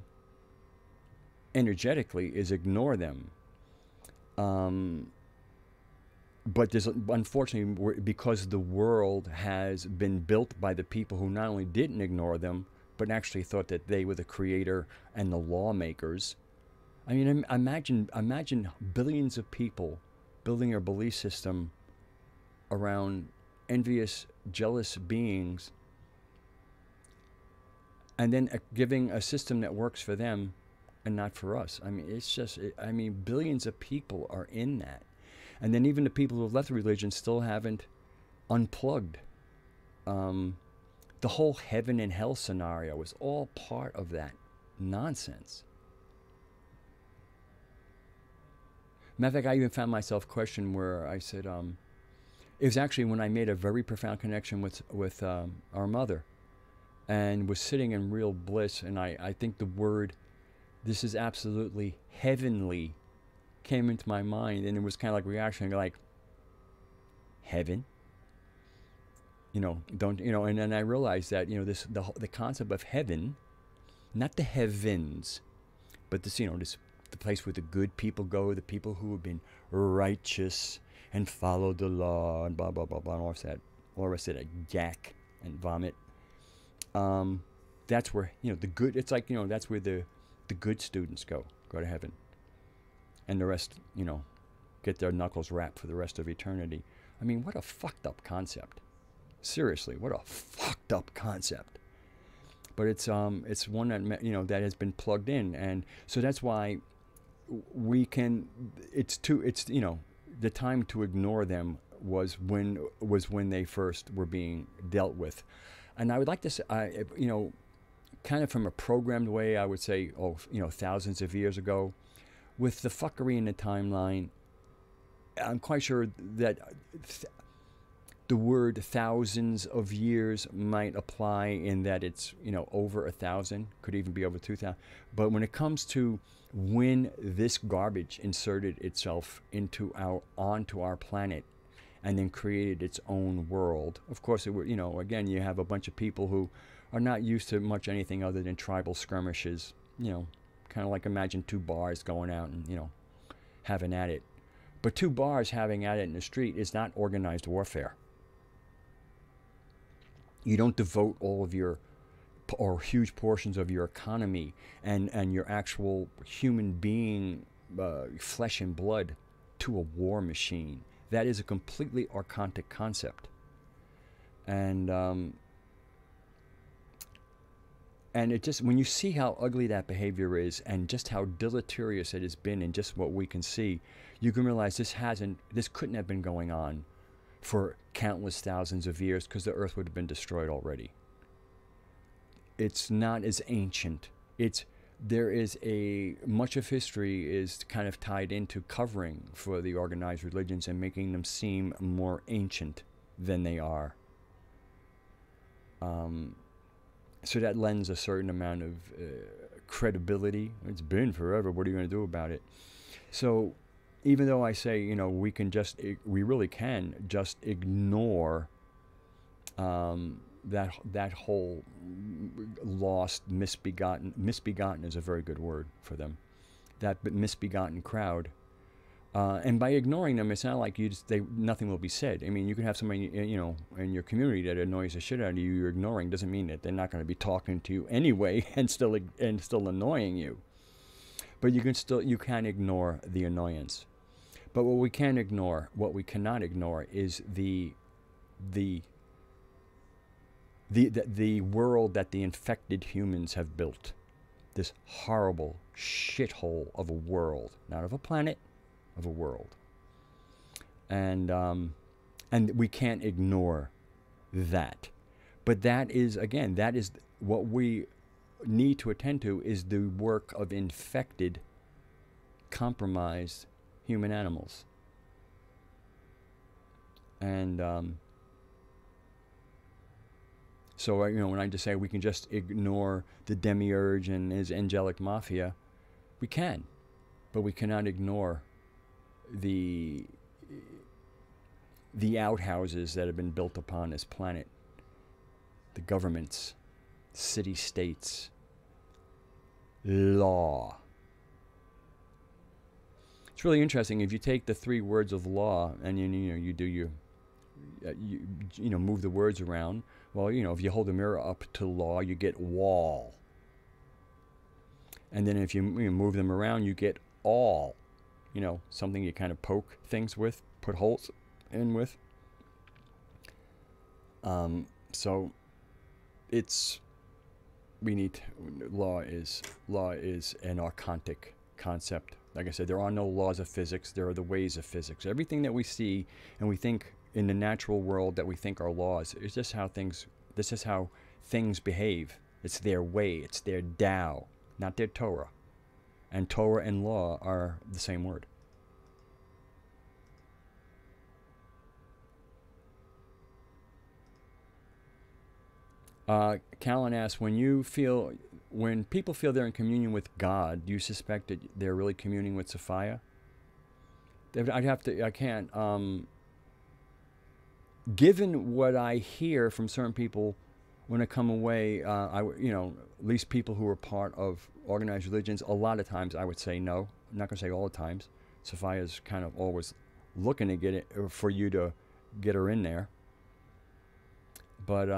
energetically is ignore them. But unfortunately, because the world has been built by the people who not only didn't ignore them, but actually thought that they were the creator and the lawmakers. Imagine billions of people building a belief system around envious, jealous beings, and then giving a system that works for them and not for us. Billions of people are in that. And then even the people who have left the religion still haven't unplugged The whole heaven and hell scenario is all part of that nonsense. Matter of fact, I even found myself questioning where I said, it was actually when I made a very profound connection with our mother, and was sitting in real bliss, and I think the word, this is absolutely heavenly, came into my mind, and it was kind of like reaction, like, heaven? You know, don't, you know, and then I realized that, you know, this, the concept of heaven, not the heavens, but this, you know, this, the place where the good people go, the people who have been righteous and followed the law and blah, blah, blah, blah, and all the rest of that gack and vomit. That's where, you know, the good, it's like, you know, that's where the good students go to heaven. And the rest, you know, get their knuckles rapped for the rest of eternity. I mean, what a fucked up concept. Seriously, what a fucked up concept. But it's one that, you know, that has been plugged in, and so that's why we can. It's you know, the time to ignore them was when they first were being dealt with, and I would like to say, you know, kind of from a programmed way, I would say, oh, you know, thousands of years ago, with the fuckery in the timeline. I'm quite sure that the word thousands of years might apply in that it's, you know, over 1,000, could even be over 2,000. But when it comes to when this garbage inserted itself onto our planet and then created its own world, of course, it would, you know, again, you have a bunch of people who are not used to much anything other than tribal skirmishes, you know, kind of like imagine two bars going out and, you know, having at it. But two bars having at it in the street is not organized warfare. You don't devote all of your, or huge portions of your economy and your actual human being, flesh and blood, to a war machine. That is a completely archontic concept. And it just, when you see how ugly that behavior is and just how deleterious it has been in just what we can see, you can realize this couldn't have been going on for countless thousands of years, because the earth would have been destroyed already. It's not as ancient. There is much of history is kind of tied into covering for the organized religions and making them seem more ancient than they are. So that lends a certain amount of credibility. It's been forever. What are you going to do about it? So even though I say, you know, we really can just ignore that whole lost, misbegotten is a very good word for them, that misbegotten crowd. And by ignoring them, it's not like nothing will be said. I mean, you can have somebody, you know, in your community that annoys the shit out of you. You're ignoring doesn't mean that they're not going to be talking to you anyway and still annoying you. But you can ignore the annoyance. But what we cannot ignore is the world that the infected humans have built. This horrible shithole of a world, not of a planet, of a world. And we can't ignore that. But that is what we need to attend to, is the work of infected, compromised human animals. And so, you know, when I just say we can just ignore the demiurge and his angelic mafia, we can, but we cannot ignore the outhouses that have been built upon this planet, the governments, city-states, law. It's really interesting if you take the three words of law and you do your move the words around. Well, you know, if you hold the mirror up to law, you get wall. And then if you move them around, you get all. You know, something you kind of poke things with, put holes in with. So law is an archontic concept. Like I said, there are no laws of physics. There are the ways of physics. Everything that we see and we think in the natural world that we think are laws, it's just how things behave. It's their way. It's their Tao, not their Torah. And Torah and law are the same word. Callan asks, when people feel they're in communion with God, do you suspect that they're really communing with Sophia? I can't. Given what I hear from certain people when I come away, at least people who are part of organized religions, a lot of times I would say no. I'm not going to say all the times. Sophia's kind of always looking to get it for you to get her in there. But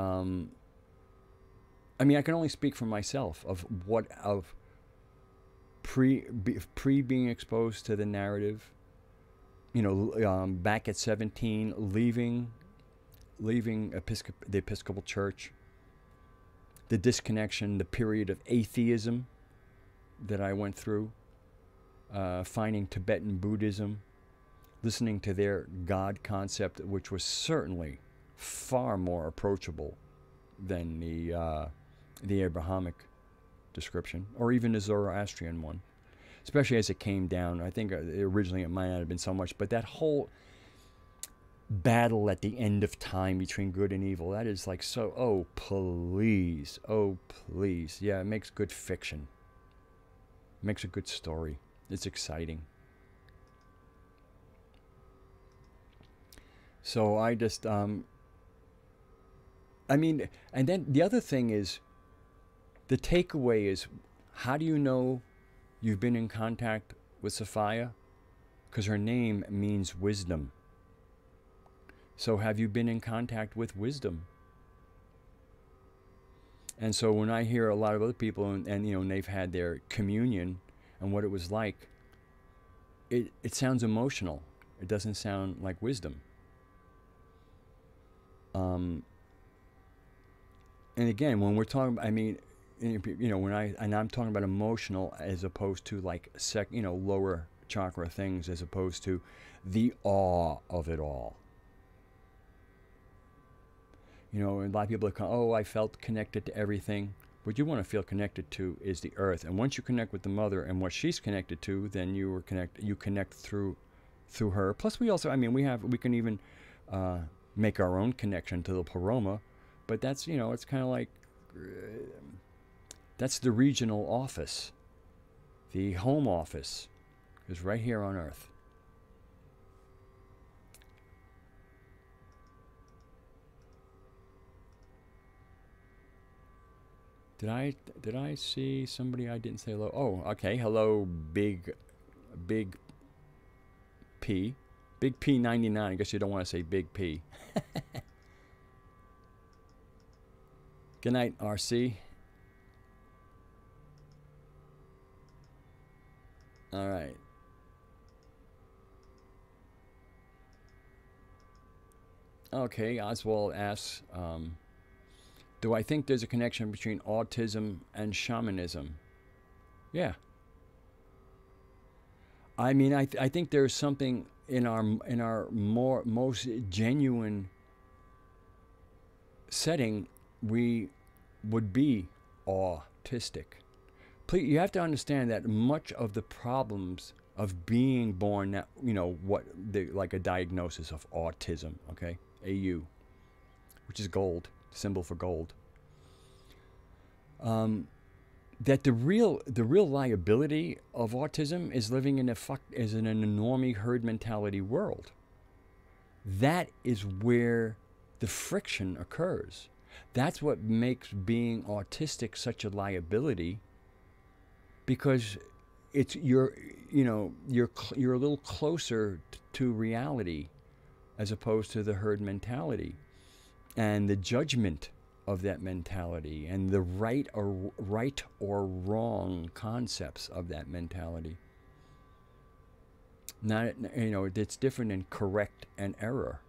I mean, I can only speak for myself of pre being exposed to the narrative. Back at 17, leaving the Episcopal Church, the disconnection, the period of atheism that I went through, finding Tibetan Buddhism, listening to their God concept, which was certainly far more approachable than the Abrahamic description, or even the Zoroastrian one, especially as it came down. I think originally it might not have been so much, but that whole battle at the end of time between good and evil, that is like so, oh please, yeah, it makes good fiction, it makes a good story, it's exciting. So I just I mean, and then the other thing is, the takeaway is, how do you know you've been in contact with Sophia? Because her name means wisdom. So have you been in contact with wisdom? And so when I hear a lot of other people and they've had their communion and what it was like, it sounds emotional. It doesn't sound like wisdom. And again, when we're talking, I mean, when I'm talking about emotional as opposed to like lower chakra things, as opposed to the awe of it all. A lot of people are I felt connected to everything. What you want to feel connected to is the earth. And once you connect with the mother and what she's connected to, then you connect through her. Plus we also, we can even make our own connection to the Paroma, but that's, it's kind of like, that's the regional office. The home office is right here on earth. Did I see somebody I didn't say hello? Oh, okay. Hello, Big P. Big P 99. I guess you don't want to say Big P. Good night, RC. All right. Okay, Oswald asks, do I think there's a connection between autism and shamanism? Yeah. I mean, I think there's something in our most genuine setting, we would be autistic. Please, you have to understand that much of the problems of being born, like a diagnosis of autism, okay, AU, which is gold, symbol for gold. That the real liability of autism is living in an enormous herd mentality world. That is where the friction occurs. That's what makes being autistic such a liability, because you're a little closer to reality as opposed to the herd mentality and the judgment of that mentality and the right or wrong concepts of that mentality. Not, it's different in correct and error.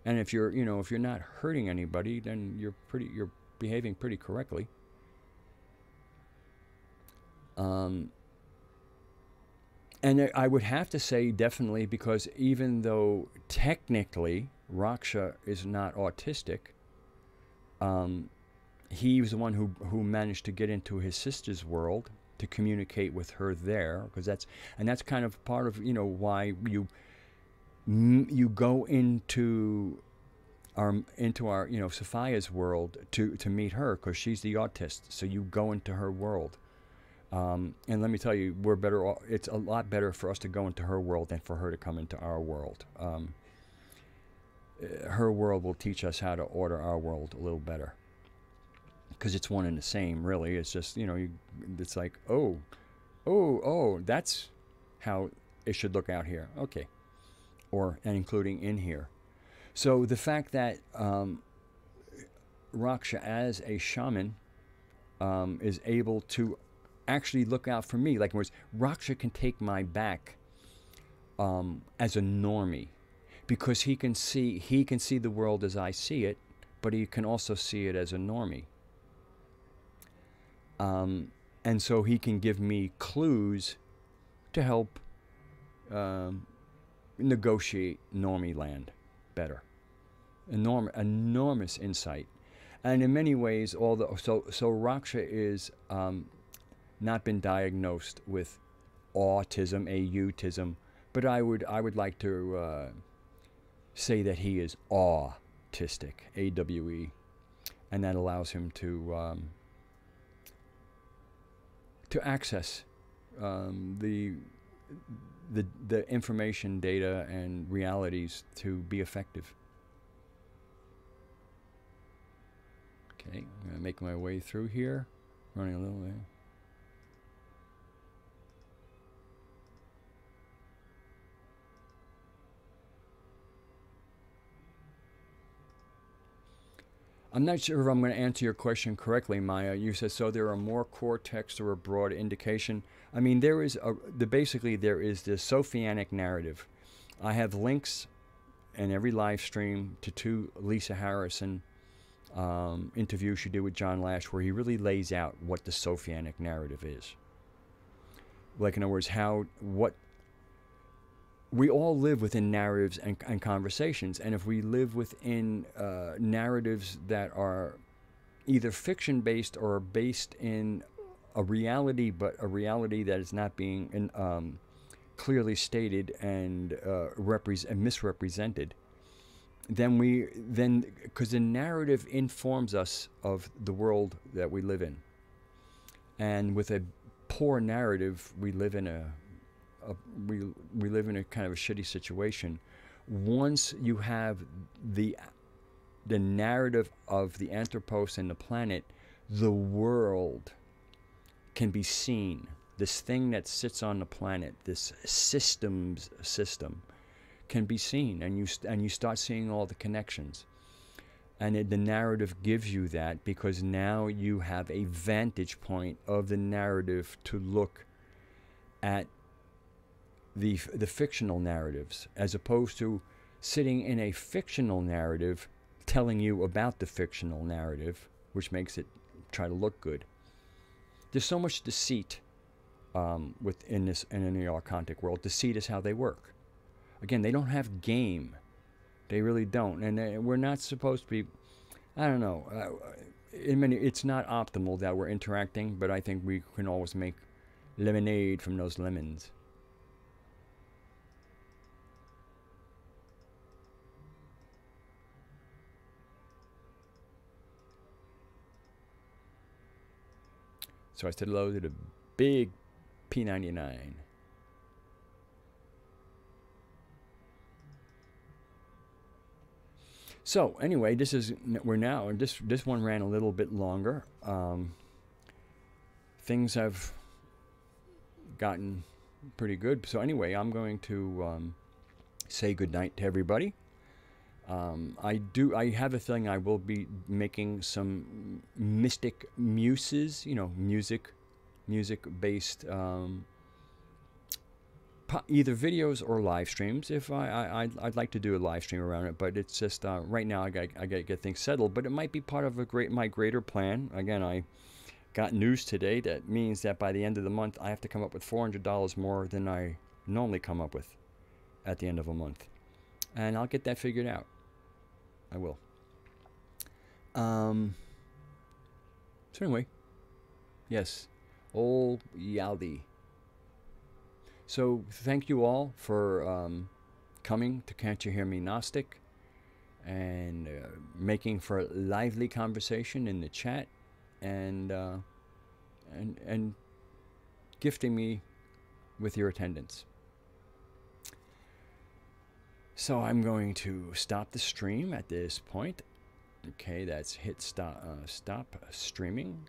And if you're not hurting anybody, then you're behaving pretty correctly. And I would have to say definitely, because even though technically Raksha is not autistic, he was the one who managed to get into his sister's world to communicate with her there, because that's kind of part of, you know, why you go into our, you know, Sophia's world to meet her, because she's the autist. So you go into her world, and let me tell you, we're better off. It's a lot better for us to go into her world than for her to come into our world. Her world will teach us how to order our world a little better, because it's one and the same, really. It's just, you know, it's like, oh, that's how it should look out here. Okay. And including in here. So the fact that Raksha, as a shaman, is able to actually look out for me, like, whereas Raksha can take my back as a normie, because he can see the world as I see it, but he can also see it as a normie. And so he can give me clues to help negotiate normie land better. Enormous insight. And in many ways, so Raksha is not been diagnosed with autism, Awe-tism, but I would like to say that he is autistic, AWE, and that allows him to access the information, data, and realities to be effective. Okay, I'm going to make my way through here, running a little way. I'm not sure if I'm going to answer your question correctly, Maya. You said, so there are more core texts or a broad indication. I mean, basically there is the Sophianic narrative. I have links in every live stream to 2 Lisa Harrison interviews she did with John Lash, where he really lays out what the Sophianic narrative is. Like, in other words, what we all live within narratives and conversations, and if we live within narratives that are either fiction-based or based in a reality, but a reality that is not being clearly stated and misrepresented, then because the narrative informs us of the world that we live in, and with a poor narrative, we live in a kind of a shitty situation. Once you have the narrative of the anthropos and the planet, the world can be seen. This thing that sits on the planet, this system, can be seen, and you start seeing all the connections. And the narrative gives you that, because now you have a vantage point of the narrative to look at the fictional narratives, as opposed to sitting in a fictional narrative telling you about the fictional narrative, which makes it try to look good. There's so much deceit in the archontic world. Deceit is how they work. Again, they don't have game. They really don't. And we're not supposed to be, I don't know, it's not optimal that we're interacting, but I think we can always make lemonade from those lemons. So I said hello to the big P99. So anyway, this one ran a little bit longer. Things have gotten pretty good. So anyway, I'm going to say goodnight to everybody. I have a feeling I will be making some mystic muses, music-based either videos or live streams. If I'd like to do a live stream around it, but it's just right now I gotta get things settled. But it might be part of my greater plan. Again, I got news today that means that by the end of the month I have to come up with $400 more than I normally come up with at the end of a month, and I'll get that figured out. I will. So anyway, yes, old Yaldi. So thank you all for coming to Can't You Hear Me Gnostic, and making for lively conversation in the chat, and gifting me with your attendance. So I'm going to stop the stream at this point. Okay, that's hit stop streaming.